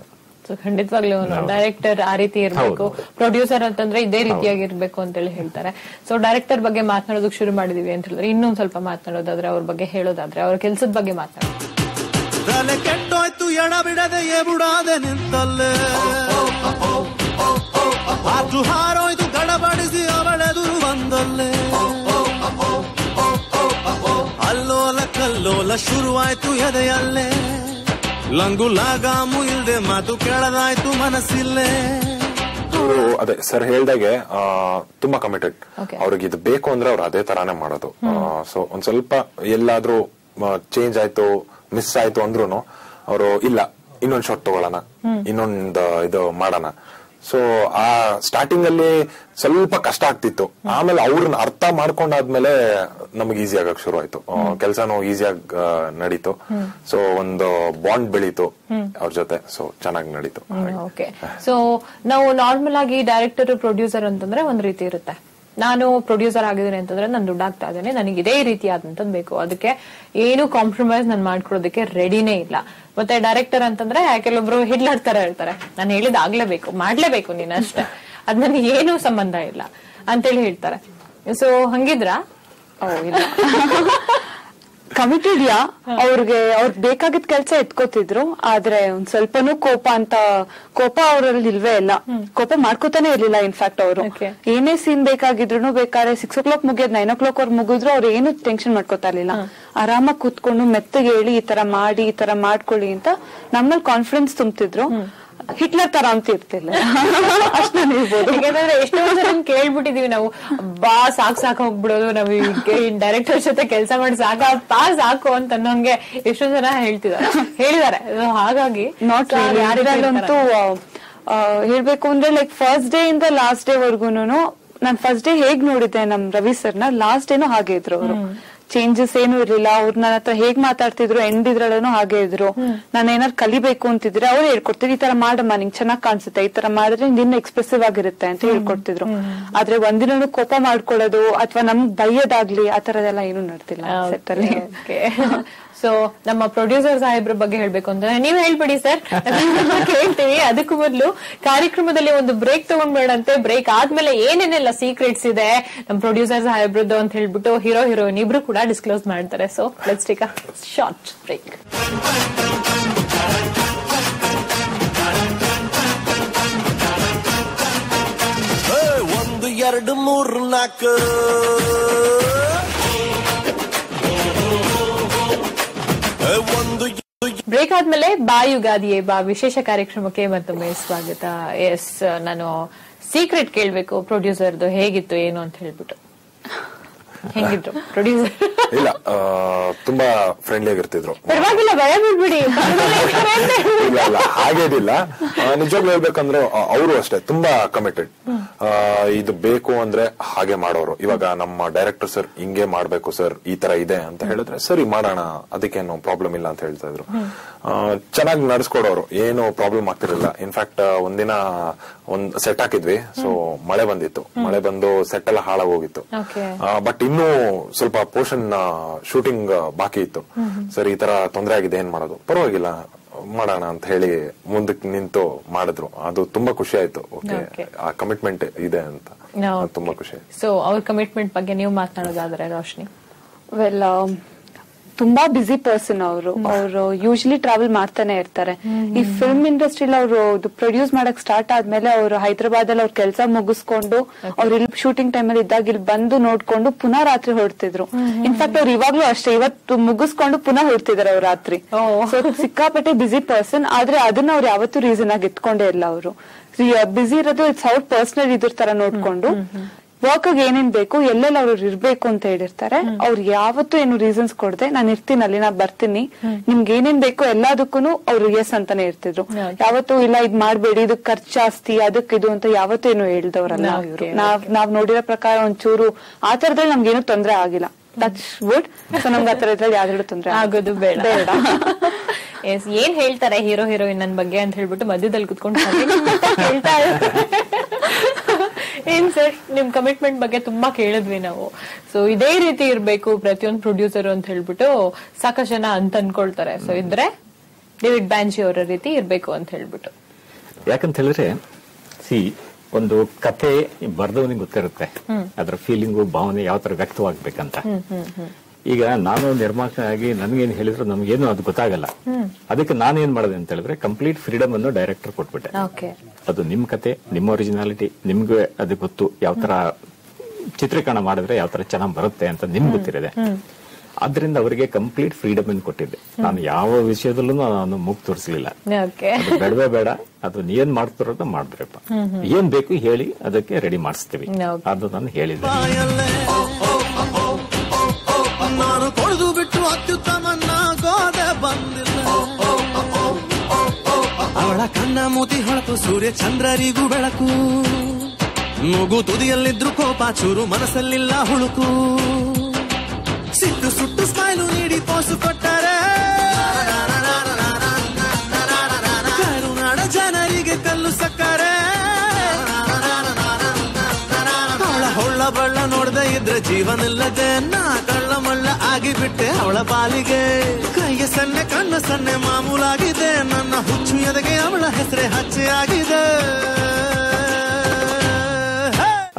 Speaker 2: ಖಂಡಿತವಾಗ್ಲೂ ಡೈರೆಕ್ಟರ್ ಆ ರೀತಿ ಇರಬೇಕು, ಪ್ರೊಡ್ಯೂಸರ್ ಅಂತಂದ್ರೆ ಇದೇ ರೀತಿಯಾಗಿರ್ಬೇಕು ಅಂತ ಹೇಳಿ ಹೇಳ್ತಾರೆ. ಸೊ ಡೈರೆಕ್ಟರ್ ಬಗ್ಗೆ ಮಾತನಾಡೋದಕ್ಕೆ ಶುರು ಮಾಡಿದೀವಿ ಅಂತ ಹೇಳಿದ್ರೆ ಇನ್ನೊಂದ್ ಸ್ವಲ್ಪ ಮಾತನಾಡೋದಾದ್ರೆ, ಅವ್ರ ಬಗ್ಗೆ ಹೇಳೋದಾದ್ರೆ, ಅವ್ರ ಕೆಲಸದ ಬಗ್ಗೆ ಮಾತನಾಡೋದು.
Speaker 9: ಕೆಟ್ಟೋಯ್ತು ಎಡ ಬಿಡದೆ ಬುಡಾದೆ ನಿಂತಲ್ಲೇ, ಆಚು ಹಾರೋಯ್ತು ಗಡಬಡಿಸಿ ಅವಳೆದುರು ಬಂದಲ್ಲೇ, ಅಲ್ಲೋಲ ಕಲ್ಲೋಲ ಶುರುವಾಯ್ತು ಎದೆಯಲ್ಲೇ, ಲಂಗು ಲಾಗಾಮು ಇಲ್ದೆ ಮಾತು ಕೇಳದಾಯ್ತು ಮನಸ್ಸಿಲ್ಲೇ.
Speaker 3: ಅದೇ ಸರ್ ಹೇಳ್ದಾಗೆ ತುಂಬಾ ಕಮಿಟೆಡ್. ಅವ್ರಿಗೆ ಇದು ಬೇಕು ಅಂದ್ರೆ ಅವ್ರು ಅದೇ ತರಾನೇ ಮಾಡೋದು. ಸೊ ಒಂದ್ ಸ್ವಲ್ಪ ಎಲ್ಲಾದ್ರೂ ಚೇಂಜ್ ಆಯ್ತು, ಮಿಸ್ ಆಯ್ತು ಅಂದ್ರೂ ಅವರು ಇಲ್ಲ ಇನ್ನೊಂದ್ ಶಾಟ್ ತಗೊಳ್ಳೋಣ, ಇನ್ನೊಂದ್ ಇದು ಮಾಡೋಣ, ಸೊ ಆ ಸ್ಟಾರ್ಟಿಂಗ್ ಅಲ್ಲಿ ಸ್ವಲ್ಪ ಕಷ್ಟ ಆಗ್ತಿತ್ತು. ಆಮೇಲೆ ಅವ್ರನ್ನ ಅರ್ಥ ಮಾಡ್ಕೊಂಡಾದ್ಮೇಲೆ ನಮ್ಗೆ ಈಸಿ ಆಗಕ್ ಶುರು ಆಯ್ತು. ಕೆಲ್ಸನೂ ಈಸಿಯಾಗಿ ನಡೀತು. ಸೊ ಒಂದು ಬಾಂಡ್ ಬೆಳೀತು ಅವ್ರ ಜೊತೆ. ಸೊ ಚೆನ್ನಾಗಿ ನಡೀತು.
Speaker 2: ಓಕೆ. ಸೊ ನಾವು ನಾರ್ಮಲ್ ಆಗಿ ಡೈರೆಕ್ಟರ್ ಪ್ರೊಡ್ಯೂಸರ್ ಅಂತಂದ್ರೆ ಒಂದ್ ರೀತಿ ಇರುತ್ತೆ. ನಾನು ಪ್ರೊಡ್ಯೂಸರ್ ಆಗಿದ್ದೀನಿ ಅಂತಂದ್ರೆ ನಾನು ದುಡ್ಡು ಹಾಕ್ತಾ ಇದ್ದೇನೆ, ನನಗೆ ಇದೇ ರೀತಿಯಾದಂತದ್ದು ಬೇಕು, ಅದಕ್ಕೆ ಏನು ಕಾಂಪ್ರಮೈಸ್ ನಾನು ಮಾಡ್ಕೊಡೋದಕ್ಕೆ ರೆಡಿನೇ ಇಲ್ಲ. ಮತ್ತೆ ಡೈರೆಕ್ಟರ್ ಅಂತಂದ್ರೆ ಕೆಲವೊಬ್ರು ಹಿಡ್ಲಾಡ್ತಾರೆ, ಹೇಳ್ತಾರೆ ನಾನು ಹೇಳಿದಾಗ್ಲೇಬೇಕು, ಮಾಡ್ಲೇಬೇಕು ನೀನ್ ಅಷ್ಟೇ, ಅದ್ ನನಗೆ ಏನೂ ಸಂಬಂಧ ಇಲ್ಲ ಅಂತೇಳಿ ಹೇಳ್ತಾರೆ. ಸೊ ಹಂಗಿದ್ರ?
Speaker 4: ಇಲ್ಲ, ಕಮಿಟೆಡ್ ಯಾ, ಅವ್ರಿಗೆ ಬೇಕಾಗಿದ್ ಕೆಲ್ಸ ಎತ್ಕೋತಿದ್ರು. ಆದ್ರೆ ಒಂದ್ ಸ್ವಲ್ಪನೂ ಕೋಪ ಅವರಲ್ಲಿ ಇಲ್ವೇ ಇಲ್ಲ. ಕೋಪ ಮಾಡ್ಕೋತಾನೆ ಇರ್ಲಿಲ್ಲ. ಇನ್ಫ್ಯಾಕ್ಟ್ ಅವರು ಏನೇ ಸೀನ್ ಬೇಕಾಗಿದ್ರು ಬೇಕಾದ್ರೆ 6 o'clock ಮುಗಿಯೋದ್ 9 o'clock ಅವ್ರು ಮುಗಿದ್ರು ಅವ್ರು ಏನು ಟೆನ್ಷನ್ ಮಾಡ್ಕೋತಾ ಇರ್ಲಿಲ್ಲ. ಆರಾಮಾಗಿ ಕೂತ್ಕೊಂಡು ಮೆತ್ತಗೆ ಹೇಳಿ ಈ ತರ ಮಾಡಿ, ಈ ತರ ಮಾಡ್ಕೊಳ್ಳಿ ಅಂತ ನಮ್ಮಲ್ಲಿ ಕಾನ್ಫಿಡೆನ್ಸ್ ತುಂಬ್ತಿದ್ರು. ಹಿಟ್ಲರ್ ತರ ಅಂತ ಇರ್ತಿಲ್ಲ ಅಷ್ಟೇ ಇರ್ಬೋದು.
Speaker 2: ಯಾಕಂದ್ರೆ ಎಷ್ಟೋ ಜನ ಕೇಳ್ಬಿಟ್ಟಿದೀವಿ ನಾವು, ಬಾ ಸಾಕು ಹೋಗ್ಬಿಡೋದು, ನಾವು ಡೈರೆಕ್ಟರ್ ಜೊತೆ ಕೆಲಸ ಮಾಡಿ ಸಾಕು ಅಂತ ಅನ್ನೋಂಗೆ ಎಷ್ಟೋ ಜನ ಹೇಳಿದ್ದಾರೆ. ಹಾಗಾಗಿ
Speaker 4: ಯಾರಿಗಂತೂ ಹೇಳ್ಬೇಕು ಅಂದ್ರೆ ಲೈಕ್ ಫಸ್ಟ್ ಡೇ ಇಂದ ಲಾಸ್ಟ್ ಡೇ ವರ್ಗುನು ನಾನ್ ಫಸ್ಟ್ ಡೇ ಹೇಗ್ ನೋಡಿದ್ದೆ ನಮ್ ರವಿ ಸರ್ನ, ಲಾಸ್ಟ್ ಡೇನು ಹಾಗೆ ಇದ್ರು ಅವರು. ಚೇಂಜಸ್ ಏನು ಇರ್ಲಿಲ್ಲ. ಅವ್ರು ನನ್ನ ಹತ್ರ ಹೇಗ್ ಮಾತಾಡ್ತಿದ್ರು ಎಂಡ್ ಇದ್ರಲ್ಲೂ ಹಾಗೆ ಇದ್ರು. ನಾನು ಏನಾರು ಕಲಿಬೇಕು ಅಂತಿದ್ರೆ ಅವ್ರು ಹೇಳ್ಕೊಡ್ತಿದ್ರು, ಈ ತರ ಮಾಡಮ್ಮ ನಿಂಗೆ ಚೆನ್ನಾಗ್ ಕಾಣಿಸುತ್ತೆ, ಈ ತರ ಮಾಡಿದ್ರೆ ನಿನ್ನ ಎಕ್ಸ್ಪ್ರೆಸಿವ್ ಆಗಿರುತ್ತೆ ಅಂತ ಹೇಳ್ಕೊಡ್ತಿದ್ರು. ಆದ್ರೆ ಒಂದಿನೂ ಕೋಪ ಮಾಡ್ಕೊಳ್ಳೋದು ಅಥವಾ ನಮ್ಗ್ ಬೈಯೋದಾಗ್ಲಿ ಆ ತರದೆಲ್ಲ ಏನು ನಡ್ತಿಲ್ಲ ಸೆಟ್ ಅಲ್ಲಿ.
Speaker 2: ಸೊ ನಮ್ಮ ಪ್ರೊಡ್ಯೂಸರ್ ಸಾಹೇಬ್ರ ಬಗ್ಗೆ ಹೇಳ್ಬೇಕು ಅಂದ್ರೆ ನೀವ್ ಹೇಳ್ಬಿಡಿ ಸರ್, ಕೇಳ್ತೀವಿ. ಅದಕ್ಕೂ ಮೊದಲು ಕಾರ್ಯಕ್ರಮದಲ್ಲಿ ಒಂದು ಬ್ರೇಕ್ ತಗೊಂಡ್ಬೇಡಂತೆ. ಬ್ರೇಕ್ ಆದ್ಮೇಲೆ ಏನೇನೆಲ್ಲ ಸೀಕ್ರೆಟ್ಸ್ ಇದೆ ನಮ್ಮ ಪ್ರೊಡ್ಯೂಸರ್ ಸಾಹೇಬ್ರದ್ದು ಅಂತ ಹೇಳ್ಬಿಟ್ಟು ಹೀರೋಯಿನ್ ಇಬ್ರು ಕೂಡ ಡಿಸ್ಕ್ಲೋಸ್ ಮಾಡ್ತಾರೆ. So let's take a short break.
Speaker 1: ಒಂದು ಎರಡು ಮೂರು ನಾಲ್ಕು
Speaker 2: ಬ್ರೇಕ್ ಆದ್ಮೇಲೆ ಬಾ ಯುಗಾದಿಯೇ ಬಾ ವಿಶೇಷ ಕಾರ್ಯಕ್ರಮಕ್ಕೆ ಮತ್ತೊಮ್ಮೆ ಸ್ವಾಗತ. ಎಸ್, ನಾನು ಸೀಕ್ರೆಟ್ ಕೇಳ್ಬೇಕು ಪ್ರೊಡ್ಯೂಸರ್ದು, ಹೇಗಿತ್ತು ಏನು ಅಂತ ಹೇಳ್ಬಿಟ್ಟು. ಹೆಂಗಿದ್ರು ಪ್ರೊಡ್ಯೂಸರ್?
Speaker 3: ಇಲ್ಲ, ತುಂಬಾ ಫ್ರೆಂಡ್ಲಿ ಆಗಿರ್ತಿದ್ರು.
Speaker 2: ಪರವಾಗಿಲ್ಲ, ಭಯ ಬಿಡ್ಬಿಡಿ.
Speaker 3: ಇಲ್ಲ ಹಾಗೇನಿಲ್ಲ. ನಿಜವಾಗ್ಲೂ ಹೇಳ್ಬೇಕಂದ್ರೆ ಅವರು ಅಷ್ಟೇ ತುಂಬಾ ಕಮಿಟೆಡ್. ಇದು ಬೇಕು ಅಂದ್ರೆ ಹಾಗೆ ಮಾಡೋರು. ಇವಾಗ ನಮ್ಮ ಡೈರೆಕ್ಟರ್ ಸರ್ ಹಿಂಗೆ ಮಾಡ್ಬೇಕು ಸರ್, ಈ ತರ ಇದೆ ಅಂತ ಹೇಳಿದ್ರೆ ಸರಿ ಮಾಡೋಣ, ಅದಕ್ಕೇನು ಪ್ರಾಬ್ಲಮ್ ಇಲ್ಲ ಅಂತ ಹೇಳ್ತಾ ಇದ್ರು. ಚೆನ್ನಾಗಿ ನಡೆಸ್ಕೊಡೋರು, ಏನು ಪ್ರಾಬ್ಲಮ್ ಆಗ್ತಿರ್ಲಿಲ್ಲ. ಇನ್ಫ್ಯಾಕ್ಟ್ ಒಂದಿನ ಒಂದ್ ಸೆಟ್ ಹಾಕಿದ್ವಿ. ಸೊ ಮಳೆ ಬಂದಿತ್ತು, ಮಳೆ ಬಂದು ಸೆಟ್ ಎಲ್ಲ ಹಾಳಾಗಿ ಹೋಗಿತ್ತು. ಬಟ್ ಇನ್ನೂ ಸ್ವಲ್ಪ ಪೋರ್ಷನ್ ಶೂಟಿಂಗ್ ಬಾಕಿ ಇತ್ತು. ಸರಿ, ಈ ತರ ತೊಂದರೆ ಆಗಿದೆ, ಏನ್ ಮಾಡೋದು, ಪರವಾಗಿಲ್ಲ ಮಾಡೋಣ ಅಂತ ಹೇಳಿ ಮುಂದಕ್ಕೆ ನಿಂತು ಮಾಡಿದ್ರು. ಅದು ತುಂಬಾ ಖುಷಿ ಆಯ್ತು. ಆ ಕಮಿಟ್ಮೆಂಟ್ ಇದೆ ಅಂತ ತುಂಬಾ ಖುಷಿ ಆಯ್ತು.
Speaker 2: ಸೊ ಅವ್ರ ಕಮಿಟ್ಮೆಂಟ್ ಬಗ್ಗೆ ನೀವು ಮಾತನಾಡೋದಾದ್ರೆ ರೋಶ್ನಿ?
Speaker 4: ವೆಲ್, ತುಂಬಾ ಬಿಸಿ ಪರ್ಸನ್ ಅವರು ಯೂಶಲಿ ಟ್ರಾವೆಲ್ ಮಾಡ್ತಾನೆ ಇರ್ತಾರೆ. ಈ ಫಿಲ್ಮ್ ಇಂಡಸ್ಟ್ರಿಲಿ ಅವರು ಪ್ರೊಡ್ಯೂಸ್ ಮಾಡಕ್ ಸ್ಟಾರ್ಟ್ ಆದ್ಮೇಲೆ ಅವರು ಹೈದರಾಬಾದ್ ಅಲ್ಲಿ ಅವ್ರ ಕೆಲಸ ಮುಗಿಸ್ಕೊಂಡು ಅವ್ರು ಇಲ್ಲಿ ಶೂಟಿಂಗ್ ಟೈಮ್ ಅಲ್ಲಿ ಇದ್ದಾಗ ಇಲ್ಲಿ ಬಂದು ನೋಡ್ಕೊಂಡು ಪುನಃ ರಾತ್ರಿ ಹೊರಡ್ತಿದ್ರು. ಇನ್ಫ್ಯಾಕ್ಟ್ ಅವ್ರು ಇವಾಗ್ಲೂ ಅಷ್ಟೇ, ಇವತ್ತು ಮುಗಿಸ್ಕೊಂಡು ಪುನಃ ಹೊರಡ್ತಿದಾರೆ ಅವ್ರು ರಾತ್ರಿ. ಸಿಕ್ಕಾಪಟ್ಟೆ ಬಿಸಿ ಪರ್ಸನ್. ಆದ್ರೆ ಅದನ್ನ ಅವ್ರು ಯಾವತ್ತೂ ರೀಸನ್ ಆಗಿ ಇಟ್ಕೊಂಡೇ ಇಲ್ಲ. ಅವರು ಬಿಸಿ ಇರೋದು ಇಟ್ಸ್ ಅವ್ರ ಪರ್ಸನಲ್ ಇದ್ರ ತರ ನೋಡ್ಕೊಂಡು ವರ್ಕ್ ಏನೇನ್ ಬೇಕು ಎಲ್ಲೆಲ್ಲ ಅವ್ರು ಇರ್ಬೇಕು ಅಂತ ಹೇಳಿರ್ತಾರೆ. ಅವ್ರು ಯಾವತ್ತೂ ಏನು ರೀಸನ್ಸ್ ಕೊಡದೆ ನಾನು ಇರ್ತೀನಲ್ಲಿ, ನಾ ಬರ್ತೀನಿ, ನಿಮ್ಗೆ ಏನೇನ್ ಬೇಕು ಎಲ್ಲದಕ್ಕೂ ಅವ್ರು ಎಸ್ ಅಂತಾನೆ ಇರ್ತಿದ್ರು. ಯಾವತ್ತೂ ಇಲ್ಲ ಇದ್ ಮಾಡ್ಬೇಡಿ, ಇದಕ್ ಖರ್ಚು ಜಾಸ್ತಿ, ಅದಕ್ ಇದು ಅಂತ ಯಾವತ್ತೂ ಏನು ಹೇಳ್ದವ್ರಲ್ಲ ಇವ್ರು. ನಾವ್ ನೋಡಿರೋ ಪ್ರಕಾರ ಒಂಚೂರು ಆ ತರದಲ್ಲಿ ನಮ್ಗೇನು ತೊಂದ್ರೆ ಆಗಿಲ್ಲ. Touch wood. ಸೊ ನಮ್ಗೆ ಆ ತರ ಇದ್ರಲ್ಲಿ ಯಾವ್ದು ತೊಂದ್ರೆ
Speaker 2: ಆಗೋದು ಬೇಡ. ಏನ್ ಹೇಳ್ತಾರೆ ಹೀರೋ ಹೀರೋಯಿನ್ ನನ್ ಬಗ್ಗೆ ಅಂತ ಹೇಳ್ಬಿಟ್ಟು ಮಧ್ಯದಲ್ಲಿ ಕುತ್ಕೊಂಡು ಹೇಳ್ತಾ ಏನ್ ಸರ್, ನಿಮ್ ಕಮಿಟ್ಮೆಂಟ್ ಬಗ್ಗೆ ತುಂಬಾ ಕೇಳಿದ್ವಿ ನಾವು. ಸೊ ಇದೇ ರೀತಿ ಇರ್ಬೇಕು ಪ್ರತಿಯೊಂದು ಪ್ರೊಡ್ಯೂಸರ್ ಅಂತ ಹೇಳ್ಬಿಟ್ಟು ಸಾಕಷ್ಟು ಜನ ಅಂತ ಅನ್ಕೊಳ್ತಾರೆ. ಸೊ ಇದ್ರೆ ಡೇವಿಡ್ ಬ್ಯಾನ್ಜಿ ಅವರ ರೀತಿ ಇರ್ಬೇಕು ಅಂತ ಹೇಳ್ಬಿಟ್ಟು.
Speaker 5: ಯಾಕಂತ ಹೇಳಿದ್ರೆ ಒಂದು ಕಥೆ ಬರ್ದವನಿಗೆ ಗೊತ್ತಿರುತ್ತೆ ಅದ್ರ ಫೀಲಿಂಗು, ಭಾವನೆ ಯಾವ ತರ ವ್ಯಕ್ತವಾಗ್ಬೇಕಂತ. ಈಗ ನಾನು ನಿರ್ಮಾಪಕನಾಗಿ ನನ್ಗೇನು ಹೇಳಿದ್ರು ನಮ್ಗೇನು ಅದು ಗೊತ್ತಾಗಲ್ಲ. ಅದಕ್ಕೆ ನಾನೇನ್ ಮಾಡಿದೆ ಅಂತ ಹೇಳಿದ್ರೆ ಕಂಪ್ಲೀಟ್ ಫ್ರೀಡಮ್ ಅನ್ನು ಡೈರೆಕ್ಟರ್ ಕೊಟ್ಬಿಟ್ಟೆ. ಅದು ನಿಮ್ ಕತೆ, ನಿಮ್ಮ ಒರಿಜಿನಾಲಿಟಿ, ನಿಮ್ಗೆ ಅದು ಗೊತ್ತು, ಯಾವ ತರ ಚಿತ್ರೀಕರಣ ಮಾಡಿದ್ರೆ ಯಾವ ತರ ಚೆನ್ನಾಗಿ ಬರುತ್ತೆ ಅಂತ ನಿಮ್ಗೆ ಗೊತ್ತಿರಿದೆ. ಆದ್ರಿಂದ ಅವರಿಗೆ ಕಂಪ್ಲೀಟ್ ಫ್ರೀಡಮ್ ಅನ್ನು ಕೊಟ್ಟಿದ್ದೆ. ನಾನು ಯಾವ ವಿಷಯದಲ್ಲೂ ನಾನು ಮೂಗ್ ತೋರಿಸಲಿಲ್ಲ. ಅದು ಬೇಡವೇ ಬೇಡ, ಅದು ಏನ್ ಮಾಡ್ತಿರೋದ ಮಾಡ್ಬೇಕಪ್ಪ, ಏನ್ ಬೇಕು ಹೇಳಿ ಅದಕ್ಕೆ ರೆಡಿ ಮಾಡಿಸ್ತೀವಿ, ಅದು ನಾನು ಹೇಳಿದ್ದೆ.
Speaker 9: ನಾನು ಕೊಡದು ಬಿಟ್ಟು ಅತ್ಯುತ್ತಮನ್ನ ಗೋದೆ ಬಂದಿಲ್ಲ. ಅವಳ ಕಣ್ಣ ಮೂತಿ ಹೊಳಪ ಮಾತು ಸೂರ್ಯ ಚಂದ್ರರಿಗೂ ಬೆಳಕು. ಮೂಗು ತುದಿಯಲ್ಲಿದ್ರು ಕೋಪ ಚೂರು ಮನಸ್ಸಲ್ಲಿಲ್ಲ ಹುಳುಕು. ಸಿಟ್ಟು ಸುಟ್ಟು ಸ್ಮೈಲು ನೀಡಿ ಪೋಸು ಕೊಟ್ಟರೆ ಕರುನಾಡ ಜನರಿಗೆ ಕಲ್ಲು ಸಕ್ಕರೆ. ಅವಳ ಹೊಳ್ಳ ಬಳ್ಳ ನೋಡದೆ ಇದ್ರೆ ಜೀವನಿಲ್ಲದೆ ನಾ ಕಳ್ಳ ಮಳ್ಳ ಆಗಿಬಿಟ್ಟೆ ಅವಳ ಪಾಲಿಗೆ. ಕೈಯ ಸನ್ನೆ ಕಣ್ಣ ಸನ್ನೆ ಮಾಮೂಲಾಗಿದೆ, ನನ್ನ ಹುಚ್ಚು ಎದೆಗೆ ಅವಳ ಹೆಸರೇ ಹಚ್ಚೆ ಆಗಿದೆ.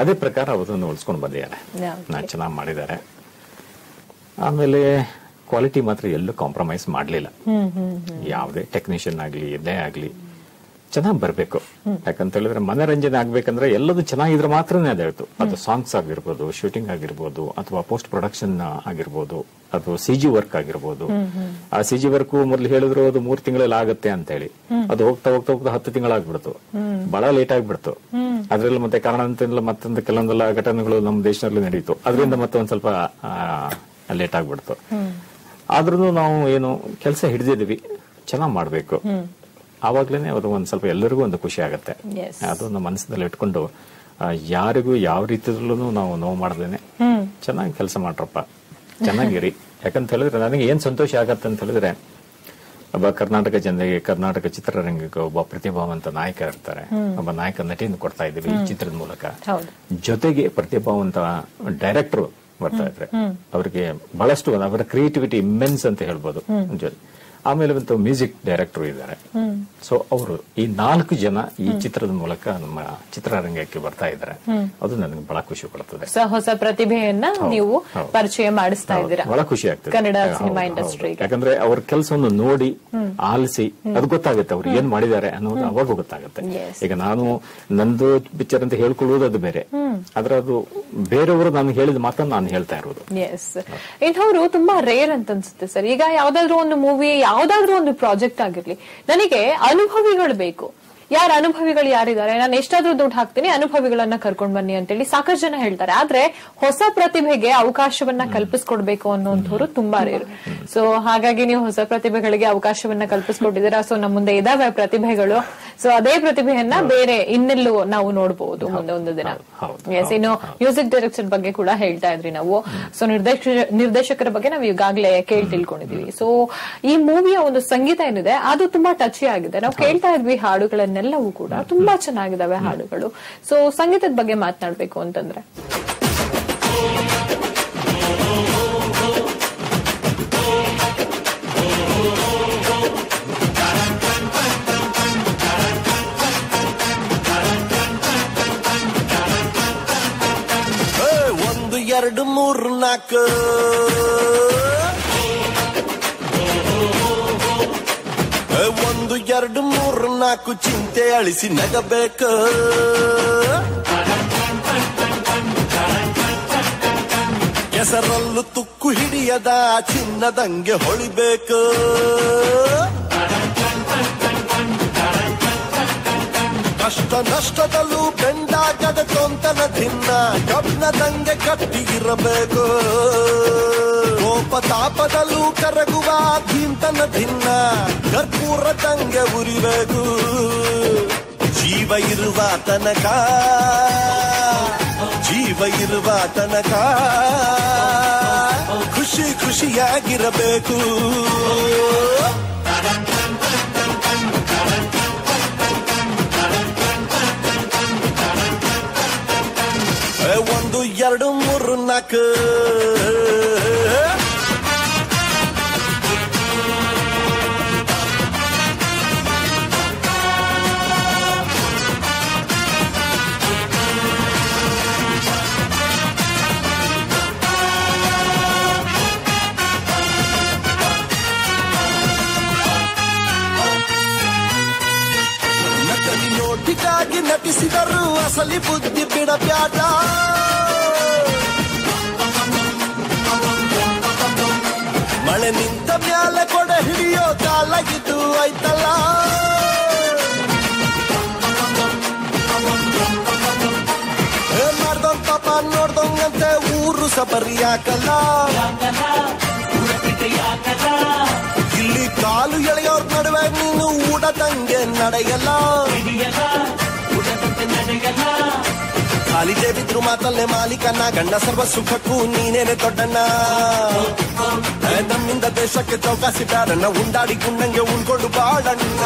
Speaker 5: ಅದೇ ಪ್ರಕಾರ ಅವರನ್ನು ಉಳಿಸ್ಕೊಂಡು ಬಂದಿದ್ದಾರೆ, ಚೆನ್ನಾಗಿ ಮಾಡಿದ್ದಾರೆ. ಆಮೇಲೆ ಕ್ವಾಲಿಟಿ ಮಾತ್ರ ಎಲ್ಲೂ ಕಾಂಪ್ರಮೈಸ್ ಮಾಡಲಿಲ್ಲ. ಯಾವುದೇ ಟೆಕ್ನಿಷಿಯನ್ ಆಗ್ಲಿ ಇದೇ ಆಗ್ಲಿ ಚೆನ್ನಾಗಿ ಬರಬೇಕು. ಯಾಕಂತ ಹೇಳಿದ್ರೆ ಮನರಂಜನೆ ಆಗ್ಬೇಕಂದ್ರೆ ಎಲ್ಲದು ಚೆನ್ನಾಗಿದ್ರೆ ಮಾತ್ರನೇ ಅದಾಯ್ತು. ಅದು ಸಾಂಗ್ಸ್ ಆಗಿರ್ಬೋದು, ಶೂಟಿಂಗ್ ಆಗಿರ್ಬೋದು, ಅಥವಾ ಪೋಸ್ಟ್ ಪ್ರೊಡಕ್ಷನ್ ಆಗಿರ್ಬೋದು, ಅದು ಸಿಜಿ ವರ್ಕ್ ಆಗಿರ್ಬೋದು. ಆ ಸಿಜಿ ವರ್ಕ್ ಮೊದಲು ಹೇಳಿದ್ರು ಅದು 3 ತಿಂಗಳಲ್ಲಿ ಆಗುತ್ತೆ ಅಂತ ಹೇಳಿ, ಅದು ಹೋಗ್ತಾ ಹೋಗ್ತಾ ಹೋಗ್ತಾ 10 ತಿಂಗಳಾಗ್ಬಿಡ್ತು. ಬಹಳ ಲೇಟ್ ಆಗ್ಬಿಡ್ತು. ಅದ್ರಲ್ಲಿ ಮತ್ತೆ ಕಾರಣಾಂತರದಿಂದ ಮತ್ತೊಂದು ಕೆಲವೊಂದೆಲ್ಲ ಘಟನೆಗಳು ನಮ್ಮ ದೇಶದಲ್ಲಿ ನಡೀತು. ಅದರಿಂದ ಮತ್ತೆ ಒಂದ್ ಸ್ವಲ್ಪ ಲೇಟ್ ಆಗ್ಬಿಡ್ತು. ಆದ್ರೂ ನಾವು ಏನು ಕೆಲಸ ಹಿಡಿದಿದ್ವಿ, ಚೆನ್ನಾಗ್ ಮಾಡ್ಬೇಕು. ಆವಾಗ್ಲೇನೆ ಅದು ಒಂದ್ ಸ್ವಲ್ಪ ಎಲ್ಲರಿಗೂ ಒಂದು ಖುಷಿ ಆಗತ್ತೆ. ಅದು ನಮ್ಮ ಮನಸ್ಸಿನಲ್ಲಿ ಇಟ್ಕೊಂಡು ಯಾರಿಗೂ ಯಾವ ರೀತಿಯಲ್ಲೂ ನಾವು ನೋವು ಮಾಡದೇನೆ ಚೆನ್ನಾಗಿ ಕೆಲಸ ಮಾಡ್ರಪ್ಪ, ಚೆನ್ನಾಗಿರಿ. ಯಾಕಂತ ಹೇಳಿದ್ರೆ ನನಗೆ ಏನ್ ಸಂತೋಷ ಆಗತ್ತೆ ಅಂತ ಹೇಳಿದ್ರೆ, ಒಬ್ಬ ಕರ್ನಾಟಕ ಜನರಿಗೆ, ಕರ್ನಾಟಕ ಚಿತ್ರರಂಗಕ್ಕೆ ಒಬ್ಬ ಪ್ರತಿಭಾವಂತ ನಾಯಕ ಇರ್ತಾರೆ, ಒಬ್ಬ ನಾಯಕ ನಟಿಯನ್ನು ಕೊಡ್ತಾ ಇದ್ದೀವಿ ಈ ಚಿತ್ರದ ಮೂಲಕ. ಜೊತೆಗೆ ಪ್ರತಿಭಾವಂತ ಡೈರೆಕ್ಟರ್ ಬರ್ತಾ ಇದ್ರೆ ಅವರಿಗೆ ಬಹಳಷ್ಟು ಅವರ ಕ್ರಿಯೇಟಿವಿಟಿ ಇಮ್ಮೆನ್ಸ್ ಅಂತ ಹೇಳ್ಬೋದು. ಆಮೇಲೆ ಒಂದು ಮ್ಯೂಸಿಕ್ ಡೈರೆಕ್ಟರ್ ಇದ್ದಾರೆ. ಸೊ ಅವರು ಈ 4 ಜನ ಈ ಚಿತ್ರದ ಮೂಲಕ ನಮ್ಮ ಚಿತ್ರರಂಗಕ್ಕೆ ಬರ್ತಾ ಇದ್ದಾರೆ. ಅದು ನನಗೆ ಬಹಳ ಖುಷಿ ಕೊಡುತ್ತದೆ.
Speaker 2: ಹೊಸ ಪ್ರತಿಭೆಯನ್ನ ನೀವು ಪರಿಚಯ ಮಾಡಿಸ್ತಾ ಇದ್ದೀರಾ,
Speaker 5: ಬಹಳ ಖುಷಿ ಆಗ್ತದೆ
Speaker 2: ಕನ್ನಡ ಸಿನಿಮಾ ಇಂಡಸ್ಟ್ರಿ.
Speaker 5: ಯಾಕಂದ್ರೆ ಅವ್ರ ಕೆಲಸವನ್ನು ನೋಡಿ ಆಲಿಸಿ ಅದು ಗೊತ್ತಾಗುತ್ತೆ ಅವ್ರು ಏನ್ ಮಾಡಿದ್ದಾರೆ ಅನ್ನೋದು ಅವಾಗ ಗೊತ್ತಾಗುತ್ತೆ. ಈಗ ನಾನು ನಂದು ಪಿಕ್ಚರ್ ಅಂತ ಹೇಳ್ಕೊಳ್ಳೋದು ಅದು ಬೇರೆ, ಆದ್ರೆ ಅದು ಬೇರೆಯವರು ನಾನು ಹೇಳಿದ ಮಾತನ್ನು ನಾನು ಹೇಳ್ತಾ ಇರೋದು.
Speaker 2: ಇಂಥವ್ರು ತುಂಬಾ ರೇರ್ ಅಂತ ಅನ್ಸುತ್ತೆ ಸರ್. ಈಗ ಯಾವ್ದಾದ್ರು ಒಂದು ಮೂವಿ, ಯಾವ್ದಾದ್ರು ಒಂದು ಪ್ರಾಜೆಕ್ಟ್ ಆಗಿರ್ಲಿ, ನನಗೆ ಅನುಭವಿಗಳು ಬೇಕು. ಯಾರ ಅನುಭವಿಗಳು ಯಾರಿದ್ದಾರೆ, ನಾನು ಎಷ್ಟಾದ್ರೂ ದುಡ್ಡು ಹಾಕ್ತೀನಿ, ಅನುಭವಿಗಳನ್ನ ಕರ್ಕೊಂಡ್ ಬನ್ನಿ ಅಂತೇಳಿ ಸಾಕಷ್ಟು ಜನ ಹೇಳ್ತಾರೆ. ಆದ್ರೆ ಹೊಸ ಪ್ರತಿಭೆಗೆ ಅವಕಾಶವನ್ನ ಕಲ್ಪಿಸ್ಕೊಡ್ಬೇಕು ಅನ್ನೋಂಥವ್ರು ತುಂಬಾ ರೇರು. ಸೊ ಹಾಗಾಗಿ ನೀವು ಹೊಸ ಪ್ರತಿಭೆಗಳಿಗೆ ಅವಕಾಶವನ್ನ ಕಲ್ಪಿಸ್ಕೊಟ್ಟಿದ್ದೀರಾ. ಸೊ ನಮ್ಮ ಮುಂದೆ ಇದಾವೆ ಪ್ರತಿಭೆಗಳು. ಸೊ ಅದೇ ಪ್ರತಿಭೆಯನ್ನ ಬೇರೆ ಇನ್ನೆಲ್ಲೂ ನಾವು ನೋಡಬಹುದು ಮುಂದೆ ಒಂದು ದಿನ. ಎಸ್, ಇನ್ನು ಮ್ಯೂಸಿಕ್ ಡೈರೆಕ್ಟರ್ ಬಗ್ಗೆ ಕೂಡ ಹೇಳ್ತಾ ಇದ್ರಿ ನಾವು. ಸೊ ನಿರ್ದೇಶಕರ ಬಗ್ಗೆ ನಾವು ಈಗಾಗಲೇ ತಿಳ್ಕೊಂಡಿದೀವಿ. ಸೊ ಈ ಮೂವಿಯ ಒಂದು ಸಂಗೀತ ಏನಿದೆ ಅದು ತುಂಬಾ ಟಚಿ ಆಗಿದೆ. ನಾವು ಕೇಳ್ತಾ ಇದ್ವಿ ಹಾಡುಗಳನ್ನೆಲ್ಲವೂ ಕೂಡ ತುಂಬಾ ಚೆನ್ನಾಗಿದಾವೆ ಹಾಡುಗಳು. ಸೊ ಸಂಗೀತದ ಬಗ್ಗೆ ಮಾತನಾಡ್ಬೇಕು ಅಂತಂದ್ರೆ
Speaker 1: ಎರಡು ಮೂರು ನಾಲ್ಕು ಒಂದು ಎರಡು ಮೂರು ನಾಲ್ಕು ಚಿಂತೆ ಅಳಿಸಿ ನಗಬೇಕು. ಹೆಸರಲ್ಲೂ ತುಕ್ಕು ಹಿಡಿಯದ ಚಿನ್ನದಂಗೆ ಹೊಳಿಬೇಕು. ಕಷ್ಟ ನಷ್ಟದಲ್ಲೂ ಬೆಂಡಾಗದ ಕೊಂತನ ಭಿನ್ನ ಕಬ್ನದಂಗೆ ಕಟ್ಟಿಗಿರಬೇಕು. ಕೋಪ ತಾಪದಲ್ಲೂ ಕರಗುವ ಧೀಂತನ ಭಿನ್ನ ಕರ್ಪೂರದಂಗೆ ಉರಿಬೇಕು. ಜೀವ ಇರುವ ತನಕ, ಜೀವ ಇರುವ ತನಕ ಖುಷಿ ಖುಷಿಯಾಗಿರಬೇಕು. ಒಂದು ಎರಡು ಮೂರು ನಾಲ್ಕು ನಕಲಿ ನೋಟಿಗಾಗಿ ನಟಿಸಿದರು ಅಸಲಿ ಬುದ್ಧಿ ಬಿಡಬ್ಯಾಡ. ಮಳೆ ನಿಂತ ಮ್ಯಾಲೆ ಕೊಡ ಹಿಡಿಯೋ ಕಾಲ ಇದು ಆಯ್ತಲ್ಲ. ಮಾಡ್ದೊಂದ್ ಪಾಪ ನೋಡ್ದೊಂಗಂತೆ ಊರು ಸಬರಿ ಯಾಕಲ್ಲ. ಇಲ್ಲಿ ಕಾಲು ಎಳೆಯೋರ್ ನಡುವೆ ನೀನು ಊಟದಂಗೆ ನಡೆಯಲ್ಲ, ಖಾಲಿ ಜೇಬಿದ್ರು ಮಾತಲ್ಲೇ ಮಾಲೀಕನ, ಗಂಡ ಸರ್ವ ಸುಖಕ್ಕೂ ನೀನೇನೆ ದೊಡ್ಡಣ್ಣ. ನಮ್ಮಿಂದ ದೇಶಕ್ಕೆ ಚೌಕಾಸಿ ಬ್ಯಾಡಣ್ಣ, ಉಂಡಾಡಿ ಗುಂಡಂಗೆ ಉಳ್ಕೊಂಡು ಬಾಡಣ್ಣ.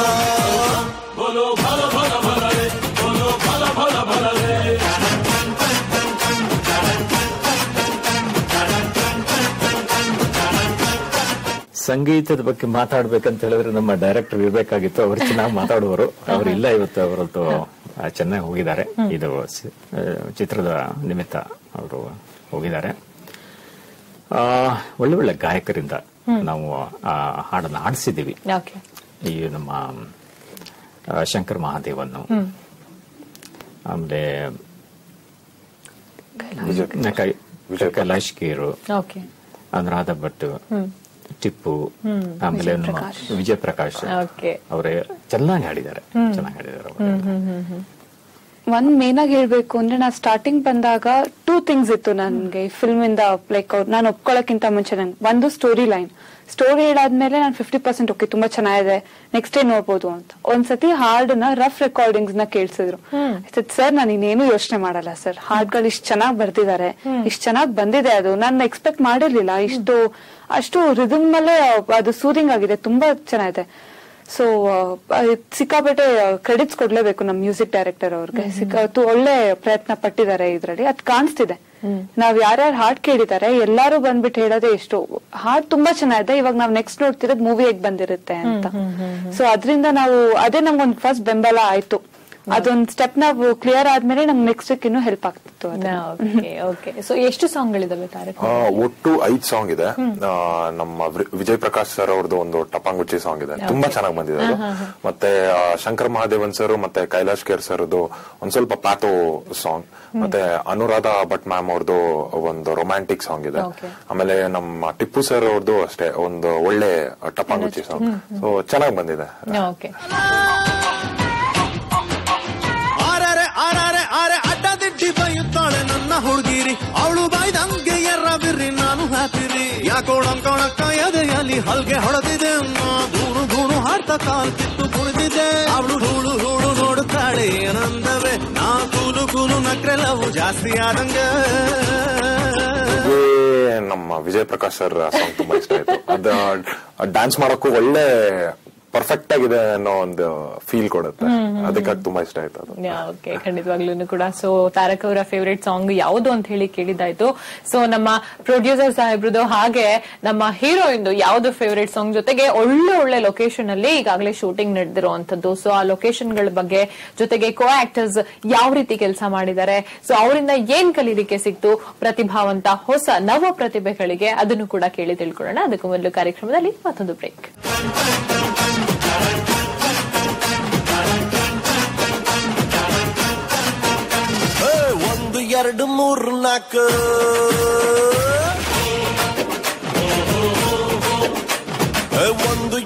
Speaker 5: ಸಂಗೀತದ ಬಗ್ಗೆ ಮಾತಾಡ್ಬೇಕಂತ ಹೇಳಿದ್ರೆ ನಮ್ಮ ಡೈರೆಕ್ಟರ್ ಇರ್ಬೇಕಾಗಿತ್ತು, ಅವ್ರು ಚೆನ್ನಾಗಿ ಮಾತಾಡುವರು. ಅವರಿಲ್ಲ ಇವತ್ತು, ಅವರದ್ದು ಚೆನ್ನಾಗಿ ಹೋಗಿದ್ದಾರೆ. ಇದು ಚಿತ್ರದ ನಿಮಿತ್ತ ಅವರು ಹೋಗಿದ್ದಾರೆ. ಒಳ್ಳೆ ಒಳ್ಳೆ ಗಾಯಕರಿಂದ ನಾವು ಹಾಡನ್ನು ಹಾಡಿಸಿದ್ದೀವಿ. ಈ ನಮ್ಮ ಶಂಕರ್ ಮಹಾದೇವನ್ನು, ಆಮೇಲೆ ಕೈಲಾಶ್ ಕೇರು, ಅನುರಾಧ ಭಟ್, ಟಿಪ್ಪು, ಆಮೇಲೆ ವಿಜಯ್ ಪ್ರಕಾಶ್ ಅವರೇ ಚೆನ್ನಾಗಿ ಹಾಡಿದ್ದಾರೆ.
Speaker 4: ಒಂದ್ ಮೇನ್ ಆಗಿ ಹೇಳ್ಬೇಕು ಅಂದ್ರೆ, ನಾ ಸ್ಟಾರ್ಟಿಂಗ್ ಬಂದಾಗ 2 ಥಿಂಗ್ಸ್ ಇತ್ತು ನನ್ಗೆ ಫಿಲ್ಮ್ ಇಂದ. ಲೈಕ್ ನಾನು ಒಪ್ಕೊಳ್ಳೋಕ್ಕಿಂತ ಮುಂಚೆ ಒಂದು ಸ್ಟೋರಿ ಲೈನ್, ಸ್ಟೋರಿ ಹೇಳಾದ್ಮೇಲೆ ನಾನು 50% ಓಕೆ ತುಂಬಾ ಚೆನ್ನಾಗಿದೆ, ನೆಕ್ಸ್ಟ್ ಡೇ ನೋಡ್ಬೋದು ಅಂತ. ಒಂದ್ಸತಿ ಹಾಡನ್ನ ರಫ್ ರೆಕಾರ್ಡಿಂಗ್ಸ್ ನ ಕೇಳಿಸಿದ್ರು. ಸರ್ ನಾನು ಇನ್ನೇನು ಯೋಚನೆ ಮಾಡಲ್ಲ ಸರ್, ಹಾಡ್ಗಳು ಇಷ್ಟು ಚೆನ್ನಾಗಿ ಬರ್ದಿದ್ದಾರೆ, ಇಷ್ಟು ಚೆನ್ನಾಗಿ ಬಂದಿದೆ, ಅದು ನಾನು ಎಕ್ಸ್ಪೆಕ್ಟ್ ಮಾಡಿರ್ಲಿಲ್ಲ. ಅಷ್ಟು ರಿದಮ್ ಅಲ್ಲೇ ಅದು ಸೂದಿಂಗ್ ಆಗಿದೆ, ತುಂಬಾ ಚೆನ್ನಾಗಿದೆ. ಸೊ ಸಿಕ್ಕಾಪಟ್ಟೆ ಕ್ರೆಡಿಟ್ಸ್ ಕೊಡ್ಲೇಬೇಕು ನಮ್ ಮ್ಯೂಸಿಕ್ ಡೈರೆಕ್ಟರ್ ಅವ್ರಿಗೆ. ಒಳ್ಳೆ ಪ್ರಯತ್ನ ಪಟ್ಟಿದ್ದಾರೆ ಇದ್ರಲ್ಲಿ, ಅದ್ ಕಾಣಿಸ್ತಿದೆ. ನಾವ್ ಯಾರ್ಯಾರು ಹಾಡ್ ಕೇಳಿದ್ದಾರೆ ಎಲ್ಲಾರು ಬಂದ್ಬಿಟ್ಟು ಹೇಳೋದೇ ಎಷ್ಟು ಹಾಡ್ ತುಂಬಾ ಚೆನ್ನಾಗಿದೆ, ಇವಾಗ ನಾವ್ ನೆಕ್ಸ್ಟ್ ನೋಡ್ತಿರೋದ್ ಮೂವಿ ಹೇಗ್ ಬಂದಿರುತ್ತೆ ಅಂತ. ಸೊ ಅದ್ರಿಂದ ನಾವು ಅದೇ ನಮ್ಗೊಂದ್ ಫಸ್ಟ್ ಬೆಂಬಲ ಆಯ್ತು. ಅದೊಂದ್ ಸ್ಟೆಪ್ ನಾವು ಕ್ಲಿಯರ್ ಆದ್ಮೇಲೆ ನಮ್ಗೆ ನೆಕ್ಸ್ಟ್ ಇನ್ನೂ ಹೆಲ್ಪ್ ಆಗ್ತಿತ್ತು.
Speaker 2: ಸೊ ಎಷ್ಟು ಸಾಂಗ್ಗಳಿದಾವೆ ತಾರಕ್?
Speaker 3: ಒಟ್ಟು 5 ಸಾಂಗ್ ಇದೆ. ನಮ್ಮ ವಿಜಯ್ ಪ್ರಕಾಶ್ ಸರ್ ಅವ್ರದ್ದು ಒಂದು ಟಪಾಂಗುಚ್ಚಿ ಸಾಂಗ್ ಇದೆ, ತುಂಬಾ ಚೆನ್ನಾಗಿ ಬಂದಿದೆ ಅದು. ಮತ್ತೆ ಶಂಕರ್ ಮಹಾದೇವನ್ ಸರ್ ಮತ್ತೆ ಕೈಲಾಶ್ ಕೇರ್ ಸರ್ ಒಂದ್ ಸ್ವಲ್ಪ ಪ್ಯಾಥೋ ಸಾಂಗ್, ಮತ್ತೆ ಅನುರಾಧ ಭಟ್ ಮ್ಯಾಮ್ ಅವ್ರದ್ದು ಒಂದು ರೊಮ್ಯಾಂಟಿಕ್ ಸಾಂಗ್ ಇದೆ. ಆಮೇಲೆ ನಮ್ಮ ಟಿಪ್ಪು ಸರ್ ಅವ್ರದ್ದು ಅಷ್ಟೇ ಒಂದು ಒಳ್ಳೆ ಟಪಾಂಗುಚ್ಚಿ ಸಾಂಗ್. ಸೊ ಚೆನ್ನಾಗಿ ಬಂದಿದೆ.
Speaker 9: ಅಡ್ಡದಿಡ್ಡಿ ಬೈಯುತ್ತಾಳೆ ನನ್ನ ಹುಡುಗಿರಿ, ಅವಳು ಬಾಯ್ದಂಗೆ ಎರ್ರಬಿರ್ರಿ ನಾನು ಹ್ಯಾಪಿರಿ. ಯಾಕೋಣಕ್ಕ ಎದೆಯಲ್ಲಿ ಹಲ್ಗೆ ಹೊಡೆದಿದೆ, ಗೂಣು ಗೂಣು ಹಾಡ್ತಾ ಕಾಲ್ ಕಿತ್ತು ಕುಣಿದಿದೆ. ಅವಳು ಹೂಳು ಹೂಳು ನೋಡುತ್ತಾಳೆ ಏನಂದವೆ, ನಾ ಕೂಲು ಕೂಲು ನಕ್ರೆಲ್ಲವು ಜಾಸ್ತಿ ಆದಂಗೆ.
Speaker 3: ನಮ್ಮ ವಿಜಯ್ ಪ್ರಕಾಶ್ ಸರ್ ಸಾಂಗ್ ತುಂಬಾ ಇಷ್ಟ ಆಯ್ತು. ಅದು ಡ್ಯಾನ್ಸ್ ಮಾಡೋಕ್ಕೂ ಒಳ್ಳೆ ಪರ್ಫೆಕ್ಟ್ ಆಗಿದೆ ಅನ್ನೋ ಒಂದು ಫೀಲ್ ಕೊಡುತ್ತೆ, ಅದಕ್ಕೆ ತುಂಬಾ ಇಷ್ಟ ಆಯ್ತು ಅದು.
Speaker 2: ಖಂಡಿತವಾಗ್ಲೂ ಕೂಡ. ಸೊ ತಾರಕ್ ಅವರ ಫೇವರೇಟ್ ಸಾಂಗ್ ಯಾವುದು ಅಂತ ಹೇಳಿ ಕೇಳಿದಾಯ್ತು. ಸೊ ನಮ್ಮ ಪ್ರೊಡ್ಯೂಸರ್ ಸಾಹೇಬ್ರದ್ದು ಹಾಗೆ ನಮ್ಮ ಹೀರೋಯಿನ್ದು ಯಾವ್ದು ಫೇವರೇಟ್ ಸಾಂಗ್, ಜೊತೆಗೆ ಒಳ್ಳೆ ಒಳ್ಳೆ ಲೊಕೇಶನ್ ಅಲ್ಲಿ ಈಗಾಗಲೇ ಶೂಟಿಂಗ್ ನಡೆದಿರುವಂತದ್ದು. ಸೊ ಆ ಲೊಕೇಶನ್ ಗಳ ಬಗ್ಗೆ, ಜೊತೆಗೆ ಕೋ ಆಕ್ಟರ್ಸ್ ಯಾವ ರೀತಿ ಕೆಲಸ ಮಾಡಿದ್ದಾರೆ, ಸೊ ಅವರಿಂದ ಏನ್ ಕಲೀಲಿಕ್ಕೆ ಸಿಕ್ತು ಪ್ರತಿಭಾವಂತ ಹೊಸ ನವ ಪ್ರತಿಭೆಗಳಿಗೆ, ಅದನ್ನು ಕೂಡ ಕೇಳಿ ತಿಳ್ಕೊಳ್ಳೋಣ. ಅದಕ್ಕೂ ಮೊದಲು ಕಾರ್ಯಕ್ರಮದಲ್ಲಿ ಮತ್ತೊಂದು ಬ್ರೇಕ್.
Speaker 1: ಒಂದು ಎರಡು ಮೂರು ನಾಲ್ಕು ಒಂದು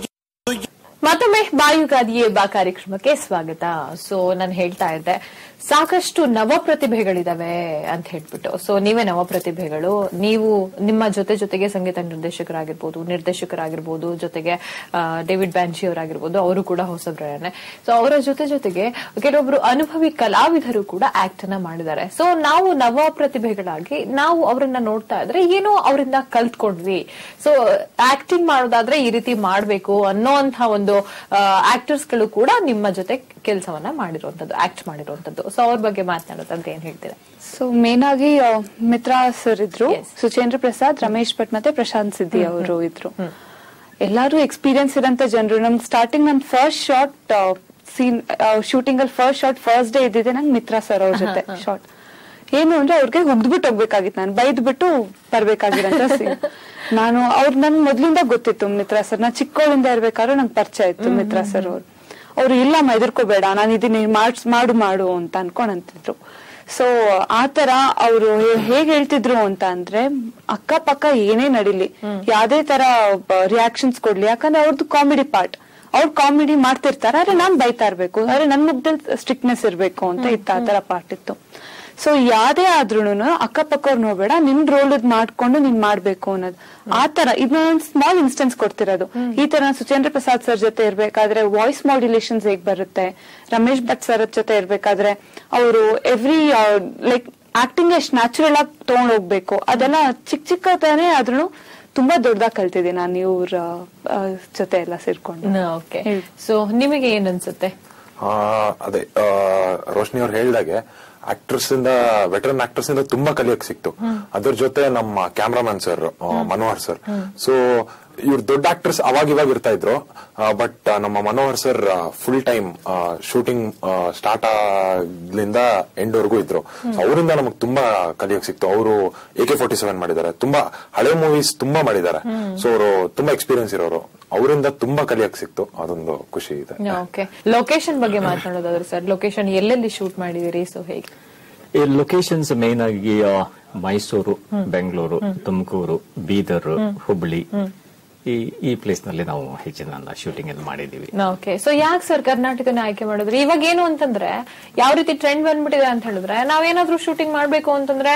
Speaker 2: ಮತ್ತೊಮ್ಮೆ ಬಾಯುಗಾದಿಯೇ ಬಾ ಕಾರ್ಯಕ್ರಮಕ್ಕೆ ಸ್ವಾಗತ. ಸೊ ನಾನು ಹೇಳ್ತಾ ಇದ್ದೆ ಸಾಕಷ್ಟು ನವ ಪ್ರತಿಭೆಗಳಿದಾವೆ ಅಂತ ಹೇಳ್ಬಿಟ್ಟು. ಸೊ ನೀವೇ ನವ ಪ್ರತಿಭೆಗಳು. ನೀವು ನಿಮ್ಮ ಜೊತೆಗೆ ಸಂಗೀತ ನಿರ್ದೇಶಕರಾಗಿರ್ಬೋದು, ಜೊತೆಗೆ ಡೇವಿಡ್ ಬ್ಯಾನ್ಚಿ ಅವರಾಗಿರ್ಬೋದು, ಅವರು ಕೂಡ ಹೊಸಬ್ರೇನೆ. ಸೊ ಅವರ ಜೊತೆಗೆ ಕೆಲವೊಬ್ರು ಅನುಭವಿ ಕಲಾವಿದರು ಕೂಡ ಆಕ್ಟ್ ಅನ್ನ ಮಾಡಿದ್ದಾರೆ. ಸೊ ನಾವು ನವ ಪ್ರತಿಭೆಗಳಾಗಿ ನಾವು ಅವರನ್ನ ನೋಡ್ತಾ ಇದ್ರೆ ಏನೋ ಅವರಿಂದ ಕಲ್ತ್ಕೊಂಡ್ವಿ. ಸೊ ಆಕ್ಟಿಂಗ್ ಮಾಡೋದಾದ್ರೆ ಈ ರೀತಿ ಮಾಡ್ಬೇಕು ಅನ್ನೋಂತಹ ಒಂದು ಆಕ್ಟರ್ಸ್ ಗಳು ಕೂಡ ನಿಮ್ಮ ಜೊತೆ ಕೆಲಸವನ್ನ ಮಾಡಿರುವಂತದ್ದು, ಆಕ್ಟ್ ಮಾಡಿರುವಂತದ್ದು. ಸೊ ಅವ್ರ ಬಗ್ಗೆ ಮಾತನಾಡೋದಂತ ಏನ್ ಹೇಳ್ತೀರಾ?
Speaker 4: ಸೊ ಮೇನ್ ಆಗಿ ಮಿತ್ರಾ ಸರ್ ಇದ್ರು, ಸುಚೇಂದ್ರ ಪ್ರಸಾದ್, ರಮೇಶ್ ಭಟ್ ಮತ್ತೆ ಪ್ರಶಾಂತ್ ಸಿದ್ದಿ ಅವರು ಇದ್ರು. ಎಲ್ಲಾರು ಎಕ್ಸ್ಪೀರಿಯನ್ಸ್ ಇರೋಂತ ಜನರು. ನಮ್ ಸ್ಟಾರ್ಟಿಂಗ್ ನಮ್ ಫಸ್ಟ್ ಶಾರ್ಟ್ ಸೀನ್ ಶೂಟಿಂಗ್ ಅಲ್ಲಿ ಫಸ್ಟ್ ಡೇ ಇದ್ದಿದೆ ನಂಗೆ ಮಿತ್ರಾ ಸರ್ ಅವ್ರ ಜೊತೆ ಶಾರ್ಟ್. ಏನು ಅಂದ್ರೆ ಅವ್ರಿಗೆ ಹುಗ್ದ್ಬಿಟ್ಟು ಹೋಗ್ಬೇಕಾಗಿತ್ತು, ನಾನು ಬೈದ್ಬಿಟ್ಟು ಬರ್ಬೇಕಾಗಿರಂತ ಸೀನ್. ನನ್ ಮೊದ್ಲಿಂದ ಗೊತ್ತಿತ್ತು ಮಿತ್ರಾ ಸರ್, ನಾ ಚಿಕ್ಕವಳಿಂದ ಇರ್ಬೇಕಾದ್ರೆ ನಂಗೆ ಪರಿಚಯ ಇತ್ತು ಮಿತ್ರಾ ಸರ್ ಅವ್ರು ಇಲ್ಲಮ್ಮ ಎದುರ್ಕೋಬೇಡ, ನಾನು ಇದನ್ನ ಮಾಡು ಅಂತ ಅನ್ಕೊಂಡಂತಿದ್ರು. ಸೊ ಆತರ ಅವರು ಹೇಗ್ ಹೇಳ್ತಿದ್ರು ಅಂತ ಅಂದ್ರೆ, ಅಕ್ಕಪಕ್ಕ ಏನೇ ನಡಿಲಿ, ಯಾವ್ದೇ ತರ ರಿಯಾಕ್ಷನ್ಸ್ ಕೊಡ್ಲಿ, ಯಾಕಂದ್ರೆ ಅವ್ರದ್ದು ಕಾಮಿಡಿ ಪಾರ್ಟ್, ಅವ್ರು ಕಾಮಿಡಿ ಮಾಡ್ತಿರ್ತಾರೆ, ಆದ್ರೆ ನಾನ್ ಬೈತಾ ಇರ್ಬೇಕು, ಆದ್ರೆ ನನ್ ಮುಗ್ದಲ್ಲಿ ಸ್ಟ್ರಿಕ್ಟ್ನೆಸ್ ಇರ್ಬೇಕು ಅಂತ ಇತ್ತು. ಆ ತರ ಪಾರ್ಟ್ ಇತ್ತು. ಸೊ ಯಾವ್ದೇ ಆದ್ರೂನು ಅಕ್ಕಪಕ್ಕವ್ರು ನೋಡ್ಬೇಡ, ನಿನ್ ರೋಲ್ ಮಾಡ್ಕೊಂಡು ನೀನ್ ಮಾಡ್ಬೇಕು ಅನ್ನೋದು. ಆತರ ಇದೊಂದು ಸ್ಮಾಲ್ ಇನ್ಸ್ಟೆನ್ಸ್ ಕೊಡ್ತಿರೋದು. ಈ ತರ ಸುಚೇಂದ್ರ ಪ್ರಸಾದ್ ಸರ್ ಜೊತೆ ಇರ್ಬೇಕಾದ್ರೆ ವಾಯ್ಸ್ ಮಾಡ್ಯುಲೇಷನ್ಸ್ ಹೇಗ್ ಬರುತ್ತೆ, ರಮೇಶ್ ಭಟ್ ಸರ್ ಜೊತೆ ಇರ್ಬೇಕಾದ್ರೆ ಅವರು ಎವ್ರಿ ಲೈಕ್ ಆಕ್ಟಿಂಗ್ ಎಷ್ಟು ನ್ಯಾಚುರಲ್ ಆಗಿ ತಗೊಂಡ್ ಹೋಗ್ಬೇಕು, ಅದೆಲ್ಲ ಚಿಕ್ಕ ಚಿಕ್ಕದಾನೆ ಆದ್ರೂ ತುಂಬಾ ದೊಡ್ಡದಾಗಿ ಕಲ್ತಿದ್ದೀನಿ ನಾನು ಇವ್ರ ಜೊತೆ ಎಲ್ಲ ಸೇರ್ಕೊಂಡು.
Speaker 2: ಓಕೆ, ಸೊ ನಿಮಗೆ ಏನ್ ಅನ್ಸುತ್ತೆ?
Speaker 3: ಅದೇ ರೋಶ್ನಿ ಅವ್ರು ಹೇಳ್ದಾಗೆ ಆಕ್ಟರ್ಸ್ ಇಂದ ವೆಟರನ್ ಆಕ್ಟರ್ಸ್ ಇಂದ ತುಂಬಾ ಕಲಿಯಕ್ ಸಿಕ್ತು. ಅದ್ರ ಜೊತೆ ನಮ್ಮ cameraman sir Manohar sir, so ಇವ್ರು ದೊಡ್ಡ ಆಕ್ಟರ್ಸ್ ಅವಾಗ ಇವಾಗ ಇರ್ತಾ ಇದ್ರು, ಬಟ್ ನಮ್ಮ Manohar sir full time shooting start ಆಗ್ಲಿಂದ ಎಂಡ್ ವರ್ಗೂ ಇದ್ರು. ಅವರಿಂದ ನಮಗ್ ತುಂಬಾ ಕಲಿಯಕ್ ಸಿಕ್ತು. ಅವರು AK-47 ಮಾಡಿದ್ದಾರೆ, ತುಂಬಾ ಹಳೆ ಮೂವೀಸ್ ತುಂಬಾ ಮಾಡಿದ್ದಾರೆ. ಸೊ ಅವರು ತುಂಬಾ ಎಕ್ಸ್ಪೀರಿಯನ್ಸ್ ಇರೋರು, ಅವರಿಂದ ತುಂಬಾ ಕಲಿಯಕ್ ಸಿಕ್ತು. ಅದೊಂದು ಖುಷಿ ಇದೆ.
Speaker 2: ಓಕೆ, ಲೊಕೇಶನ್ ಬಗ್ಗೆ ಮಾತನಾಡೋದಾದ್ರೆ ಸರ್, ಲೊಕೇಶನ್ ಎಲ್ಲೆಲ್ಲಿ ಶೂಟ್ ಮಾಡಿದಿರಿ? ಸೊ ಹೇಗೆ
Speaker 5: ಈ ಲೊಕೇಶನ್ಸ್ ಮೇನ್ ಆಗಿ ಮೈಸೂರು, ಬೆಂಗಳೂರು, ತುಮಕೂರು, ಬೀದರ್, ಹುಬ್ಬಳ್ಳಿ, ಈ ಪ್ಲೇಸ್ ನಲ್ಲಿ ನಾವು ಹೆಚ್ಚಿನ ಶೂಟಿಂಗ್ ಅನ್ನು ಮಾಡಿದೀವಿ.
Speaker 2: ಓಕೆ, ಸೊ ಯಾಕೆ ಸರ್ ಕರ್ನಾಟಕನ ಆಯ್ಕೆ ಮಾಡಿದ್ರಿ? ಇವಾಗ ಏನು ಅಂತಂದ್ರೆ ಯಾವ ರೀತಿ ಟ್ರೆಂಡ್ ಬಂದ್ಬಿಟ್ಟಿದೆ ಅಂತ ಹೇಳಿದ್ರೆ, ನಾವೇನಾದ್ರೂ ಶೂಟಿಂಗ್ ಮಾಡ್ಬೇಕು ಅಂತಂದ್ರೆ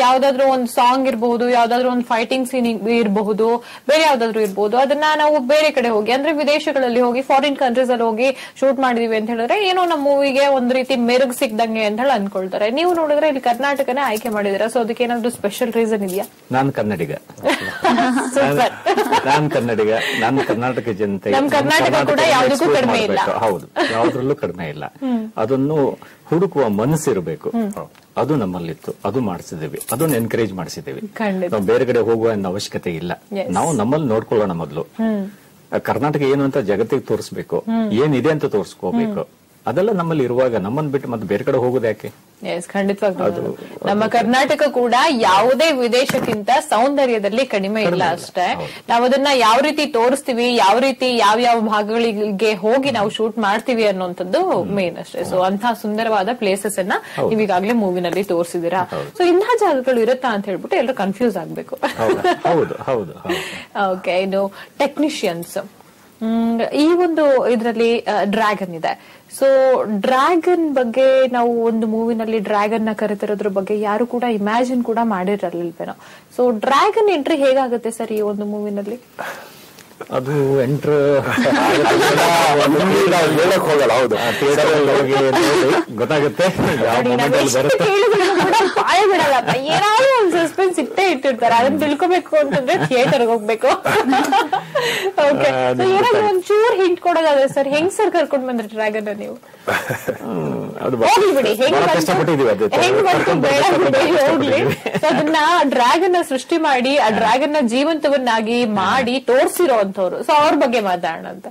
Speaker 2: ಯಾವ್ದಾದ್ರು ಒಂದು ಸಾಂಗ್ ಇರಬಹುದು, ಯಾವ್ದಾದ್ರು ಒಂದು ಫೈಟಿಂಗ್ ಸೀನ್ ಇರಬಹುದು, ಬೇರೆ ಯಾವ್ದಾದ್ರು ಇರಬಹುದು, ಅದನ್ನ ನಾವು ಬೇರೆ ಕಡೆ ಹೋಗಿ ಅಂದ್ರೆ ವಿದೇಶಗಳಲ್ಲಿ ಹೋಗಿ ಫಾರಿನ್ ಕಂಟ್ರೀಸ್ ಅಲ್ಲಿ ಹೋಗಿ ಶೂಟ್ ಮಾಡಿದೀವಿ ಅಂತ ಹೇಳಿದ್ರೆ ಏನೋ ನಮ್ಮ ಮೂವಿಗೆ ಒಂದ್ ರೀತಿ ಮೆರುಗು ಸಿಕ್ದಂಗೆ ಅಂತ ಹೇಳಿ ಅನ್ಕೊಳ್ತಾರೆ. ನೀವು ನೋಡಿದ್ರೆ ಇಲ್ಲಿ ಕರ್ನಾಟಕನೇ ಆಯ್ಕೆ ಮಾಡಿದಿರಾ, ಸೊ ಅದಕ್ಕೆ ಏನಾದ್ರು ಸ್ಪೆಷಲ್ ರೀಸನ್ ಇದೆಯಾ?
Speaker 5: ನಾನು ಕನ್ನಡಿಗ, ನಾನು ಕನ್ನಡಿಗ, ನಾನು ಕರ್ನಾಟಕ ಜನತೆ, ಹೌದು, ಯಾವ್ದ್ರಲ್ಲೂ ಕಡಿಮೆ ಇಲ್ಲ. ಅದನ್ನು ಹುಡುಕುವ ಮನಸ್ಸಿರಬೇಕು, ಅದು ನಮ್ಮಲ್ಲಿತ್ತು, ಅದು ಮಾಡಿಸಿದ್ದೇವೆ, ಅದನ್ನು ಎನ್ಕರೇಜ್ ಮಾಡಿಸಿದ್ದೇವೆ. ನಾವು ಬೇರೆ ಕಡೆ ಹೋಗುವ ಅವಶ್ಯಕತೆ ಇಲ್ಲ, ನಾವು ನಮ್ಮಲ್ಲಿ ನೋಡ್ಕೊಳ್ಳೋಣ. ಮೊದಲು ಕರ್ನಾಟಕ ಏನು ಅಂತ ಜಗತ್ತಿಗೆ ತೋರಿಸ್ಬೇಕು, ಏನಿದೆ ಅಂತ ತೋರಿಸ್ಕೋಬೇಕು. ಅದೆಲ್ಲ ನಮ್ಮಲ್ಲಿ ಇರುವಾಗ ನಮ್ಮನ್ನು ಬಿಟ್ಟು ಮತ್ತೆ ಬೇರೆ ಕಡೆ ಹೋಗೋದು ಯಾಕೆ?
Speaker 2: ಖಂಡಿತವಾಗ್ಲೂ ನಮ್ಮ ಕರ್ನಾಟಕ ಕೂಡ ಯಾವುದೇ ವಿದೇಶಕ್ಕಿಂತ ಸೌಂದರ್ಯದಲ್ಲಿ ಕಡಿಮೆ ಇಲ್ಲ ಅಷ್ಟೇ. ನಾವು ಅದನ್ನ ಯಾವ ರೀತಿ ತೋರಿಸ್ತೀವಿ, ಯಾವ ರೀತಿ ಯಾವ ಭಾಗಗಳಿಗೆ ಹೋಗಿ ನಾವು ಶೂಟ್ ಮಾಡ್ತೀವಿ ಅನ್ನೋಂಥದ್ದು ಮೇನ್ ಅಷ್ಟೇ. ಸೊ ಅಂತಹ ಸುಂದರವಾದ ಪ್ಲೇಸಸ್ ಅನ್ನ ನೀವೀಗಾಗ್ಲೇ ಮೂವಿನಲ್ಲಿ ತೋರಿಸಿದೀರಾ. ಸೊ ಇಂತಹ ಜಾಗಗಳು ಇರುತ್ತಾ ಅಂತ ಹೇಳ್ಬಿಟ್ಟು ಎಲ್ಲರೂ ಕನ್ಫ್ಯೂಸ್ ಆಗ್ಬೇಕು. ಓಕೆ, ಇನ್ನು ಟೆಕ್ನಿಷಿಯನ್ಸ್, ಈ ಒಂದು ಇದರಲ್ಲಿ ಡ್ರ್ಯಾಗನ್ ಇದೆ. ಸೊ ಡ್ರ್ಯಾಗನ್ ಬಗ್ಗೆ ನಾವು ಒಂದು ಮೂವಿನಲ್ಲಿ ಡ್ರ್ಯಾಗನ್ ನ ಕರೆತಿರೋದ್ರ ಬಗ್ಗೆ ಯಾರು ಕೂಡ ಇಮ್ಯಾಜಿನ್ ಕೂಡ ಮಾಡಿರಲಿಲ್ವೇನೋ. ಸೊ ಡ್ರ್ಯಾಗನ್ ಎಂಟ್ರಿ ಹೇಗಾಗುತ್ತೆ ಸರ್ ಈ ಒಂದು ಮೂವಿನಲ್ಲಿ?
Speaker 5: ಅದು ಎಂಟ್ರ್ ಹೇಳಕ್ ಹೋಗಲ್ಲ, ಹೌದು, ಥಿಯೇಟರ್ ಹೋಗಿ ಗೊತ್ತಾಗುತ್ತೆ,
Speaker 2: ಪಾಯ ಬಿಡಲ್ಲಪ್ಪ, ಏನಾದ್ರು ಒಂದು ಸಸ್ಪೆನ್ಸ್ ಇಟ್ಟೇ ಇಟ್ಟಿರ್ತಾರೆ. ಅದನ್ನ ತಿಳ್ಕೊಬೇಕು ಅಂತಂದ್ರೆ ಥಿಯೇಟರ್ಗೆ ಹೋಗ್ಬೇಕು. ಓಕೆ, ಏನಾದ್ರು ಒಂಚೂರು ಹಿಂಟ್ ಕೊಡೋದಾದ್ರೆ ಸರ್, ಹೆಂಗ್ ಸರ್ ಕರ್ಕೊಂಡ್ ಬಂದ್ರಿ ಡ್ರ್ಯಾಗನ್ ನೀವು? ಹೋಗ್ಲಿ ಬಿಡಿ, ಹೆಂಗ್ ಬಂತು ಬೇಡ ಹೋಗ್ಲಿ. ಅದನ್ನ ಡ್ರ್ಯಾಗನ್ ಸೃಷ್ಟಿ ಮಾಡಿ ಆ ಡ್ರ್ಯಾಗನ್ ಜೀವಂತವನ್ನಾಗಿ ಮಾಡಿ ತೋರ್ಸಿರೋ ಅಂತವ್ರು, ಸೊ ಅವ್ರ ಬಗ್ಗೆ ಮಾತಾಡೋಣ ಅಂತ.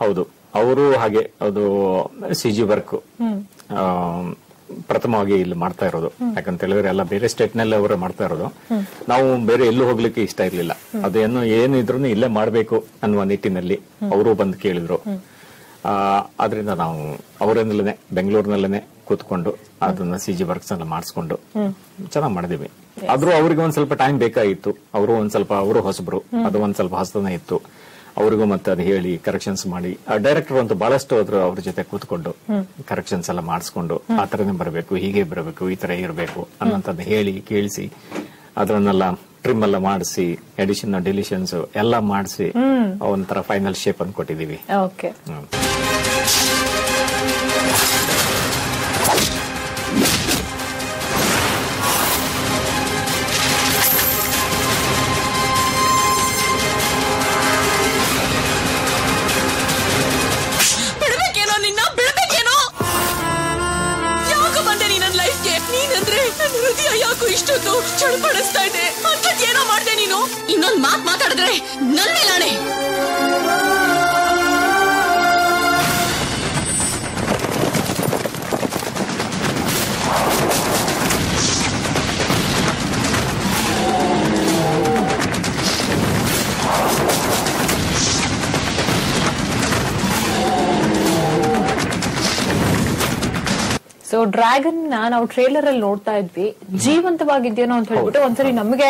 Speaker 5: ಹೌದು, ಅವರು ಹಾಗೆ ಅದು CG ವರ್ಕ್ ಪ್ರಥಮವಾಗಿ ಇಲ್ಲಿ ಮಾಡ್ತಾ ಇರೋದು. ಯಾಕಂತ ಹೇಳಿದ್ರೆ ಎಲ್ಲ ಬೇರೆ ಸ್ಟೇಟ್ ನಲ್ಲಿ ಅವರು ಮಾಡ್ತಾ ಇರೋದು. ನಾವು ಬೇರೆ ಎಲ್ಲೂ ಹೋಗ್ಲಿಕ್ಕೆ ಇಷ್ಟ ಇರ್ಲಿಲ್ಲ, ಅದೇನು ಏನಿದ್ರು ಇಲ್ಲೇ ಮಾಡ್ಬೇಕು ಅನ್ನುವ ನಿಟ್ಟಿನಲ್ಲಿ ಅವರು ಬಂದು ಕೇಳಿದ್ರು. ಆದ್ರಿಂದ ನಾವು ಅವರಿಂದಲೇ ಬೆಂಗಳೂರಿನಲ್ಲೇನೆ ಕೂತ್ಕೊಂಡು ಅದನ್ನ CG ವರ್ಕ್ಸ್ ಎಲ್ಲ ಮಾಡಿಸ್ಕೊಂಡು ಚೆನ್ನಾಗಿ ಮಾಡಿದೀವಿ. ಆದ್ರೂ ಅವ್ರಿಗೆ ಒಂದ್ ಸ್ವಲ್ಪ ಟೈಮ್ ಬೇಕಾಗಿತ್ತು. ಅವರು ಹೊಸಬ್ರು, ಅದು ಒಂದ್ ಸ್ವಲ್ಪ ಹೊಸದನೇ ಇತ್ತು ಅವ್ರಿಗೂ. ಮತ್ತೆ ಅದು ಹೇಳಿ ಕರೆಕ್ಷನ್ಸ್ ಮಾಡಿ, ಡೈರೆಕ್ಟರ್ ಅಂತೂ ಬಹಳಷ್ಟು ಅವ್ರ ಜೊತೆ ಕೂತ್ಕೊಂಡು ಕರೆಕ್ಷನ್ಸ್ ಎಲ್ಲ ಮಾಡಿಸ್ಕೊಂಡು, ಆ ತರನೇ ಬರಬೇಕು, ಹೀಗೆ ಬರಬೇಕು, ಈ ತರ ಇರಬೇಕು ಅನ್ನೋಂಥದ್ದು ಹೇಳಿ ಕೇಳಿಸಿ ಅದನ್ನೆಲ್ಲ ಟ್ರಿಮ್ ಎಲ್ಲ ಮಾಡಿಸಿ, ಎಡಿಷನ್ ಡಿಲಿಷನ್ಸ್ ಎಲ್ಲ ಮಾಡಿಸಿ ಒಂಥರ ಫೈನಲ್ ಶೇಪ್ ಅನ್ನು ಕೊಟ್ಟಿದೀವಿ.
Speaker 7: ಹೃದಯ ಯಾಕೋ ಇಷ್ಟೊಂದು ಚಳಪಡಿಸ್ತಾ ಇದೆ ಅಂತ ಏನೋ ಮಾಡ್ದೆ ನೀನು. ಇನ್ನೊಂದ್ ಮಾತ್ ಮಾತಾಡಿದ್ರೆ ನನ್ನ ಮೇಲಾಣೆ.
Speaker 2: ಸೊ ಡ್ರ್ಯಾಗನ್ ನಾವು ಟ್ರೇಲರ್ ಅಲ್ಲಿ ನೋಡ್ತಾ ಇದ್ವಿ, ಜೀವಂತವಾಗಿದ್ಯೇನೋ ಅಂತ ಹೇಳ್ಬಿಟ್ಟು ಒಂದ್ಸರಿ ನಮಗೆ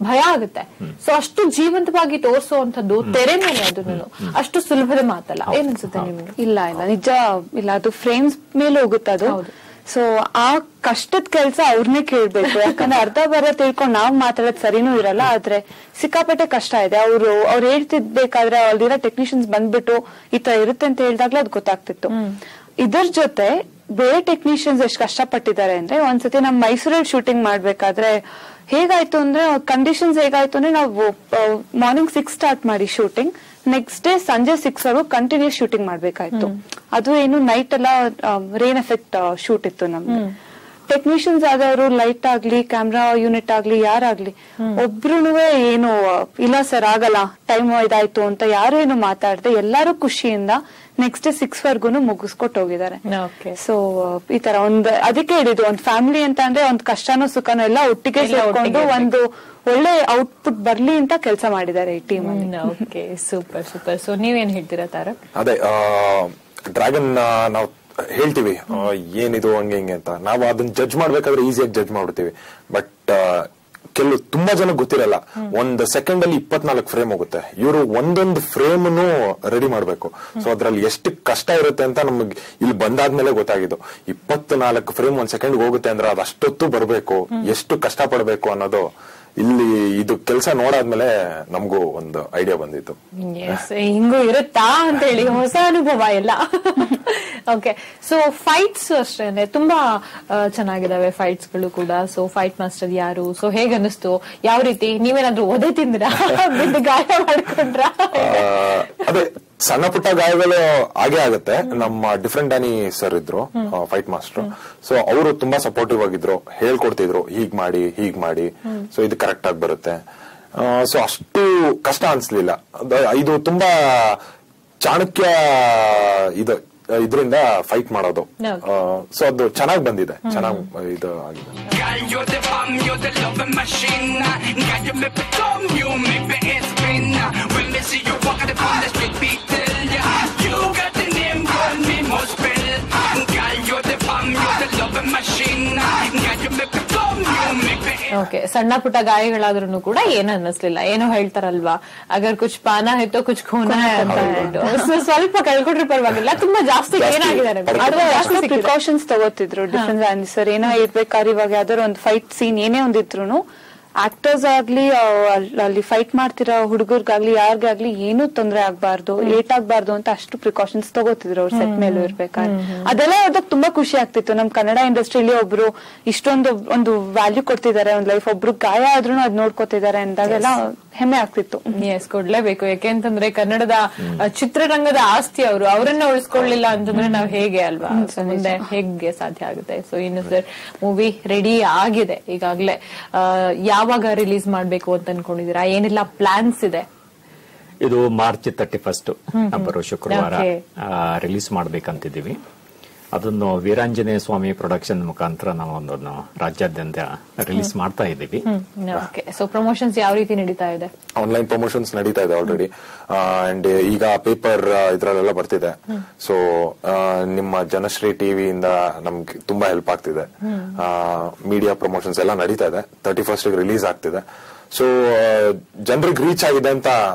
Speaker 2: ಭಯ ಆಗುತ್ತೆ. ಸೊ ಅಷ್ಟು ಜೀವಂತವಾಗಿ ತೋರಿಸುವಂತದ್ದು ತೆರೆ ಮೇಲೆ ಅದನ್ನು ಅಷ್ಟು ಸುಲಭದ ಮಾತಲ್ಲ. ಏನ್ ಅನ್ಸುತ್ತೆ ನಿಮ್ಗೆ?
Speaker 4: ಇಲ್ಲ ನಿಜ ಇಲ್ಲ, ಅದು ಫ್ರೇಮ್ಸ್ ಮೇಲೆ ಹೋಗುತ್ತೆ. ಅದು ಸೊ ಆ ಕಷ್ಟದ ಕೆಲ್ಸ ಅವ್ರನ್ನೇ ಕೇಳ್ಬೇಕು. ಯಾಕಂದ್ರೆ ಅರ್ಧ ಬರ ತಿಳ್ಕೊಂಡು ನಾವ್ ಮಾತಾಡೋದ್ ಸರಿನೂ ಇರಲ್ಲ. ಆದ್ರೆ ಸಿಕ್ಕಾಪಟ್ಟೆ ಕಷ್ಟ ಇದೆ. ಅವ್ರು ಹೇಳ್ತಿದ್ಬೇಕಾದ್ರೆ ಅಲ್ಲಿರೋ ಟೆಕ್ನಿಷಿಯನ್ಸ್ ಬಂದ್ಬಿಟ್ಟು ಈ ತರ ಇರುತ್ತೆ ಅಂತ ಹೇಳಿದಾಗ್ಲೇ ಅದ್ ಗೊತ್ತಾಗ್ತಿತ್ತು. ಇದ್ರ ಜೊತೆ ಬೇರೆ ಟೆಕ್ನಿಷಿಯನ್ಸ್ ಎಷ್ಟು ಕಷ್ಟಪಟ್ಟಿದ್ದಾರೆ ಅಂದ್ರೆ, ಒಂದ್ಸತಿ ನಮ್ ಮೈಸೂರಲ್ಲಿ ಶೂಟಿಂಗ್ ಮಾಡ್ಬೇಕಾದ್ರೆ ಹೇಗಾಯ್ತು ಅಂದ್ರೆ, ಕಂಡೀಷನ್ಸ್ ಹೇಗಾಯ್ತು ಅಂದ್ರೆ, ನಾವು ಮಾರ್ನಿಂಗ್ 6 ಸ್ಟಾರ್ಟ್ ಮಾಡಿ ಶೂಟಿಂಗ್, ನೆಕ್ಸ್ಟ್ ಡೇ ಸಂಜೆ 6 ವರೆಗೂ ಕಂಟಿನ್ಯೂಸ್ ಶೂಟಿಂಗ್ ಮಾಡ್ಬೇಕಾಯ್ತು. ಅದು ಏನು ನೈಟ್ ಎಲ್ಲ ರೇನ್ ಎಫೆಕ್ಟ್ ಶೂಟ್ ಇತ್ತು ನಮ್ಗೆ. ಟೆಕ್ನಿಷಿಯನ್ಸ್ ಆದವರು ಲೈಟ್ ಆಗ್ಲಿ ಕ್ಯಾಮ್ರಾ ಯೂನಿಟ್ ಆಗ್ಲಿ ಯಾರಾಗ್ಲಿ ಒಬ್ರುನುವೆ ಏನು ಇಲ್ಲ ಸರ್ ಆಗಲ್ಲ ಟೈಮ್ ಇದಾಯ್ತು ಅಂತ ಯಾರು ಏನು ಮಾತಾಡದೆ ಎಲ್ಲಾರು ಖುಷಿಯಿಂದ ನೆಕ್ಸ್ಟ್ ಡೇ 6 ವರ್ಗೂನು ಮುಗಿಸ್ಕೊಟ್ಟು ಹೋಗಿದ್ದಾರೆ. ಸೊ ಈ ತರ ಅದಕ್ಕೆ ಹೇಳಿದ್ದು ಒಂದ್ ಫ್ಯಾಮಿಲಿ ಅಂತ ಅಂದ್ರೆ ಒಂದ್ ಕಷ್ಟನೋ ಸುಖನೋ ಎಲ್ಲ ಒಟ್ಟಿಗೆ ಸೇರ್ಕೊಂಡು ಒಂದು ಒಳ್ಳೆ ಔಟ್ಪುಟ್ ಬರ್ಲಿ ಅಂತ ಕೆಲಸ ಮಾಡಿದ್ದಾರೆ ಈ ಟೀಮ್ ಅಲ್ಲಿ.
Speaker 2: Okay, super super. ಸೊ ನೀವೇನ್ ಹೇಳ್ತೀರಾ ತಾರಕ್?
Speaker 3: ಅದೇ ಡ್ರ್ಯಾಗನ್ ನಾವು ಹೇಳ್ತೀವಿ ಏನಿದು ಹಂಗೆ ಹಿಂಗೆ ಅಂತ, ನಾವು ಅದನ್ನ ಜಡ್ಜ್ ಮಾಡ್ಬೇಕಾದ್ರೆ ಈಸಿಯಾಗಿ ಜಡ್ಜ್ ಮಾಡ್ಬಿಡ್ತೀವಿ. ಬಟ್ ಕೆಲವು ತುಂಬಾ ಜನ ಗೊತ್ತಿರಲ್ಲ, ಒಂದ್ ಸೆಕೆಂಡ್ ಅಲ್ಲಿ 24 ಫ್ರೇಮ್ ಹೋಗುತ್ತೆ. ಇವರು ಒಂದೊಂದು ಫ್ರೇಮ್ ರೆಡಿ ಮಾಡ್ಬೇಕು. ಸೊ ಅದ್ರಲ್ಲಿ ಎಷ್ಟು ಕಷ್ಟ ಇರುತ್ತೆ ಅಂತ ನಮ್ಗೆ ಇಲ್ಲಿ ಬಂದಾದ್ಮೇಲೆ ಗೊತ್ತಾಗಿದ್ದು. 24 ಫ್ರೇಮ್ ಒಂದ್ ಸೆಕೆಂಡ್ ಹೋಗುತ್ತೆ ಅಂದ್ರೆ ಅದು ಅಷ್ಟೊತ್ತು ಬರ್ಬೇಕು, ಎಷ್ಟು ಕಷ್ಟ ಪಡ್ಬೇಕು ಅನ್ನೋದು ಇಲ್ಲಿ ಇದು ಕೆಲಸ ನೋಡಾದ್ಮೇಲೆ ನಮಗೂ ಒಂದು ಐಡಿಯಾ ಬಂದಿತ್ತು.
Speaker 2: ಹಿಂಗೂ ಇರುತ್ತಾ ಅಂತ ಹೇಳಿ ಹೊಸ ಅನುಭವ ಎಲ್ಲ. ಓಕೆ, ಸೊ ಫೈಟ್ಸ್ ಅಷ್ಟೇನೆ ತುಂಬಾ ಚೆನ್ನಾಗಿದಾವೆ ಫೈಟ್ಸ್ ಗಳು ಕೂಡ. ಸೊ ಫೈಟ್ ಮಾಸ್ಟರ್ ಯಾರು? ಸೊ ಹೇಗ ಅನಿಸ್ತು? ಯಾವ ರೀತಿ? ನೀವೇನಾದ್ರೂ ಒದೆ ತಿಂದ್ರಾ? ಬಿದ್ದು ಗಾಯ ಮಾಡ್ಕೊಂಡ್ರ?
Speaker 3: ಅದೇ ಸಣ್ಣ ಪುಟ್ಟ ಗಾಯಗಳು ಆಗೇ ಆಗುತ್ತೆ. ನಮ್ಮ ಡಿಫ್ರೆಂಟ್ ಡ್ಯಾನಿ ಸರ್ ಇದ್ರು ಫೈಟ್ ಮಾಸ್ಟರ್. ಸೊ ಅವರು ತುಂಬಾ ಸಪೋರ್ಟಿವ್ ಆಗಿದ್ರು, ಹೇಳ್ಕೊಡ್ತಿದ್ರು ಹೀಗ್ ಮಾಡಿ ಸೊ ಇದು ಕರೆಕ್ಟ್ ಆಗಿ ಬರುತ್ತೆ. ಸೊ ಅಷ್ಟು ಕಷ್ಟ ಅನ್ಸ್ಲಿಲ್ಲ. ಇದು ತುಂಬಾ ಚಾಣಕ್ಯ ಇದರಿಂದ ಫೈಟ್ ಮಾಡೋದು. ಸೊ ಅದು ಚೆನ್ನಾಗಿ ಬಂದಿದೆ, ಚೆನ್ನಾಗಿ ಇದು ಆಗಿದೆ.
Speaker 2: ಓಕೆ, ಸಣ್ಣ ಪುಟ್ಟ ಗಾಯಗಳಾದ್ರೂ ಕೂಡ ಏನು ಅನ್ನಿಸ್ಲಿಲ್ಲ. ಏನೋ ಹೇಳ್ತಾರಲ್ವಾ, ಅಗರ್ ಕುಚ್ ಪಾನ ಹೆತ್ತೋ ಕುಚ್ ಖೂನ ಅಂತ ಹೇಳ್ಬಿಟ್ಟು ಸ್ವಲ್ಪ ಕಳ್ಕೊಂಡ್ರೆ ಪರವಾಗಿಲ್ಲ, ತುಂಬಾ ಜಾಸ್ತಿ ಏನಾಗಿದ್ದಾರೆ.
Speaker 4: ಪ್ರಿಕಾಷನ್ಸ್ ತಗೋತಿದ್ರು ಡಿಫೆನ್ಸ್ ಆನ್ಸರ್. ಏನೋ ಇರ್ಬೇಕಾದ್ರೆ ಇವಾಗ ಯಾವ್ದಾದ್ರು ಒಂದು ಫೈಟ್ ಸೀನ್ ಏನೇ ಒಂದಿದ್ರು ಆಕ್ಟರ್ಸ್ ಆಗ್ಲಿ ಅಲ್ಲಿ ಫೈಟ್ ಮಾಡ್ತಿರೋ ಹುಡುಗರ್ಗಾಗ್ಲಿ ಯಾರಿಗಾಗ್ಲಿ ಏನೂ ತೊಂದರೆ ಆಗ್ಬಾರ್ದು, ಲೇಟ್ ಆಗ್ಬಾರ್ದು ಅಂತ ಅಷ್ಟು ಪ್ರಿಕಾಷನ್ಸ್ ತಗೋತಿದ್ರು ಅವ್ರ ಸೆಟ್ ಮೇಲೂ ಇರ್ಬೇಕಾದ್ರೆ. ಅದೆಲ್ಲ ಅದಕ್ಕೆ ತುಂಬಾ ಖುಷಿ ಆಗ್ತಿತ್ತು. ನಮ್ ಕನ್ನಡ ಇಂಡಸ್ಟ್ರಿಯಲ್ಲಿ ಒಬ್ರು ಇಷ್ಟೊಂದು ಒಂದು ವ್ಯಾಲ್ಯೂ ಕೊಡ್ತಿದ್ದಾರೆ ಒಂದ್ ಲೈಫ್, ಒಬ್ರು ಗಾಯ ಆದ್ರೂ ಅದ್ ನೋಡ್ಕೋತಿದ್ದಾರೆ ಅಂದಾಗೆಲ್ಲ ಹೆಮ್ಮೆ ಆಗ್ತಿತ್ತು.
Speaker 2: ಎಸ್, ಕೊಡ್ಲೇಬೇಕು. ಯಾಕೆಂತಂದ್ರೆ ಕನ್ನಡದ ಚಿತ್ರರಂಗದ ಆಸ್ತಿ ಅವರು, ಅವರನ್ನ ಉಳಿಸ್ಕೊಳ್ಳಿಲ್ಲ ಅಂತಂದ್ರೆ ನಾವ್ ಹೇಗೆ ಅಲ್ವಾ, ಮುಂದೆ ಹೇಗೆ ಸಾಧ್ಯ ಆಗುತ್ತೆ. ಸೊ ಇನ್ನು ಸರ್ ಮೂವಿ ರೆಡಿ ಆಗಿದೆ ಈಗಾಗ್ಲೇ. ಯಾವಾಗ ರಿಲೀಸ್ ಮಾಡ್ಬೇಕು ಅಂತ ಅನ್ಕೊಂಡಿದೀರಾ? ಏನೆಲ್ಲ ಪ್ಲಾನ್ಸ್ ಇದೆ?
Speaker 5: ಇದು ಮಾರ್ಚ್ 31 ಬರೋ ಶುಕ್ರವಾರ ರಿಲೀಸ್ ಮಾಡ್ಬೇಕಂತಿದೀವಿ. ಅದನ್ನು ವೀರಾಂಜನೇಯ ಸ್ವಾಮಿ ಪ್ರೊಡಕ್ಷನ್ ಮುಖಾಂತರ ನಾವು ಒಂದನ್ನು ರಾಜ್ಯಾದ್ಯಂತ ರಿಲೀಸ್ ಮಾಡ್ತಾ ಇದ್ದೀವಿ.
Speaker 2: ಸೊ ಪ್ರಮೋಷನ್ಸ್ ಯಾವ ರೀತಿ ನಡೀತಾ ಇದೆ?
Speaker 3: ಆನ್ಲೈನ್ ಪ್ರಮೋಷನ್ಸ್ ನಡೀತಾ ಇದೆ ಆಲ್ರೆಡಿ. ಅಂಡ್ ಈಗ ಪೇಪರ್ ಇದ್ರಲ್ಲೆಲ್ಲ ಬರ್ತಿದೆ. ಸೊ ನಿಮ್ಮ ಜನಶ್ರೀ ಟಿವಿಯಿಂದ ನಮ್ಗೆ ತುಂಬಾ ಹೆಲ್ಪ್ ಆಗ್ತಿದೆ. ಮೀಡಿಯಾ ಪ್ರಮೋಷನ್ಸ್ ಎಲ್ಲ ನಡೀತಾ ಇದೆ. 31st ರಿಲೀಸ್ ಆಗ್ತಿದೆ. ಸೊ ಜನರಿಗೆ ರೀಚ್ ಆಗಿದೆ ಅಂತ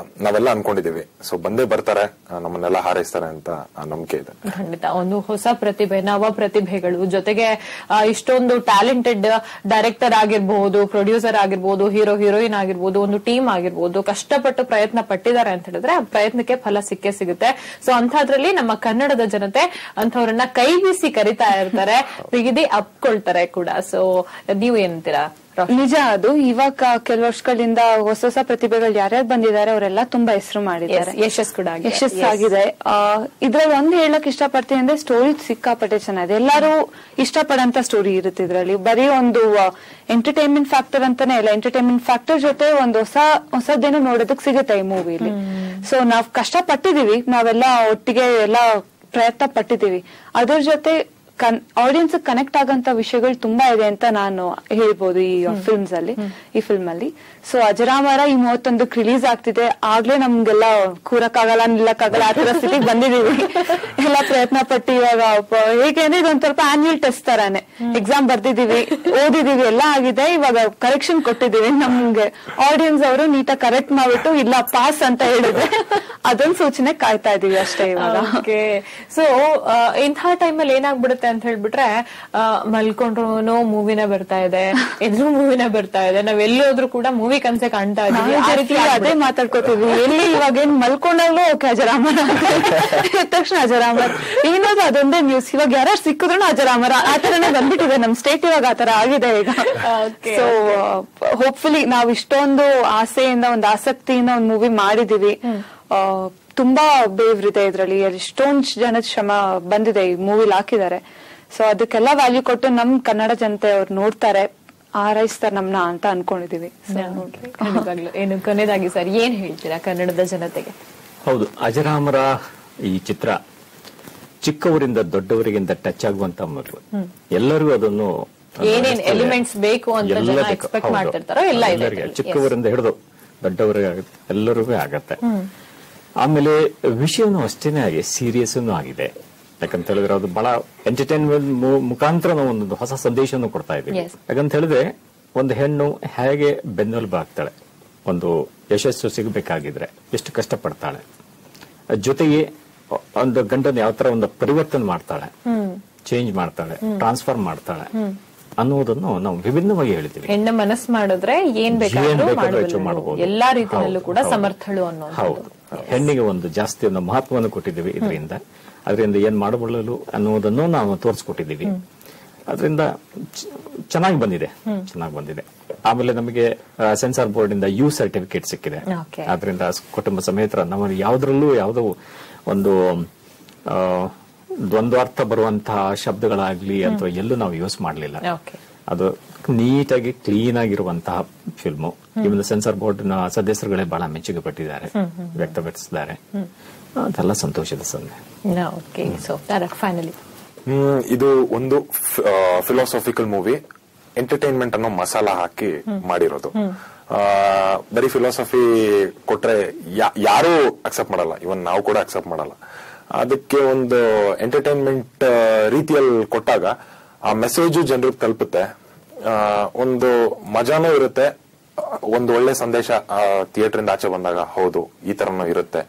Speaker 3: ನಾವೆಲ್ಲ ಅನ್ಕೊಂಡಿದೀವಿ. ಸೊ ಬಂದೇ ಬರ್ತಾರೆ, ನಮ್ಮನ್ನೆಲ್ಲ ಹಾರೈಸ್ತಾರೆ ಅಂತ ನಂಬಿಕೆ ಇದೆ.
Speaker 2: ಖಂಡಿತ. ಒಂದು ಹೊಸ ಪ್ರತಿಭೆ, ನವ ಪ್ರತಿಭೆಗಳು, ಜೊತೆಗೆ ಇಷ್ಟೊಂದು ಟ್ಯಾಲೆಂಟೆಡ್ ಡೈರೆಕ್ಟರ್ ಆಗಿರ್ಬಹುದು, ಪ್ರೊಡ್ಯೂಸರ್ ಆಗಿರ್ಬಹುದು, ಹೀರೋ ಹೀರೋಯಿನ್ ಆಗಿರ್ಬಹುದು, ಒಂದು ಟೀಮ್ ಆಗಿರ್ಬಹುದು, ಕಷ್ಟಪಟ್ಟು ಪ್ರಯತ್ನ ಪಟ್ಟಿದ್ದಾರೆ ಅಂತ ಹೇಳಿದ್ರೆ ಆ ಪ್ರಯತ್ನಕ್ಕೆ ಫಲ ಸಿಕ್ಕೇ ಸಿಗುತ್ತೆ. ಸೊ ಅಂಥದ್ರಲ್ಲಿ ನಮ್ಮ ಕನ್ನಡದ ಜನತೆ ಅಂಥವ್ರನ್ನ ಕೈ ಬೀಸಿ ಕರಿತಾ ಇರ್ತಾರೆ, ಬಿಗಿದಿ ಅಪ್ಕೊಳ್ತಾರೆ ಕೂಡ. ಸೊ ನೀವು ಏನಂತೀರಾ?
Speaker 4: ನಿಜ, ಅದು ಇವಾಗ ಕೆಲವು ವರ್ಷಗಳಿಂದ ಹೊಸ ಹೊಸ ಪ್ರತಿಭೆಗಳು ಯಾರ್ಯಾರು ಬಂದಿದ್ದಾರೆ ಅವರೆಲ್ಲ ತುಂಬಾ ಹೆಸರು ಮಾಡಿದ್ದಾರೆ, ಯಶಸ್ಸಾಗಿದೆ. ಇದ್ರಲ್ಲಿ ಒಂದು ಹೇಳಕ್ ಇಷ್ಟಪಡ್ತೀನಿ ಅಂದ್ರೆ ಸ್ಟೋರಿ ಸಿಕ್ಕಾಪಟ್ಟೆ ಚೆನ್ನಾಗಿದೆ. ಎಲ್ಲಾರು ಇಷ್ಟಪಡಂತ ಸ್ಟೋರಿ ಇರುತ್ತೆ ಇದ್ರಲ್ಲಿ. ಬರೀ ಒಂದು ಎಂಟರ್ಟೈನ್ಮೆಂಟ್ ಫ್ಯಾಕ್ಟರ್ ಅಂತಾನೆ ಇಲ್ಲ, ಎಂಟರ್ಟೈನ್ಮೆಂಟ್ ಫ್ಯಾಕ್ಟರ್ ಜೊತೆ ಒಂದು ಹೊಸದೇನು ನೋಡೋದಕ್ ಸಿಗುತ್ತೆ ಈ ಮೂವಿಲಿ. ಸೊ ನಾವ್ ಕಷ್ಟ ಪಟ್ಟಿದೀವಿ, ನಾವೆಲ್ಲ ಒಟ್ಟಿಗೆ ಎಲ್ಲ ಪ್ರಯತ್ನ ಪಟ್ಟಿದೀವಿ. ಅದ್ರ ಜೊತೆ ಆಡಿಯನ್ಸ್ ಕನೆಕ್ಟ್ ಆಗಂತ ವಿಷಯಗಳು ತುಂಬಾ ಇದೆ ಅಂತ ನಾನು ಹೇಳ್ಬೋದು ಈ ಫಿಲ್ಮ್ ಅಲ್ಲಿ. ಸೊ ಅಜರಾಮರ ಈ 31ಕ್ಕೆ ರಿಲೀಸ್ ಆಗ್ತಿದೆ. ಆಗ್ಲೇ ನಮ್ಗೆಲ್ಲ ಕೂರಕ್ಕಾಗಲ್ಲ, ನಿಲ್ಲಕ್ಕಾಗಲ್ಲ, ಆ ತರ ಸ್ಥಿತಿಗೆ ಬಂದಿದೀವಿ. ಎಲ್ಲ ಪ್ರಯತ್ನ ಪಟ್ಟು ಇವಾಗ ಹೇಗೆ ಅಂದ್ರೆ ಇದೊಂದ್ ಸ್ವಲ್ಪ ಆನ್ಯುವಲ್ ಟೆಸ್ಟ್ ತರಾನೆ. ಎಕ್ಸಾಮ್ ಬರ್ದಿದೀವಿ, ಓದಿದೀವಿ, ಎಲ್ಲ ಆಗಿದೆ. ಇವಾಗ ಕರೆಕ್ಷನ್ ಕೊಟ್ಟಿದೀವಿ. ನಮ್ಗೆ ಆಡಿಯನ್ಸ್ ಅವರು ನೀಟಾಗಿ ಕರೆಕ್ಟ್ ಮಾಡ್ಬಿಟ್ಟು ಇಲ್ಲ ಪಾಸ್ ಅಂತ ಹೇಳಿದ್ರೆ ಅದೊಂದು ಸೂಚನೆ ಕಾಯ್ತಾ ಇದೀವಿ ಅಷ್ಟೇ ಇವಾಗ.
Speaker 2: ಸೊ ಇಂಥ ಟೈಮಲ್ಲಿ ಏನಾಗ್ಬಿಡುತ್ತೆ ಆಗುತ್ತೆ ಅಂತ ಹೇಳ್ಬಿಟ್ರೆ ಮಲ್ಕೊಂಡ್ರು ಮೂವಿನ ಬರ್ತಾ ಇದೆ, ಎದುರು ಮೂವಿನ ಬರ್ತಾ ಇದೆ, ನಾವ್ ಎಲ್ಲೋದ್ರು ಕೂಡ ಮೂವಿ ಕನ್ಸೆ ಕಾಣ್ತಾ ಇದೀವಿ.
Speaker 4: ಅದೇ ಮಾತಾಡ್ಕೋತೀವಿ. ಎಲ್ಲಿ ಇವಾಗ ಏನ್ ಮಲ್ಕೊಂಡಾಗ್ಲೂ ಓಕೆ ಅಜರಾಮರ ತಕ್ಷಣ ಅಜರಾಮರ್ ಏನಾದ್ರು ಅದೊಂದೇ ನ್ಯೂಸ್. ಇವಾಗ ಯಾರು ಸಿಕ್ಕಿದ್ರು ಅಜರಾಮರ ಆ ತರನೇ ಬಂದ್ಬಿಟ್ಟಿದೆ ನಮ್ ಸ್ಟೇಟ್. ಇವಾಗ ಆತರ ಆಗಿದೆ ಈಗ. ಸೊ ಹೋಪ್ಫುಲಿ ನಾವ್ ಇಷ್ಟೊಂದು ಆಸೆಯಿಂದ ಒಂದು ಆಸಕ್ತಿಯಿಂದ ಒಂದ್ ಮೂವಿ ಮಾಡಿದೀವಿ. ತುಂಬಾ ಬೇವ್ರಿದೆ ಇದ್ರಲ್ಲಿ, ಎಷ್ಟೊಂದ್ ಜನದ ಶ್ರಮ ಬಂದಿದೆ ಈ ಮೂವಿಲಿ ಹಾಕಿದ್ದಾರೆ. ಸೊ ಅದಕ್ಕೆಲ್ಲ ವ್ಯಾಲ್ಯೂ ಕೊಟ್ಟು ನಮ್ ಕನ್ನಡ ಜನತೆ ಅವ್ರು ನೋಡ್ತಾರೆ, ಆರೈಸ್ತಾರೆ ನಮ್ನ ಅಂತ ಅನ್ಕೊಂಡಿದೀವಿ.
Speaker 2: ಏನು ಕೊನೆಯದಾಗಿ ಸರ್ ಏನ್ ಹೇಳ್ತೀರಾ ಕನ್ನಡದ ಜನತೆಗೆ?
Speaker 5: ಹೌದು, ಅಜರಾಮರ ಈ ಚಿತ್ರ ಚಿಕ್ಕವರಿಂದ ದೊಡ್ಡವರಿಗಿಂತ ಟಚ್ ಆಗುವಂತ ಮಗಳು. ಎಲ್ಲರಿಗೂ ಅದನ್ನು
Speaker 2: ಏನೇನ್ ಎಲಿಮೆಂಟ್ಸ್ ಬೇಕು ಅಂತ ಜನ ಎಕ್ಸ್ಪೆಕ್ಟ್ ಮಾಡ್ತಿರ್ತಾರೋ ಎಲ್ಲ ಇದೆ.
Speaker 5: ಚಿಕ್ಕವರಿಂದ ಹಿಡಿದು ದೊಡ್ಡವರಿಗೆ ಆಗುತ್ತೆ, ಎಲ್ಲರಿಗೂ ಆಗತ್ತೆ. ಆಮೇಲೆ ವಿಷಯನೂ ಅಷ್ಟೇನೆ ಆಗಿ ಸೀರಿಯಸ್ ಆಗಿದೆ. ಯಾಕಂತ ಹೇಳಿದ್ರೆ ಅದು ಬಹಳ ಎಂಟರ್ಟೈನ್ಮೆಂಟ್ ಮುಖಾಂತರ ನಾವು ಒಂದು ಹೊಸ ಸಂದೇಶವನ್ನು ಕೊಡ್ತಾ ಇದ್ದೀವಿ. ಯಾಕಂತ ಹೇಳಿದ್ರೆ ಒಂದು ಹೆಣ್ಣು ಹೇಗೆ ಬೆನ್ನೆಲುಬು ಆಗ್ತಾಳೆ, ಒಂದು ಯಶಸ್ಸು ಸಿಗಬೇಕಾಗಿದ್ರೆ ಎಷ್ಟು ಕಷ್ಟಪಡ್ತಾಳೆ, ಜೊತೆಗೆ ಒಂದು ಗಂಡನ ಯಾವ ತರ ಒಂದು ಪರಿವರ್ತನೆ ಮಾಡ್ತಾಳೆ, ಚೇಂಜ್ ಮಾಡ್ತಾಳೆ, ಟ್ರಾನ್ಸ್ಫಾರ್ಮ್ ಮಾಡ್ತಾಳೆ ಅನ್ನೋದನ್ನು ನಾವು ವಿಭಿನ್ನವಾಗಿ ಹೇಳ್ತೀವಿ.
Speaker 2: ಹೆಣ್ಣ ಮನಸ್ಸು ಮಾಡಿದ್ರೆ ಏನ್ ಬೇಕಾದ್ರೂ ಮಾಡಬಹುದು, ಎಲ್ಲಾ ರೀತಿಯಲ್ಲೂ ಕೂಡ ಸಮರ್ಥಳು ಅನ್ನೋದು.
Speaker 5: ಹೌದು, ಹೆಣ್ಣಿಗೆ ಒಂದು ಜಾಸ್ತಿ ಒಂದು ಮಹತ್ವವನ್ನು ಕೊಟ್ಟಿದ್ದೀವಿ ಇದರಿಂದ. ಅದರಿಂದ ಏನ್ ಮಾಡಬಲ್ಲಲು ಅನ್ನೋದನ್ನು ನಾವು ತೋರಿಸ್ಕೊಟ್ಟಿದ್ದೀವಿ. ಅದರಿಂದ ಚೆನ್ನಾಗಿ ಬಂದಿದೆ. ಆಮೇಲೆ ನಮಗೆ ಸೆನ್ಸಾರ್ ಬೋರ್ಡ್ ಇಂದ ಯು ಸರ್ಟಿಫಿಕೇಟ್ ಸಿಕ್ಕಿದೆ. ಅದರಿಂದ ಕುಟುಂಬ ಸಮೇತ ನಮ್ಮಲ್ಲಿ ಯಾವುದ್ರಲ್ಲೂ ಯಾವುದೋ ಒಂದು ದ್ವಂದ್ವಾರ್ಥ ಬರುವಂತಹ ಶಬ್ದಗಳಾಗ್ಲಿ ಅಥವಾ ಎಲ್ಲೂ ನಾವು ಯೂಸ್ ಮಾಡಲಿಲ್ಲ. ಅದು ನೀಟಾಗಿ ಕ್ಲೀನ್ ಆಗಿರುವಂತಹ ಫಿಲ್ಮು. ಇವತ್ತು ಸೆನ್ಸಾರ್ ಬೋರ್ಡ್ ನ ಸದಸ್ಯರುಗಳೇ ಬಹಳ ಮೆಚ್ಚುಗೆ ಪಟ್ಟಿದ್ದಾರೆ, ವ್ಯಕ್ತಪಡಿಸಿದ್ದಾರೆ. ಅದೆಲ್ಲ ಸಂತೋಷದ ಸಂದೆ.
Speaker 3: ಇದು ಒಂದು ಫಿಲಾಸಫಿಕಲ್ ಮೂವಿ, ಎಂಟರ್ಟೈನ್ಮೆಂಟ್ ಅನ್ನೋ ಮಸಾಲ ಹಾಕಿ ಮಾಡಿರೋದು. ಬರೀ ಫಿಲಾಸಫಿ ಕೊಟ್ರೆ ಯಾರು ಅಕ್ಸೆಪ್ಟ್ ಮಾಡಲ್ಲ, ಇವನ್ ನಾವು ಕೂಡ ಅಕ್ಸೆಪ್ಟ್ ಮಾಡಲ್ಲ. ಅದಕ್ಕೆ ಒಂದು ಎಂಟರ್ಟೈನ್ಮೆಂಟ್ ರೀತಿಯಲ್ಲಿ ಕೊಟ್ಟಾಗ ಆ ಮೆಸೇಜು ಜನರಿಗೆ ತಲುಪುತ್ತೆ, ಒಂದು ಮಜಾನೂ ಇರುತ್ತೆ, ಒಂದು ಒಳ್ಳೆ ಸಂದೇಶ ಥಿಯೇಟರ್ ಇಂದ ಆಚೆ ಬಂದಾಗ ಹೌದು ಈ ತರನೂ ಇರುತ್ತೆ,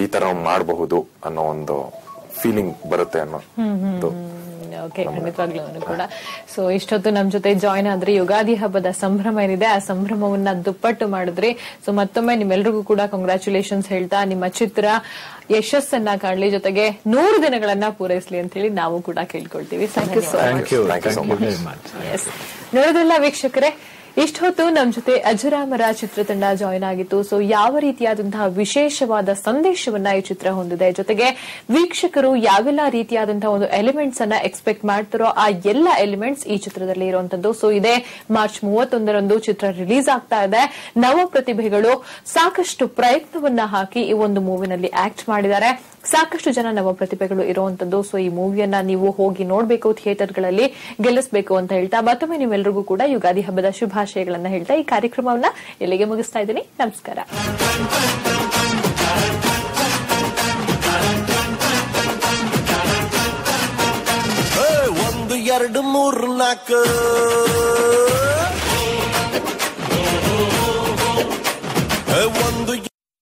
Speaker 3: ಈ ತರ ಮಾಡಬಹುದು ಅನ್ನೋ ಒಂದು ಫೀಲಿಂಗ್ ಬರುತ್ತೆ ಅನ್ನೋ.
Speaker 2: ಓಕೆ, ಖಂಡಿತವಾಗ್ಲೂ ಕೂಡ. ಸೊ ಇಷ್ಟೊತ್ತು ನಮ್ ಜೊತೆ ಜಾಯ್ನ್ ಆದ್ರಿ. ಯುಗಾದಿ ಹಬ್ಬದ ಸಂಭ್ರಮ ಏನಿದೆ ಆ ಸಂಭ್ರಮವನ್ನ ದುಪ್ಪಟ್ಟು ಮಾಡಿದ್ರಿ. ಸೊ ಮತ್ತೊಮ್ಮೆ ನಿಮ್ಮೆಲ್ರಿಗೂ ಕೂಡ ಕಂಗ್ರಾಚುಲೇಷನ್ಸ್ ಹೇಳ್ತಾ ನಿಮ್ಮ ಚಿತ್ರ ಯಶಸ್ಸನ್ನ ಕಾಣಲಿ, ಜೊತೆಗೆ 100 ದಿನಗಳನ್ನ ಪೂರೈಸಲಿ ಅಂತ ಹೇಳಿ ನಾವು ಕೂಡ ಕೇಳ್ಕೊಳ್ತೀವಿ. ನೋಡೋದಿಲ್ಲ ವೀಕ್ಷಕರೇ, ಇಷ್ಟೊತ್ತು ನಮ್ ಜೊತೆ ಅಜರಾಮರ ಚಿತ್ರತಂಡ ಜಾಯ್ನ್ ಆಗಿತ್ತು. ಸೊ ಯಾವ ರೀತಿಯಾದಂತಹ ವಿಶೇಷವಾದ ಸಂದೇಶವನ್ನ ಈ ಚಿತ್ರ ಹೊಂದಿದೆ, ಜೊತೆಗೆ ವೀಕ್ಷಕರು ಯಾವೆಲ್ಲ ರೀತಿಯಾದಂತಹ ಒಂದು ಎಲಿಮೆಂಟ್ಸ್ ಅನ್ನ ಎಕ್ಸ್ಪೆಕ್ಟ್ ಮಾಡ್ತಾರೋ ಆ ಎಲ್ಲ ಎಲಿಮೆಂಟ್ಸ್ ಈ ಚಿತ್ರದಲ್ಲಿ ಇರುವಂತದ್ದು. ಸೊ ಇದೇ ಮಾರ್ಚ್ 31ರಂದು ಚಿತ್ರ ರಿಲೀಸ್ ಆಗ್ತಾ ಇದೆ. ನವ ಪ್ರತಿಭೆಗಳು ಸಾಕಷ್ಟು ಪ್ರಯತ್ನವನ್ನ ಹಾಕಿ ಈ ಒಂದು ಮೂವಿನಲ್ಲಿ ಆಕ್ಟ್ ಮಾಡಿದ್ದಾರೆ. ಸಾಕಷ್ಟು ಜನ ನವ ಪ್ರತಿಭೆಗಳು ಇರುವಂತದ್ದು. ಸೊ ಈ ಮೂವಿಯನ್ನ ನೀವು ಹೋಗಿ ನೋಡಬೇಕು, ಥಿಯೇಟರ್ಗಳಲ್ಲಿ ಗೆಲ್ಲಿಸಬೇಕು ಅಂತ ಹೇಳ್ತಾ ಮತ್ತೊಮ್ಮೆ ನೀವೆಲ್ಲರಿಗೂ ಕೂಡ ಯುಗಾದಿ ಹಬ್ಬದ ಶುಭಾಶಯಗಳನ್ನ ಹೇಳ್ತಾ ಈ ಕಾರ್ಯಕ್ರಮವನ್ನ ಇಲ್ಲಿಗೆ ಮುಗಿಸ್ತಾ ಇದ್ದೀನಿ. ನಮಸ್ಕಾರ.
Speaker 1: 1 2 3 4